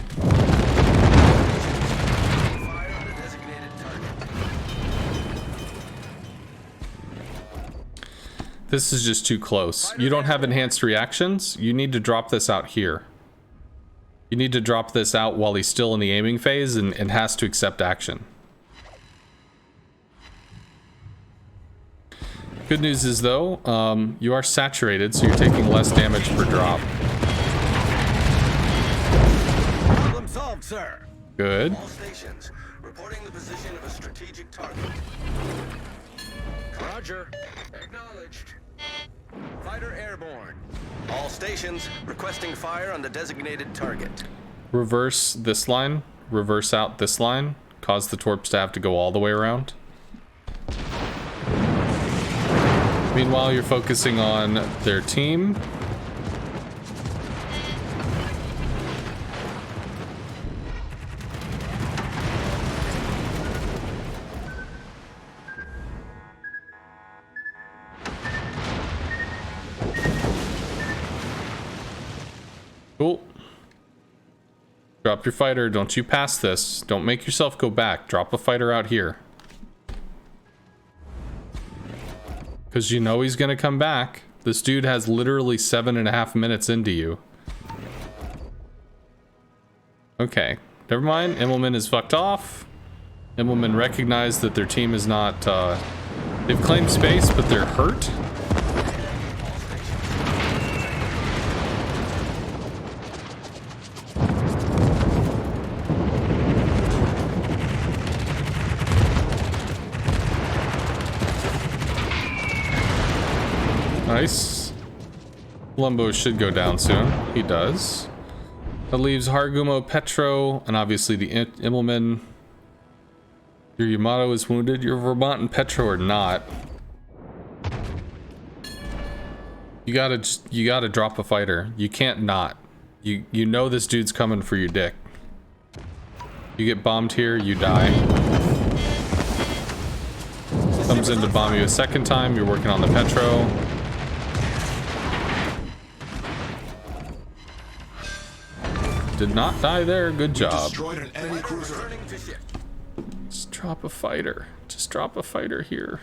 S1: This is just too close. You don't have enhanced reactions. You need to drop this out here. You need to drop this out while he's still in the aiming phase and has to accept action. Good news is though, you are saturated, so you're taking less damage per drop.
S2: Problem solved, sir.
S1: Good.
S2: All stations reporting the position of a strategic target. Roger. Acknowledged. Fighter airborne. All stations requesting fire on the designated target.
S1: Reverse this line. Reverse out this line. Cause the torps to have to go all the way around. Meanwhile, you're focusing on their team. Cool. Drop your fighter. Don't you pass this. Don't make yourself go back. Drop a fighter out here. Because you know he's going to come back. This dude has literally 7.5 minutes into you. Okay. Never mind. Immelman is fucked off. Immelman recognized that their team is not... they've claimed space, but they're hurt. Nice. Columbo should go down soon. He does. That leaves Hargumo, Petro, and obviously the Immelman. Your Yamato is wounded. Your Vermont and Petro are not. You gotta drop a fighter. You can't not. You know this dude's coming for your dick. You get bombed here, you die. Comes in to bomb you a second time. You're working on the Petro. Did not die there. Good job.
S3: Destroyed an enemy cruiser.
S1: Just drop a fighter. Just drop a fighter here.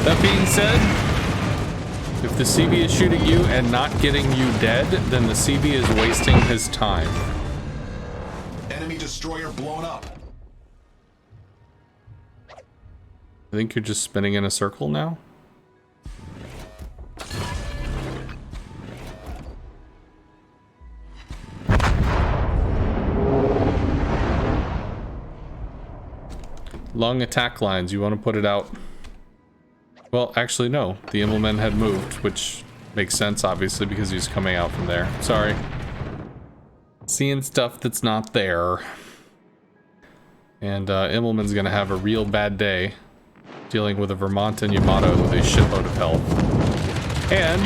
S1: That being said, if the CB is shooting you and not getting you dead, then the CB is wasting his time.
S3: Enemy destroyer blown up.
S1: I think you're just spinning in a circle now. Long attack lines, you want to put it out. Well, actually, no. The Immelman had moved, which makes sense, obviously, because he's coming out from there. Sorry. Seeing stuff that's not there. And Immelman's going to have a real bad day dealing with a Vermont and Yamato with a shitload of health. And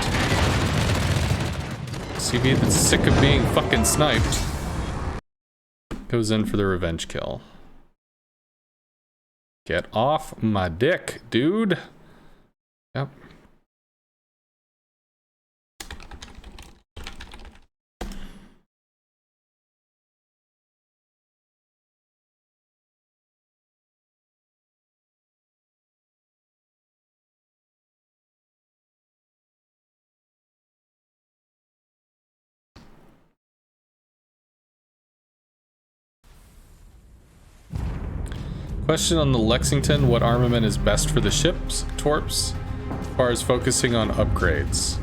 S1: CB that's sick of being fucking sniped goes in for the revenge kill. Get off my dick, dude. Yep. Question on the Lexington: what armament is best for the ships, torps, as far as focusing on upgrades?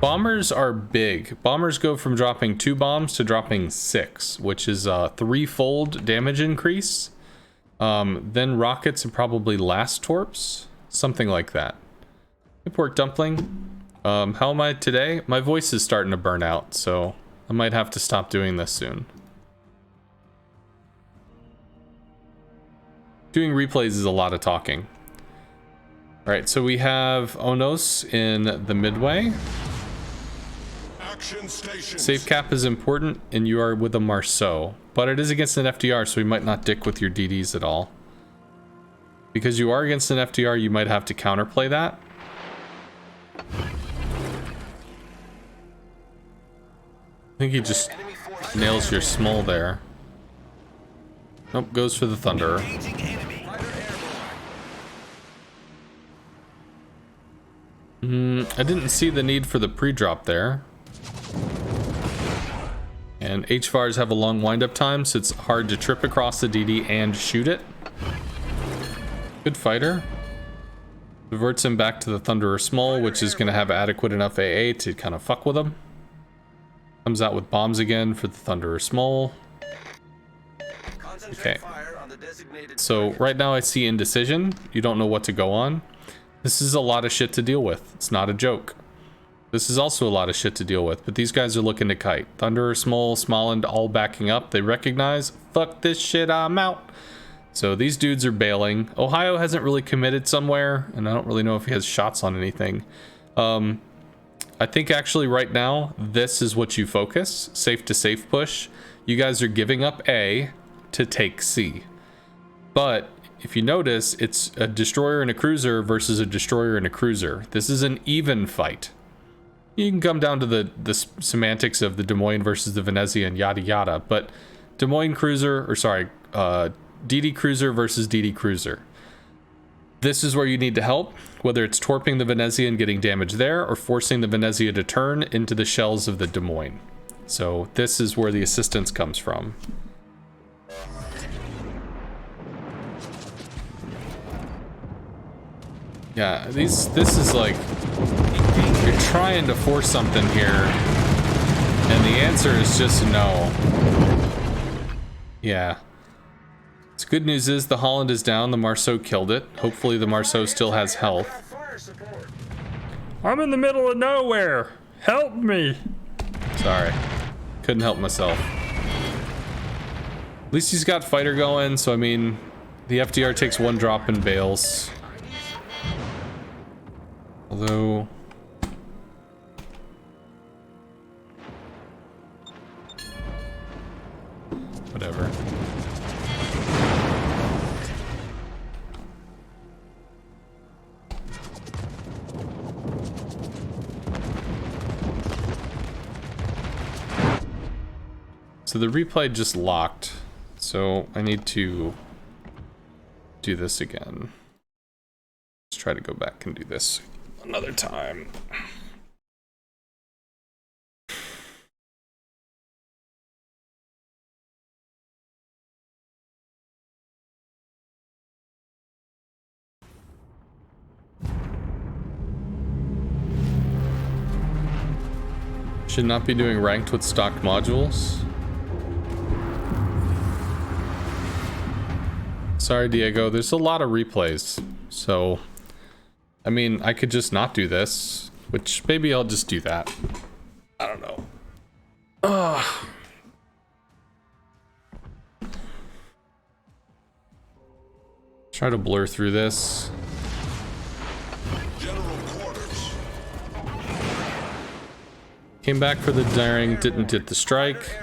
S1: Bombers are big. Bombers go from dropping 2 bombs to dropping 6, which is a 3-fold damage increase. Then rockets and probably last torps, something like that. Hey, Pork Dumpling. How am I today? My voice is starting to burn out, so I might have to stop doing this soon. Doing replays is a lot of talking. All right, so we have Onos in the midway.
S3: Action station.
S1: Safe cap is important, and you are with a Marceau, but it is against an FDR, so we might not dick with your DDs at all. Because you are against an FDR, you might have to counterplay that. I think he just nails your small there. Nope, goes for the Thunderer. I didn't see the need for the pre-drop there. And HVARs have a long wind-up time, so it's hard to trip across the DD and shoot it. Good fighter. Diverts him back to the Thunderer Small, which is going to have adequate enough AA to kind of fuck with him. Comes out with bombs again for the Thunderer Small. Okay. So right now I see indecision. You don't know what to go on. This is a lot of shit to deal with. It's not a joke. This is also a lot of shit to deal with, but these guys are looking to kite. Thunderer, Small, Smoland all backing up. They recognize, fuck this shit, I'm out. So these dudes are bailing. Ohio hasn't really committed somewhere, and I don't really know if he has shots on anything. I think actually right now, this is what you focus. Safe to safe push. You guys are giving up A to take C. But if you notice, it's a destroyer and a cruiser versus a destroyer and a cruiser. This is an even fight. You can come down to the semantics of the Des Moines versus the Venezia and yada yada, but Des Moines cruiser, or sorry, DD cruiser versus DD cruiser. This is where you need to help, whether it's torping the Venezia and getting damage there, or forcing the Venezia to turn into the shells of the Des Moines. So this is where the assistance comes from. Yeah, this is like, you're trying to force something here, and the answer is just no. Yeah. The good news is the Holland is down, the Marceau killed it. Hopefully the Marceau still has health.
S5: I'm in the middle of nowhere. Help me.
S1: Sorry. Couldn't help myself. At least he's got fighter going, so I mean, the FDR takes one drop and bails. Although... whatever. So the replay just locked, so I need to do this again. Let's try to go back and do this another time. Should not be doing ranked with stock modules. Sorry, Diego, there's a lot of replays, so I mean, I could just not do this, which maybe I'll just do that. I don't know. Ugh. Try to blur through this.
S3: General quarters.
S1: Came back for the daring, didn't get the strike.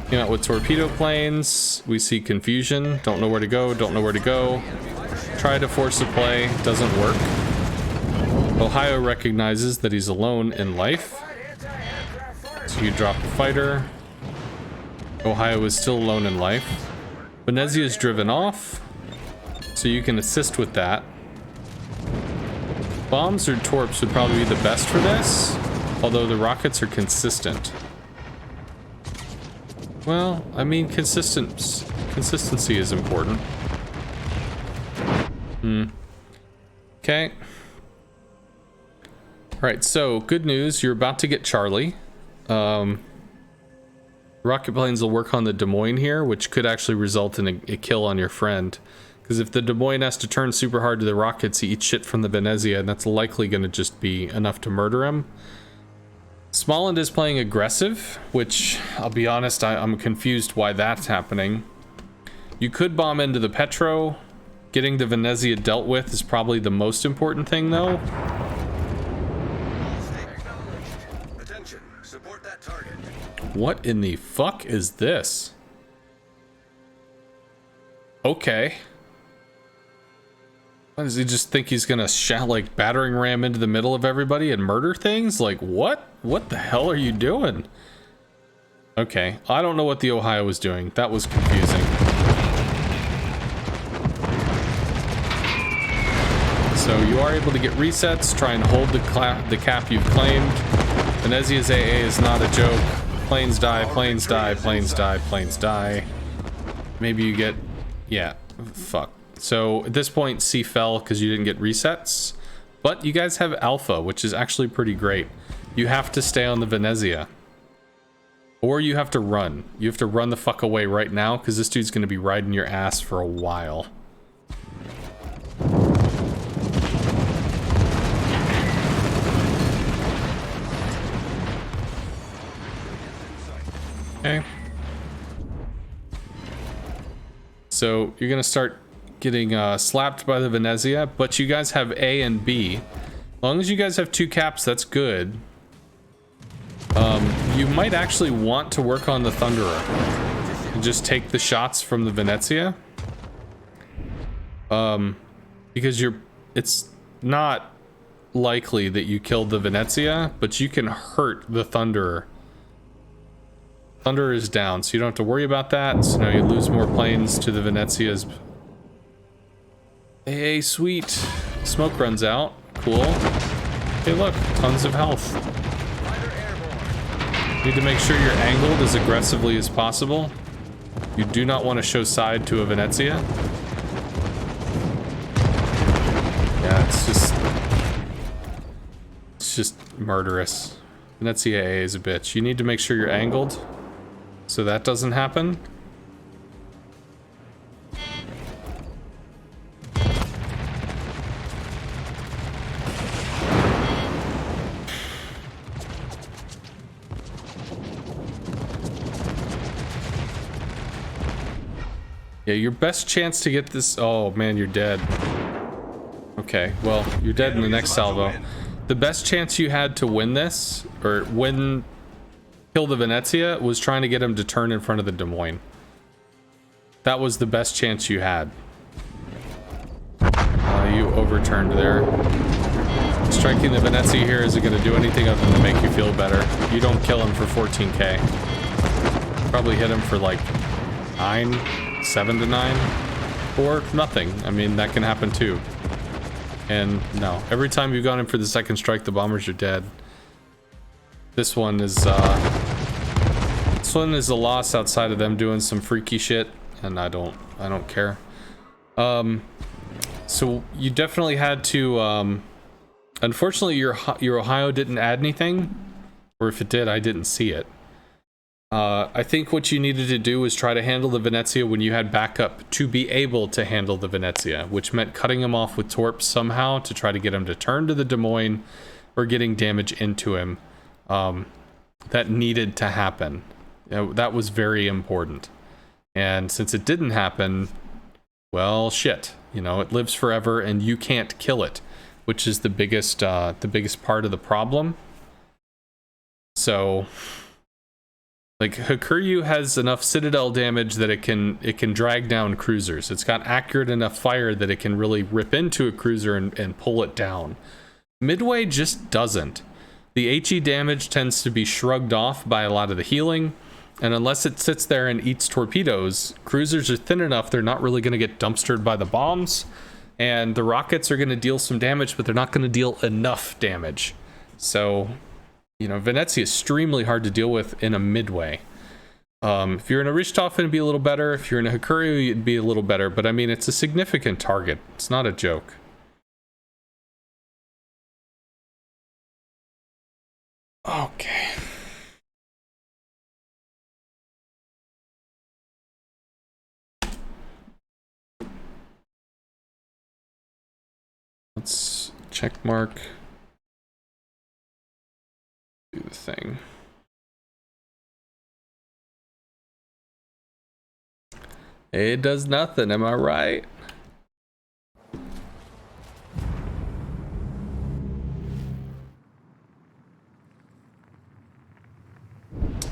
S1: Came out with torpedo planes. We see confusion. Don't know where to go, don't know where to go. Try to force a play, doesn't work. Ohio recognizes that he's alone in life. So you drop the fighter. Ohio is still alone in life. Venezia is driven off. So you can assist with that. Bombs or torps would probably be the best for this. Although the rockets are consistent. Well, I mean, consistency is important. Okay. Alright, so good news, you're about to get Charlie. Rocket planes will work on the Des Moines here, which could actually result in a kill on your friend. Because if the Des Moines has to turn super hard to the rockets, he eats shit from the Venezia, and that's likely going to just be enough to murder him. Smalland is playing aggressive, which, I'll be honest, I'm confused why that's happening. You could bomb into the Petro. Getting the Venezia dealt with is probably the most important thing, though.
S2: Attention, support that target.
S1: What in the fuck is this? Okay. What, does he just think he's gonna like battering ram into the middle of everybody and murder things? Like, what? What the hell are you doing? Okay, I don't know what the Ohio was doing. That was confusing. So you are able to get resets, try and hold the cap you've claimed. Venezia's AA is not a joke. Planes die, planes die, planes die, planes die. Maybe you get... yeah, fuck. So at this point, C fell because you didn't get resets. But you guys have Alpha, which is actually pretty great. You have to stay on the Venezia. Or you have to run. You have to run the fuck away right now because this dude's going to be riding your ass for a while. Okay. So you're going to start getting slapped by the Venezia, but you guys have A and B. As long as you guys have 2 caps, that's good. You might actually want to work on the Thunderer and just take the shots from the Venezia. Because it's not likely that you killed the Venezia, but you can hurt the Thunderer. Thunderer is down, so you don't have to worry about that. So now you lose more planes to the Venezia's. Hey, sweet. Smoke runs out. Cool. Hey, look, tons of health. Need to make sure you're angled as aggressively as possible. You do not want to show side to a Venezia. Yeah, it's just murderous. Venezia A is a bitch. You need to make sure you're angled so that doesn't happen. Yeah, your best chance to get this. Oh man, you're dead. Okay, well, you're dead in the next salvo. The best chance you had to win this, or kill the Venezia, was trying to get him to turn in front of the Des Moines. That was the best chance you had. You overturned there. Striking the Venezia here isn't going to do anything other than make you feel better. You don't kill him for 14k. Probably hit him for like 7 to 9, or nothing. I mean, that can happen too. And no, every time you've gone in for the second strike, the bombers are dead. This one is a loss outside of them doing some freaky shit, and I don't care. So you definitely had to. Unfortunately, your Ohio didn't add anything, or if it did, I didn't see it. I think what you needed to do was try to handle the Venezia when you had backup to be able to handle the Venezia, which meant cutting him off with torps somehow to try to get him to turn to the Des Moines or getting damage into him. That needed to happen. That was very important. And since it didn't happen, well, shit. You know, it lives forever and you can't kill it, which is the biggest part of the problem. So, like, Hakuryu has enough Citadel damage that it can drag down cruisers. It's got accurate enough fire that it can really rip into a cruiser and pull it down. Midway just doesn't. The HE damage tends to be shrugged off by a lot of the healing, and unless it sits there and eats torpedoes, cruisers are thin enough they're not really going to get dumpstered by the bombs, and the rockets are going to deal some damage, but they're not going to deal enough damage. So, you know, Venezia is extremely hard to deal with in a midway. If you're in a Richthofen, it'd be a little better. If you're in a Hakuryu, it'd be a little better. But I mean, it's a significant target. It's not a joke. Okay. Let's check mark. Do the thing. It does nothing, am I right?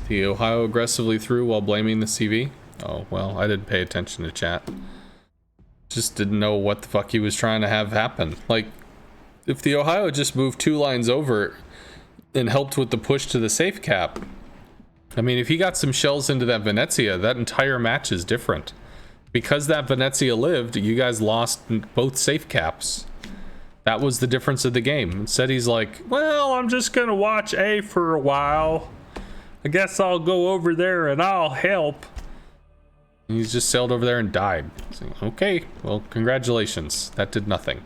S1: The Ohio aggressively threw while blaming the CV. Oh, well, I didn't pay attention to chat. Just didn't know what the fuck he was trying to have happen. Like, if the Ohio just moved 2 lines over and helped with the push to the safe cap, I mean, if he got some shells into that Venezia, that entire match is different. Because that Venezia lived, you guys lost both safe caps. That was the difference of the game. Instead, he's like,
S5: Well, I'm just gonna watch A for a while. I guess I'll go over there and I'll help.
S1: and he's just sailed over there and died. So, okay, well, congratulations. That did nothing.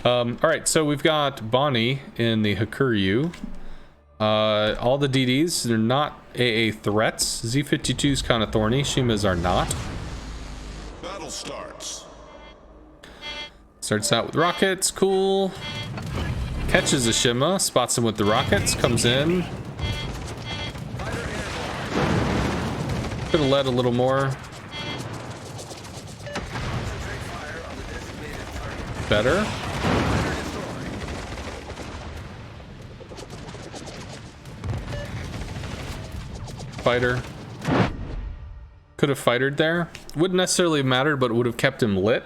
S1: All right, so we've got Bonnie in the Hakuryu. All the DDs, they're not AA threats. Z-52 is kind of thorny. Shimas are not.
S3: Battle starts.
S1: Starts out with rockets, cool. Catches a Shima, spots him with the rockets, comes in. Could have led a little more. Better. Fighter. Could have fightered there. Wouldn't necessarily have mattered, but would have kept him lit.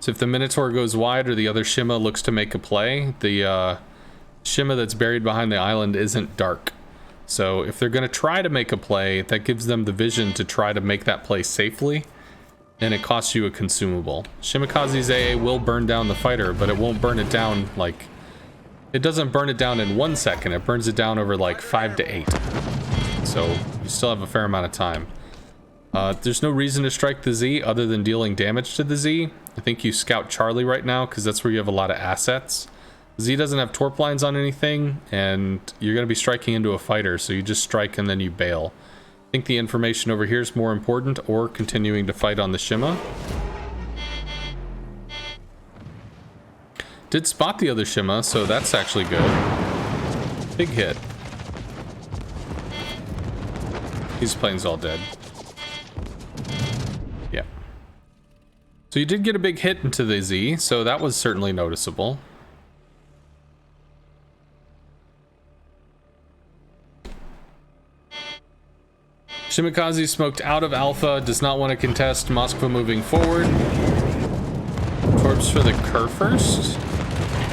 S1: So if the Minotaur goes wide or the other Shima looks to make a play, the Shima that's buried behind the island isn't dark. So if they're going to try to make a play, that gives them the vision to try to make that play safely, and it costs you a consumable. Shimikaze's AA will burn down the fighter, but it won't burn it down like... It doesn't burn it down in 1 second, it burns it down over like 5 to 8. So you still have a fair amount of time. There's no reason to strike the Z other than dealing damage to the Z. I think you scout Charlie right now because that's where you have a lot of assets. Z doesn't have torp lines on anything, and you're going to be striking into a fighter, so you just strike and then you bail. I think the information over here is more important, or continuing to fight on the Shima. Did spot the other Shima, so that's actually good. Big hit. His plane's all dead. Yeah. So you did get a big hit into the Z, so that was certainly noticeable. Shimikaze smoked out of Alpha, does not want to contest. Moskva moving forward. Torps for the Kerr first,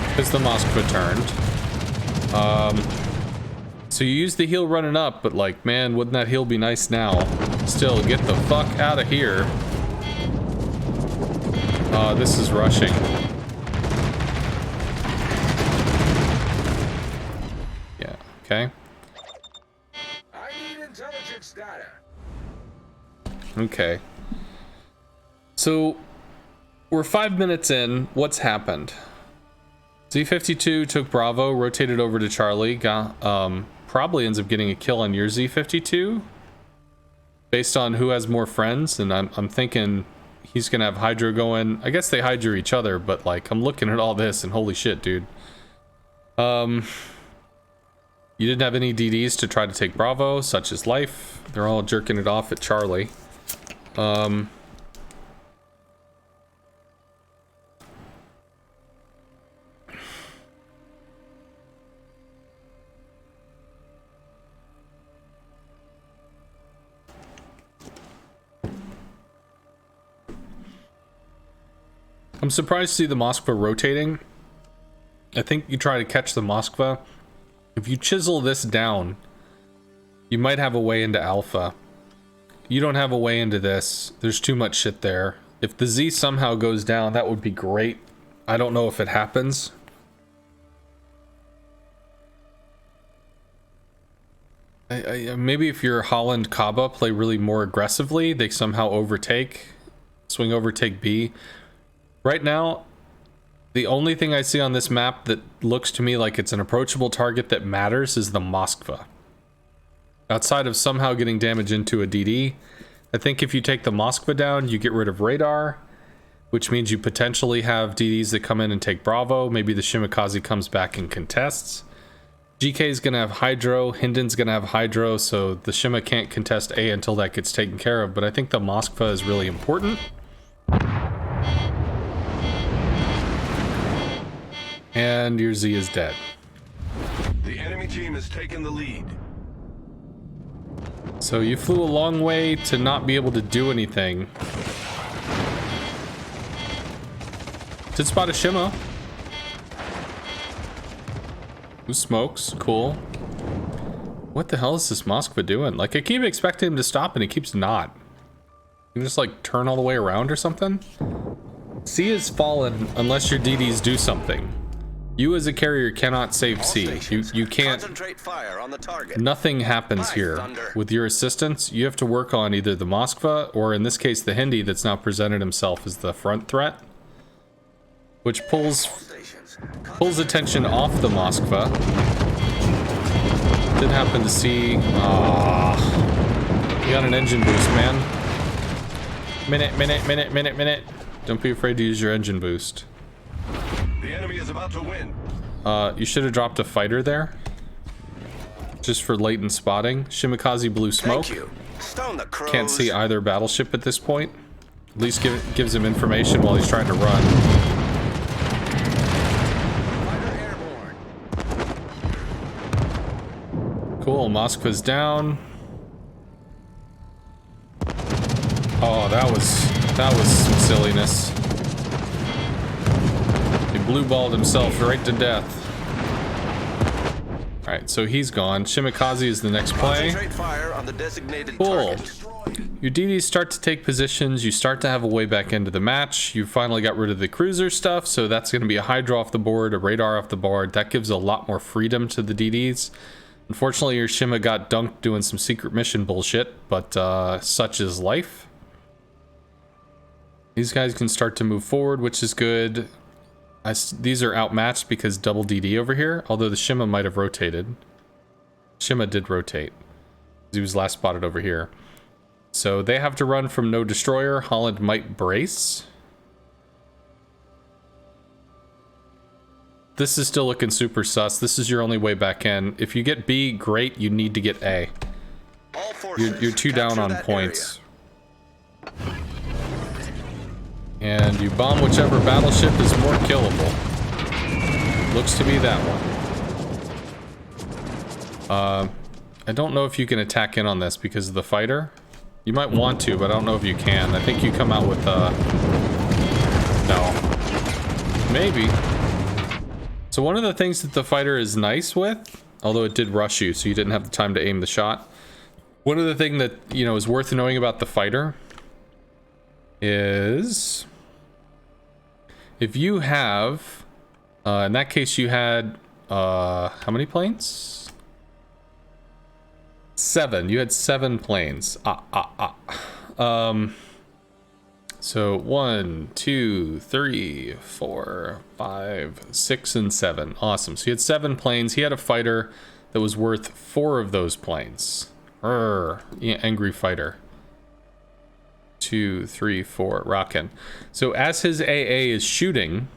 S1: because the Moskva turned. So you use the heal running up, but like, man, wouldn't that heal be nice now? Still, get the fuck out of here. This is rushing. Yeah, okay.
S4: Intelligence data.
S1: Okay. So we're 5 minutes in. What's happened? Z52 took Bravo, rotated over to Charlie, got probably ends up getting a kill on your Z52 based on who has more friends, and I'm thinking he's gonna have Hydra going. I guess they Hydra each other, but like, I'm looking at all this and holy shit, dude. You didn't have any DDs to try to take Bravo, such as Life. They're all jerking it off at Charlie. I'm surprised to see the Moskva rotating. I think you try to catch the Moskva. If you chisel this down, you might have a way into Alpha. You don't have a way into this. There's too much shit there. If the Z somehow goes down, that would be great. I don't know if it happens. Maybe if you're Holland Kaba, play really more aggressively. They somehow overtake. Swing overtake B. Right now, the only thing I see on this map that looks to me like it's an approachable target that matters is the Moskva. Outside of somehow getting damage into a DD, I think if you take the Moskva down, you get rid of radar, which means you potentially have DDs that come in and take Bravo. Maybe the Shimikaze comes back and contests. GK is going to have Hydro, Hinden's going to have Hydro, so the Shima can't contest A until that gets taken care of, but I think the Moskva is really important. And your Z is dead.
S3: The enemy team has taken the lead.
S1: So you flew a long way to not be able to do anything. Did spot a Shima. Who smokes? Cool. What the hell is this Moskva doing? Like, I keep expecting him to stop and he keeps not. You can just like turn all the way around or something? C is fallen unless your DDs do something. You as a carrier cannot save C. You can't.
S2: Concentrate fire on the target.
S1: Nothing happens here. With your assistance, you have to work on either the Moskva or in this case the Hindi that's now presented himself as the front threat, which pulls attention off the Moskva. Did happen to see. You got an engine boost, man. Minute. Don't be afraid to use your engine boost.
S3: The enemy is about to win.
S1: You should have dropped a fighter there. Just for latent spotting. Shimikaze blew smoke.
S2: Thank you. Stone the crows.
S1: Can't see either battleship at this point. At least gives him information while he's trying to run.
S2: Fighter airborne.
S1: Cool, Moskva's down. Oh, that was some silliness. blue balled himself right to death. Alright, so he's gone. Shimikaze is the next play.
S2: Concentrate fire on the designated
S1: Cool.
S2: target.
S1: Your DDs start to take positions. You start to have a way back into the match. You finally got rid of the cruiser stuff, so that's going to be a Hydra off the board, a radar off the board. That gives a lot more freedom to the DDs. Unfortunately, your Shima got dunked doing some secret mission bullshit, but such is life. These guys can start to move forward, which is good. These are outmatched because double DD over here, although the Shima might have rotated. Shima did rotate. He was last spotted over here. So they have to run from no destroyer. Holland might brace. This is still looking super sus. This is your only way back in. If you get B, great. You need to get A.
S2: All forces,
S1: You're 2 down
S2: capture
S1: on
S2: that
S1: points. And you bomb whichever battleship is more killable. Looks to be that one. I don't know if you can attack in on this because of the fighter. You might want to, but I don't know if you can. I think you come out with no. Maybe. So one of the things that the fighter is nice with, although it did rush you, so you didn't have the time to aim the shot. One of the things that, you know, is worth knowing about the fighter is if you have, in that case you had, how many planes? 7. You had 7 planes. So 1, 2, 3, 4, 5, 6, and 7. Awesome. So you had 7 planes. He had a fighter that was worth 4 of those planes. Yeah, angry fighter. 2, 3, 4, rockin'. So as his AA is shooting,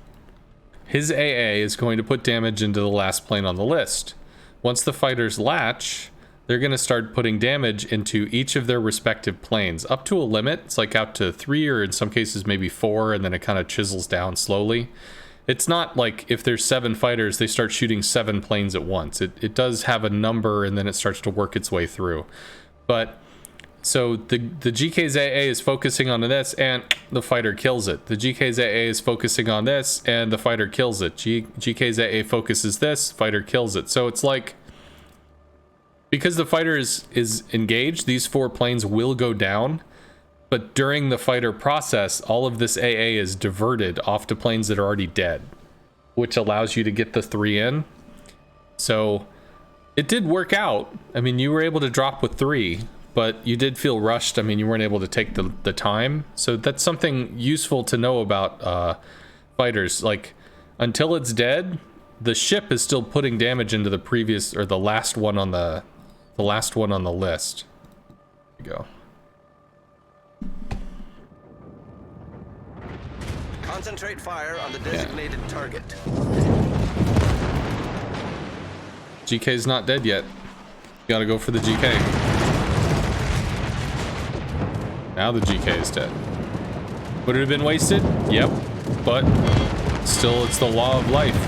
S1: his AA is going to put damage into the last plane on the list. Once the fighters latch, they're going to start putting damage into each of their respective planes up to a limit. It's like out to 3 or in some cases maybe 4, and then it kind of chisels down slowly. It's not like if there's 7 fighters, they start shooting 7 planes at once. It does have a number, and then it starts to work its way through. But so the GK's AA is focusing on this, and the fighter kills it. The GK's AA is focusing on this, and the fighter kills it. GK's AA focuses this, fighter kills it. So it's like, because the fighter is engaged, these 4 planes will go down, but during the fighter process, all of this AA is diverted off to planes that are already dead, which allows you to get the 3 in. So it did work out. I mean, you were able to drop with 3, but you did feel rushed. I mean, you weren't able to take the time. So that's something useful to know about fighters. Like, until it's dead, the ship is still putting damage into the previous, or the last one on the list. There you go.
S2: Concentrate fire on the designated target.
S1: GK's not dead yet. You gotta go for the GK. Now the GK is dead. Would it have been wasted? Yep. But still, it's the law of life.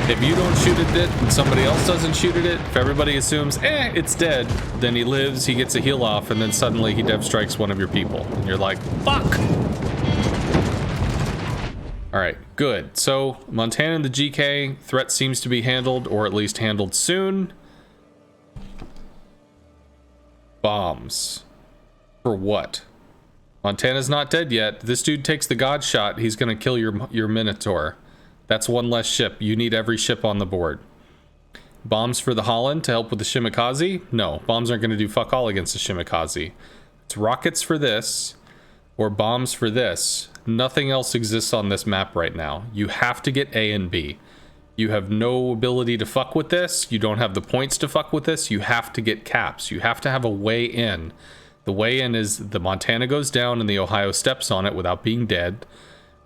S1: If you don't shoot at it and somebody else doesn't shoot at it, if everybody assumes, it's dead, then he lives, he gets a heal off, and then suddenly he dev strikes one of your people. And you're like, fuck! Alright, good. So, Montana and the GK, threat seems to be handled, or at least handled soon. Bombs. For what? Montana's not dead yet. This dude takes the God shot, he's gonna kill your Minotaur. That's 1 less ship. You need every ship on the board. Bombs for the Holland to help with the Shimikaze? No, bombs aren't going to do fuck all against the Shimikaze. It's rockets for this, or bombs for this. Nothing else exists on this map right now. You have to get A and B. You have no ability to fuck with this. You don't have the points to fuck with this. You have to get caps. You have to have a way in. The way in is the Montana goes down and the Ohio steps on it without being dead.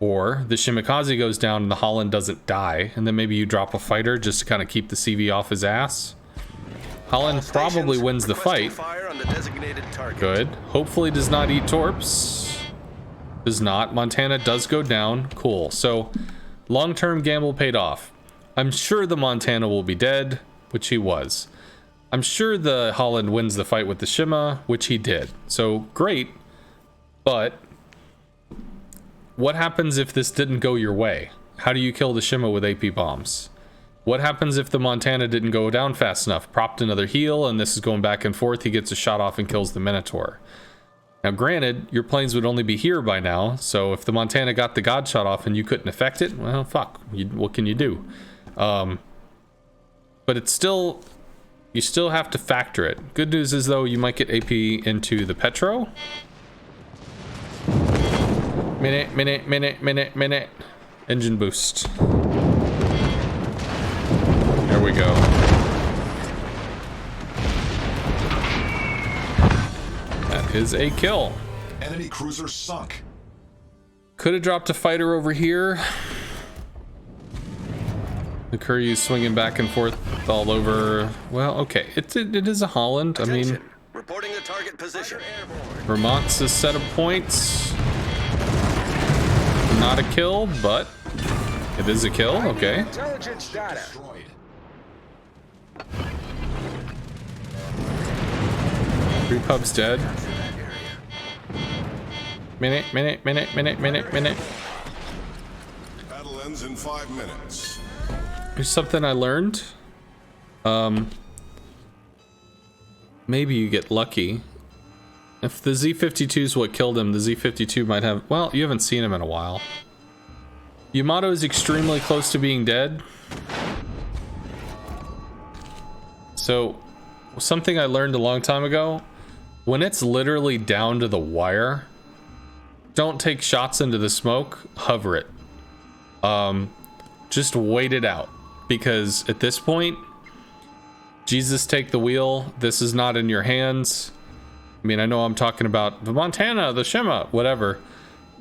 S1: Or the Shimikaze goes down and the Holland doesn't die, and then maybe you drop a fighter just to kind of keep the CV off his ass. Holland probably wins the fight.
S2: Fire on the designated target.
S1: Good. Hopefully does not eat torps. Does not. Montana does go down. Cool. So long-term gamble paid off. I'm sure the Montana will be dead, which he was. I'm sure the Holland wins the fight with the Shima, which he did. So great, but what happens if this didn't go your way? How do you kill the Shima with AP bombs? What happens if the Montana didn't go down fast enough? Propped another heal, and this is going back and forth. He gets a shot off and kills the Minotaur. Now, granted, your planes would only be here by now, so if the Montana got the God shot off and you couldn't affect it, well, fuck. What can you do? But it's still... You still have to factor it. Good news is, though, you might get AP into the Petro. Minute. Engine boost. There we go. That is a kill.
S3: Enemy cruiser sunk.
S1: Could have dropped a fighter over here. The Kuryu's swinging back and forth all over. Well, okay. It is a Holland. I mean,
S2: reporting the target position.
S1: Vermont's a set of points. Not a kill, but it is a kill. Okay.
S4: Intelligence data.
S3: Destroyed.
S1: Three pubs dead. Minute.
S3: Battle ends in 5 minutes.
S1: Here's something I learned. Maybe you get lucky. If the Z-52 is what killed him, the Z-52 might have... Well, you haven't seen him in a while. Yamato is extremely close to being dead. So, something I learned a long time ago, when it's literally down to the wire, don't take shots into the smoke, hover it. Just wait it out. Because at this point, Jesus take the wheel. This is not in your hands. I mean, I know I'm talking about the Montana, the Shima, whatever.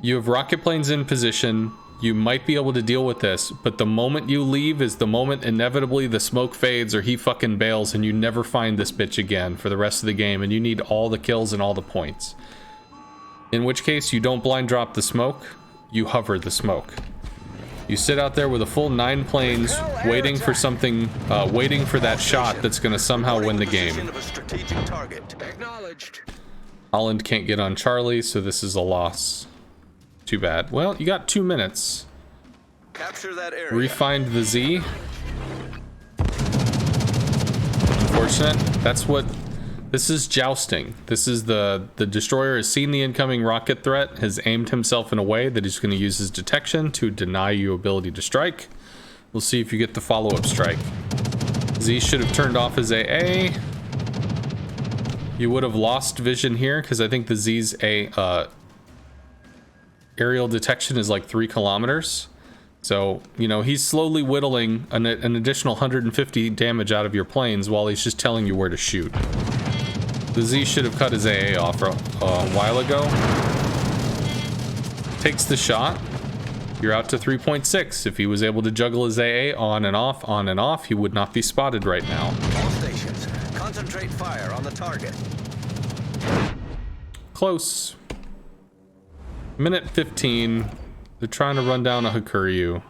S1: You have rocket planes in position. You might be able to deal with this, but the moment you leave is the moment inevitably the smoke fades or he fucking bails and you never find this bitch again for the rest of the game, and you need all the kills and all the points. In which case, you don't blind drop the smoke, you hover the smoke. You sit out there with a full 9 planes, waiting for something, waiting for that shot that's going to somehow win the game.
S2: Of a strategic target.
S4: Acknowledged.
S1: Holland can't get on Charlie, so this is a loss. Too bad. Well, you got 2 minutes.
S2: Capture that area.
S1: Refind the Z. Unfortunate. That's what... This is jousting. This is the destroyer has seen the incoming rocket threat, has aimed himself in a way that he's going to use his detection to deny you ability to strike. We'll see if you get the follow-up strike. Z should have turned off his AA. You would have lost vision here because I think the Z's aerial detection is like 3 kilometers. So, you know, he's slowly whittling an additional 150 damage out of your planes while he's just telling you where to shoot. The Z should have cut his AA off a while ago. Takes the shot. You're out to 3.6. If he was able to juggle his AA on and off, he would not be spotted right now.
S2: All stations, concentrate fire on the target.
S1: Close. Minute 15. They're trying to run down a Hakuryu.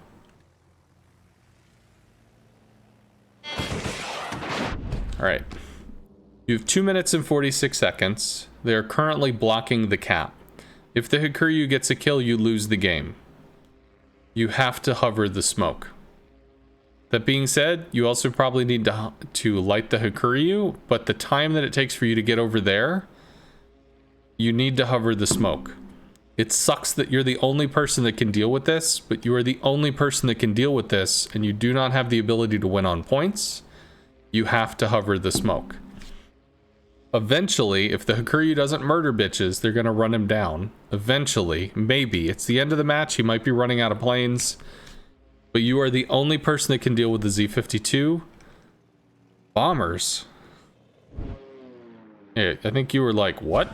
S1: Alright. You have 2 minutes and 46 seconds. They are currently blocking the cap. If the Hakuryu gets a kill, you lose the game. You have to hover the smoke. That being said, you also probably need to light the Hakuryu, but the time that it takes for you to get over there, you need to hover the smoke. It sucks that you're the only person that can deal with this, but you are the only person that can deal with this, and you do not have the ability to win on points. You have to hover the smoke. Eventually, if the Hakuryu doesn't murder bitches, they're gonna run him down. Eventually, maybe. It's the end of the match, he might be running out of planes. But you are the only person that can deal with the Z-52. Bombers. Hey, I think you were like, what?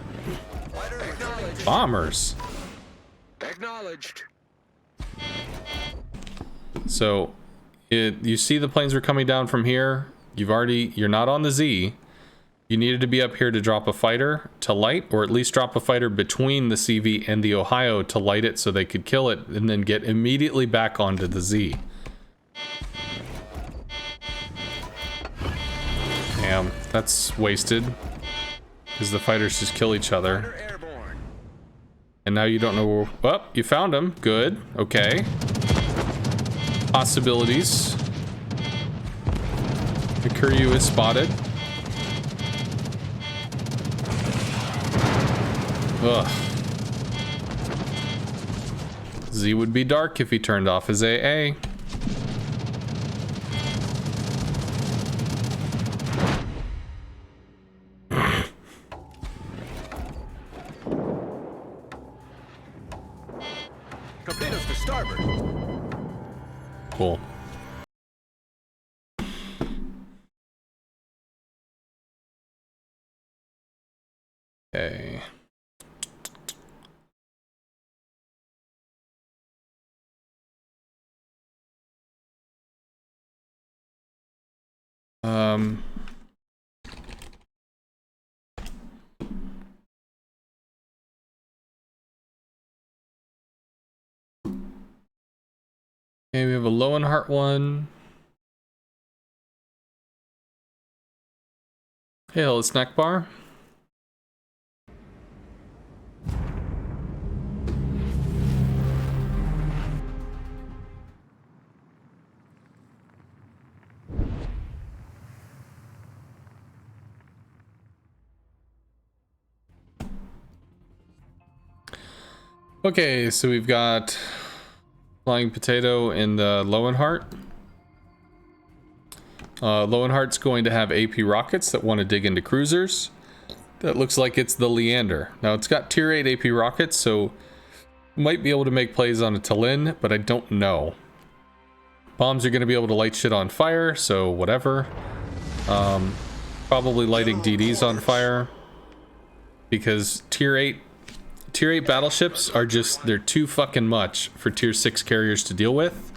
S1: Bombers.
S4: Acknowledged.
S1: So, you see the planes were coming down from here. You're not on the Z. You needed to be up here to drop a fighter to light, or at least drop a fighter between the CV and the Ohio to light it so they could kill it and then get immediately back onto the Z. Damn, that's wasted. Because the fighters just kill each other. And now you don't know where... Oh, you found him. Good. Okay. possibilities. The Kuryu is spotted. Ugh. Z would be dark if he turned off his AA.
S2: Torpedoes to starboard.
S1: Cool. Okay. Okay, we have a Lowenhart one. Hey, hello, snack bar. Okay, so we've got Flying Potato and the Lowenhart. Lowenhart's going to have AP rockets that want to dig into cruisers. That looks like it's the Leander. Now it's got tier 8 AP rockets, so might be able to make plays on a Tallinn, but I don't know. Bombs are going to be able to light shit on fire, so whatever. Probably lighting DDs on fire, because tier 8 battleships are just, they're too fucking much for tier 6 carriers to deal with.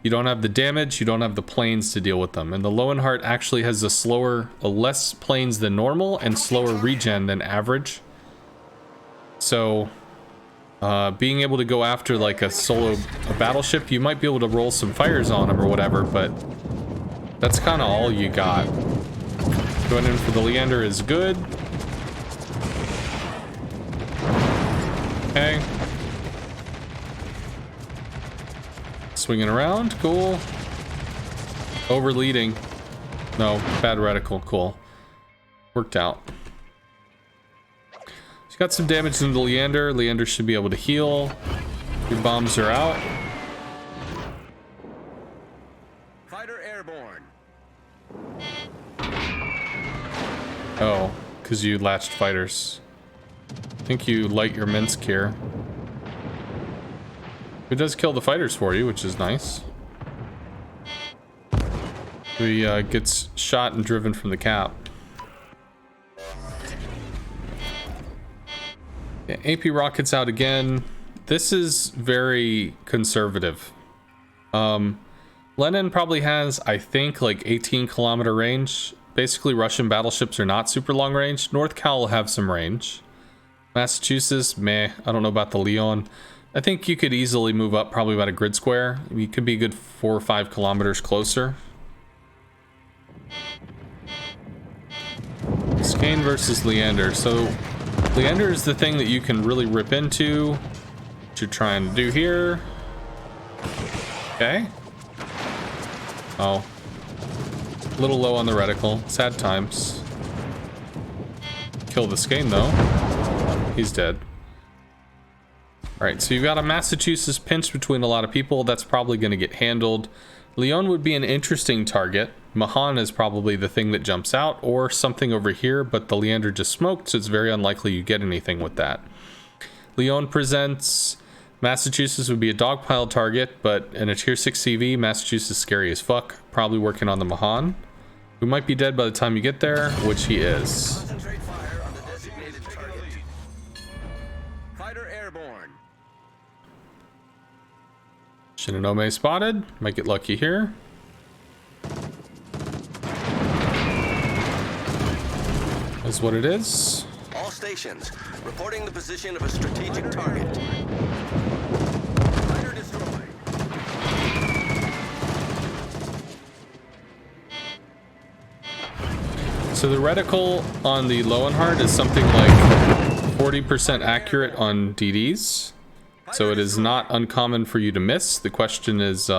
S1: You don't have the damage, you don't have the planes to deal with them. And the Lowenhart actually has less planes than normal and slower regen than average. So, being able to go after like a battleship, you might be able to roll some fires on them or whatever, but that's kind of all you got. Going in for the Leander is good. Okay. Swinging around, cool. Over leading. No, bad reticle, cool. Worked out. She's got some damage in the Leander. Leander should be able to heal. Your bombs are out.
S2: Fighter airborne.
S1: Oh, because you latched fighters. I think you light your Minsk here. It does kill the fighters for you, which is nice. He gets shot and driven from the cap. Yeah, AP rockets out again. This is very conservative. Lenin probably has, I think, like 18-kilometer range. Basically, Russian battleships are not super long range. North Cal will have some range. Massachusetts, meh. I don't know about the Leon. I think you could easily move up probably about a grid square. You could be a good 4 or 5 kilometers closer. Skane versus Leander. So Leander is the thing that you can really rip into. What you're trying to do here. Okay. Oh. A little low on the reticle. Sad times. Kill the Skane though. He's dead. Alright, so you've got a Massachusetts pinch between a lot of people. That's probably going to get handled. Leon would be an interesting target. Mahan is probably the thing that jumps out, or something over here, but the Leander just smoked, so it's very unlikely you get anything with that. Leon presents. Massachusetts would be a dogpile target, but in a tier 6 CV, Massachusetts is scary as fuck. Probably working on the Mahan, who might be dead by the time you get there, which he is.
S2: Concentrate fire on the designated target. Fighter airborne.
S1: Shinonome spotted. Might get lucky here. That's what it is.
S2: All stations, reporting the position of a strategic target. Fighter destroyed.
S1: So the reticle on the Lowenhart is something like 40% accurate on DDs. So it is not uncommon for you to miss. The question is,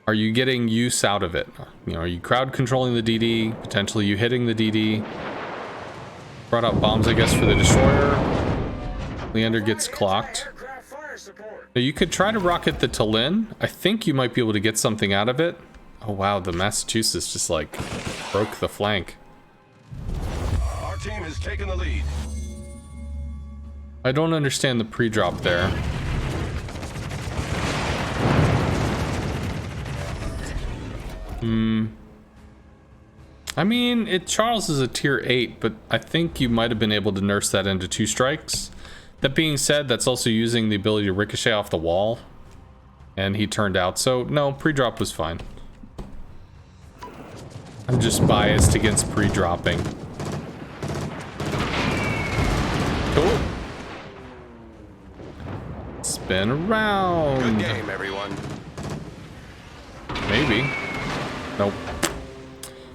S1: Are you getting use out of it? You know, are you crowd controlling the DD? Potentially you hitting the DD? Brought out bombs, I guess, for the destroyer. Leander gets clocked.
S4: Aircraft fire support.
S1: Now you could try to rocket the Tallinn. I think you might be able to get something out of it. Oh wow, the Massachusetts just like broke the flank.
S3: Our team has taken the lead.
S1: I don't understand the pre-drop there. I mean, Charles is a tier 8, but I think you might have been able to nurse that into 2 strikes. That being said, that's also using the ability to ricochet off the wall. And he turned out, so no, pre-drop was fine. I'm just biased against pre-dropping. Cool. Spin around.
S2: Good game, everyone.
S1: Maybe. Nope.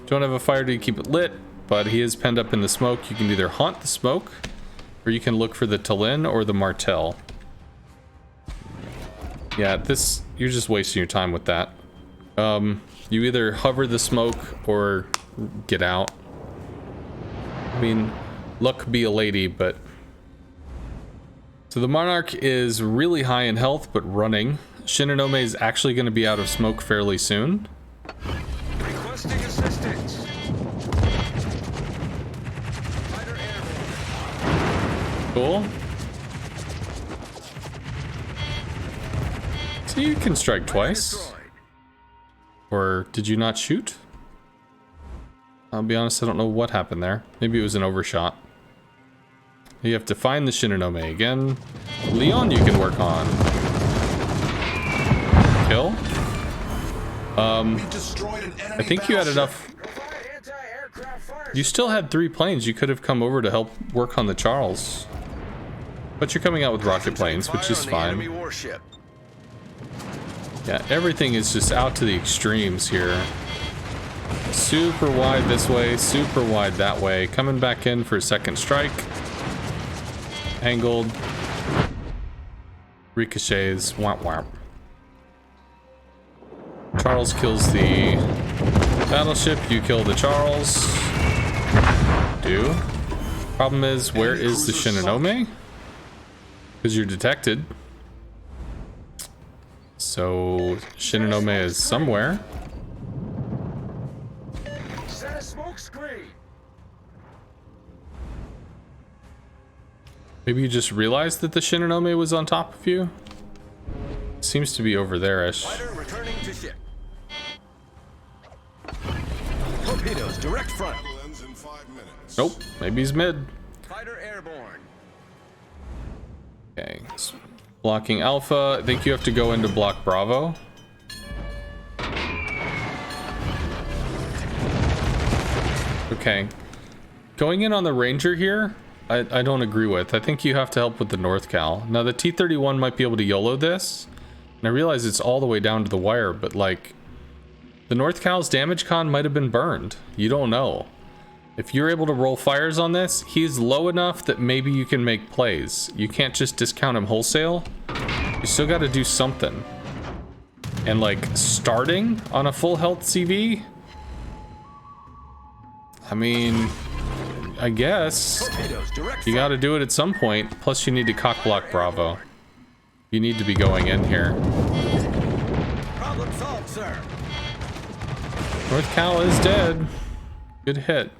S1: Don't have a fire to keep it lit, but he is penned up in the smoke. You can either haunt the smoke, or you can look for the Tallinn or the Martel. Yeah, this, you're just wasting your time with that. You either hover the smoke or get out. I mean, luck be a lady, but... So the Monarch is really high in health, but running. Shinonome is actually going to be out of smoke fairly soon.
S4: Requesting assistance. Fighter airborne.
S1: Cool. So you can strike twice.
S4: Destroyed.
S1: Or did you not shoot? I'll be honest, I don't know what happened there. Maybe it was an overshot. You have to find the Shinonome again. Leon you can work on. Kill.
S3: We've destroyed an enemy
S1: I think you had enough.
S4: Provide anti-aircraft fire
S1: You still had 3 planes. You could have come over to help work on the Charles. But you're coming out with rocket planes, which is
S2: Fire on the enemy
S1: fine.
S2: warship.
S1: Yeah, everything is just out to the extremes here. Super wide this way, super wide that way. Coming back in for a second strike. Angled. Ricochets. Womp womp. Charles kills the battleship. You kill the Charles. Do. Problem is, where is the Shinonome? Because you're detected. So, Shinonome is somewhere.
S4: Set a smoke screen.
S1: Maybe you just realized that the Shinonome was on top of you? Seems to be over there-ish.
S2: Fighter returning to ship. Torpedoes, direct front.
S3: Ends in 5 minutes.
S1: Nope, maybe he's mid.
S2: Fighter airborne.
S1: Okay, so blocking Alpha. I think you have to go into block Bravo. Okay. Going in on the Ranger here, I don't agree with. I think you have to help with the North Cal. Now, the T-31 might be able to YOLO this. And I realize it's all the way down to the wire, but like... The North Cal's damage con might have been burned. You don't know. If you're able to roll fires on this, he's low enough that maybe you can make plays. You can't just discount him wholesale. You still got to do something. And like, starting on a full health CV? I mean... I guess
S2: Torpedoes, direct
S1: you
S2: front.
S1: got to do it at some point. Plus, you need to cock block Bravo. You need to be going in here.
S2: Problem solved, sir.
S1: North Cal is dead. Good hit.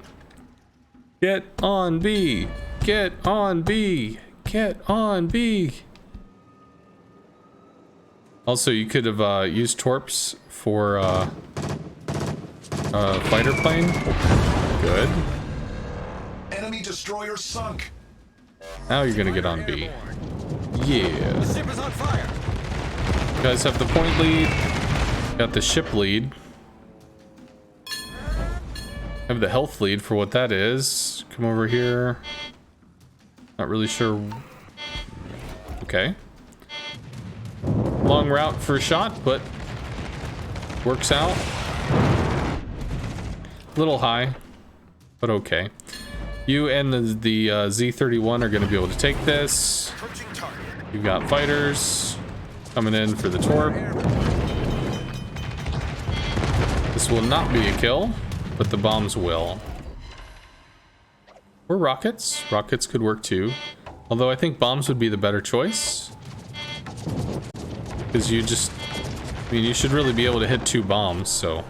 S1: Get on B. Get on B. Get on B. Also, you could have used torps for fighter plane. Good.
S3: Enemy destroyer sunk.
S1: Now you're gonna get on B. Yeah.
S2: Ship is on fire.
S1: You guys have the point lead. Got the ship lead. Have the health lead for what that is. Come over here. Not really sure. Okay. Long route for a shot, but works out. Little high, but okay. You and the Z-31 are going to be able to take this.
S2: Approaching target.
S1: You've got fighters coming in for the torp. This will not be a kill, but the bombs will. Or rockets. Rockets could work too. Although I think bombs would be the better choice. Because you should really be able to hit 2 bombs, so.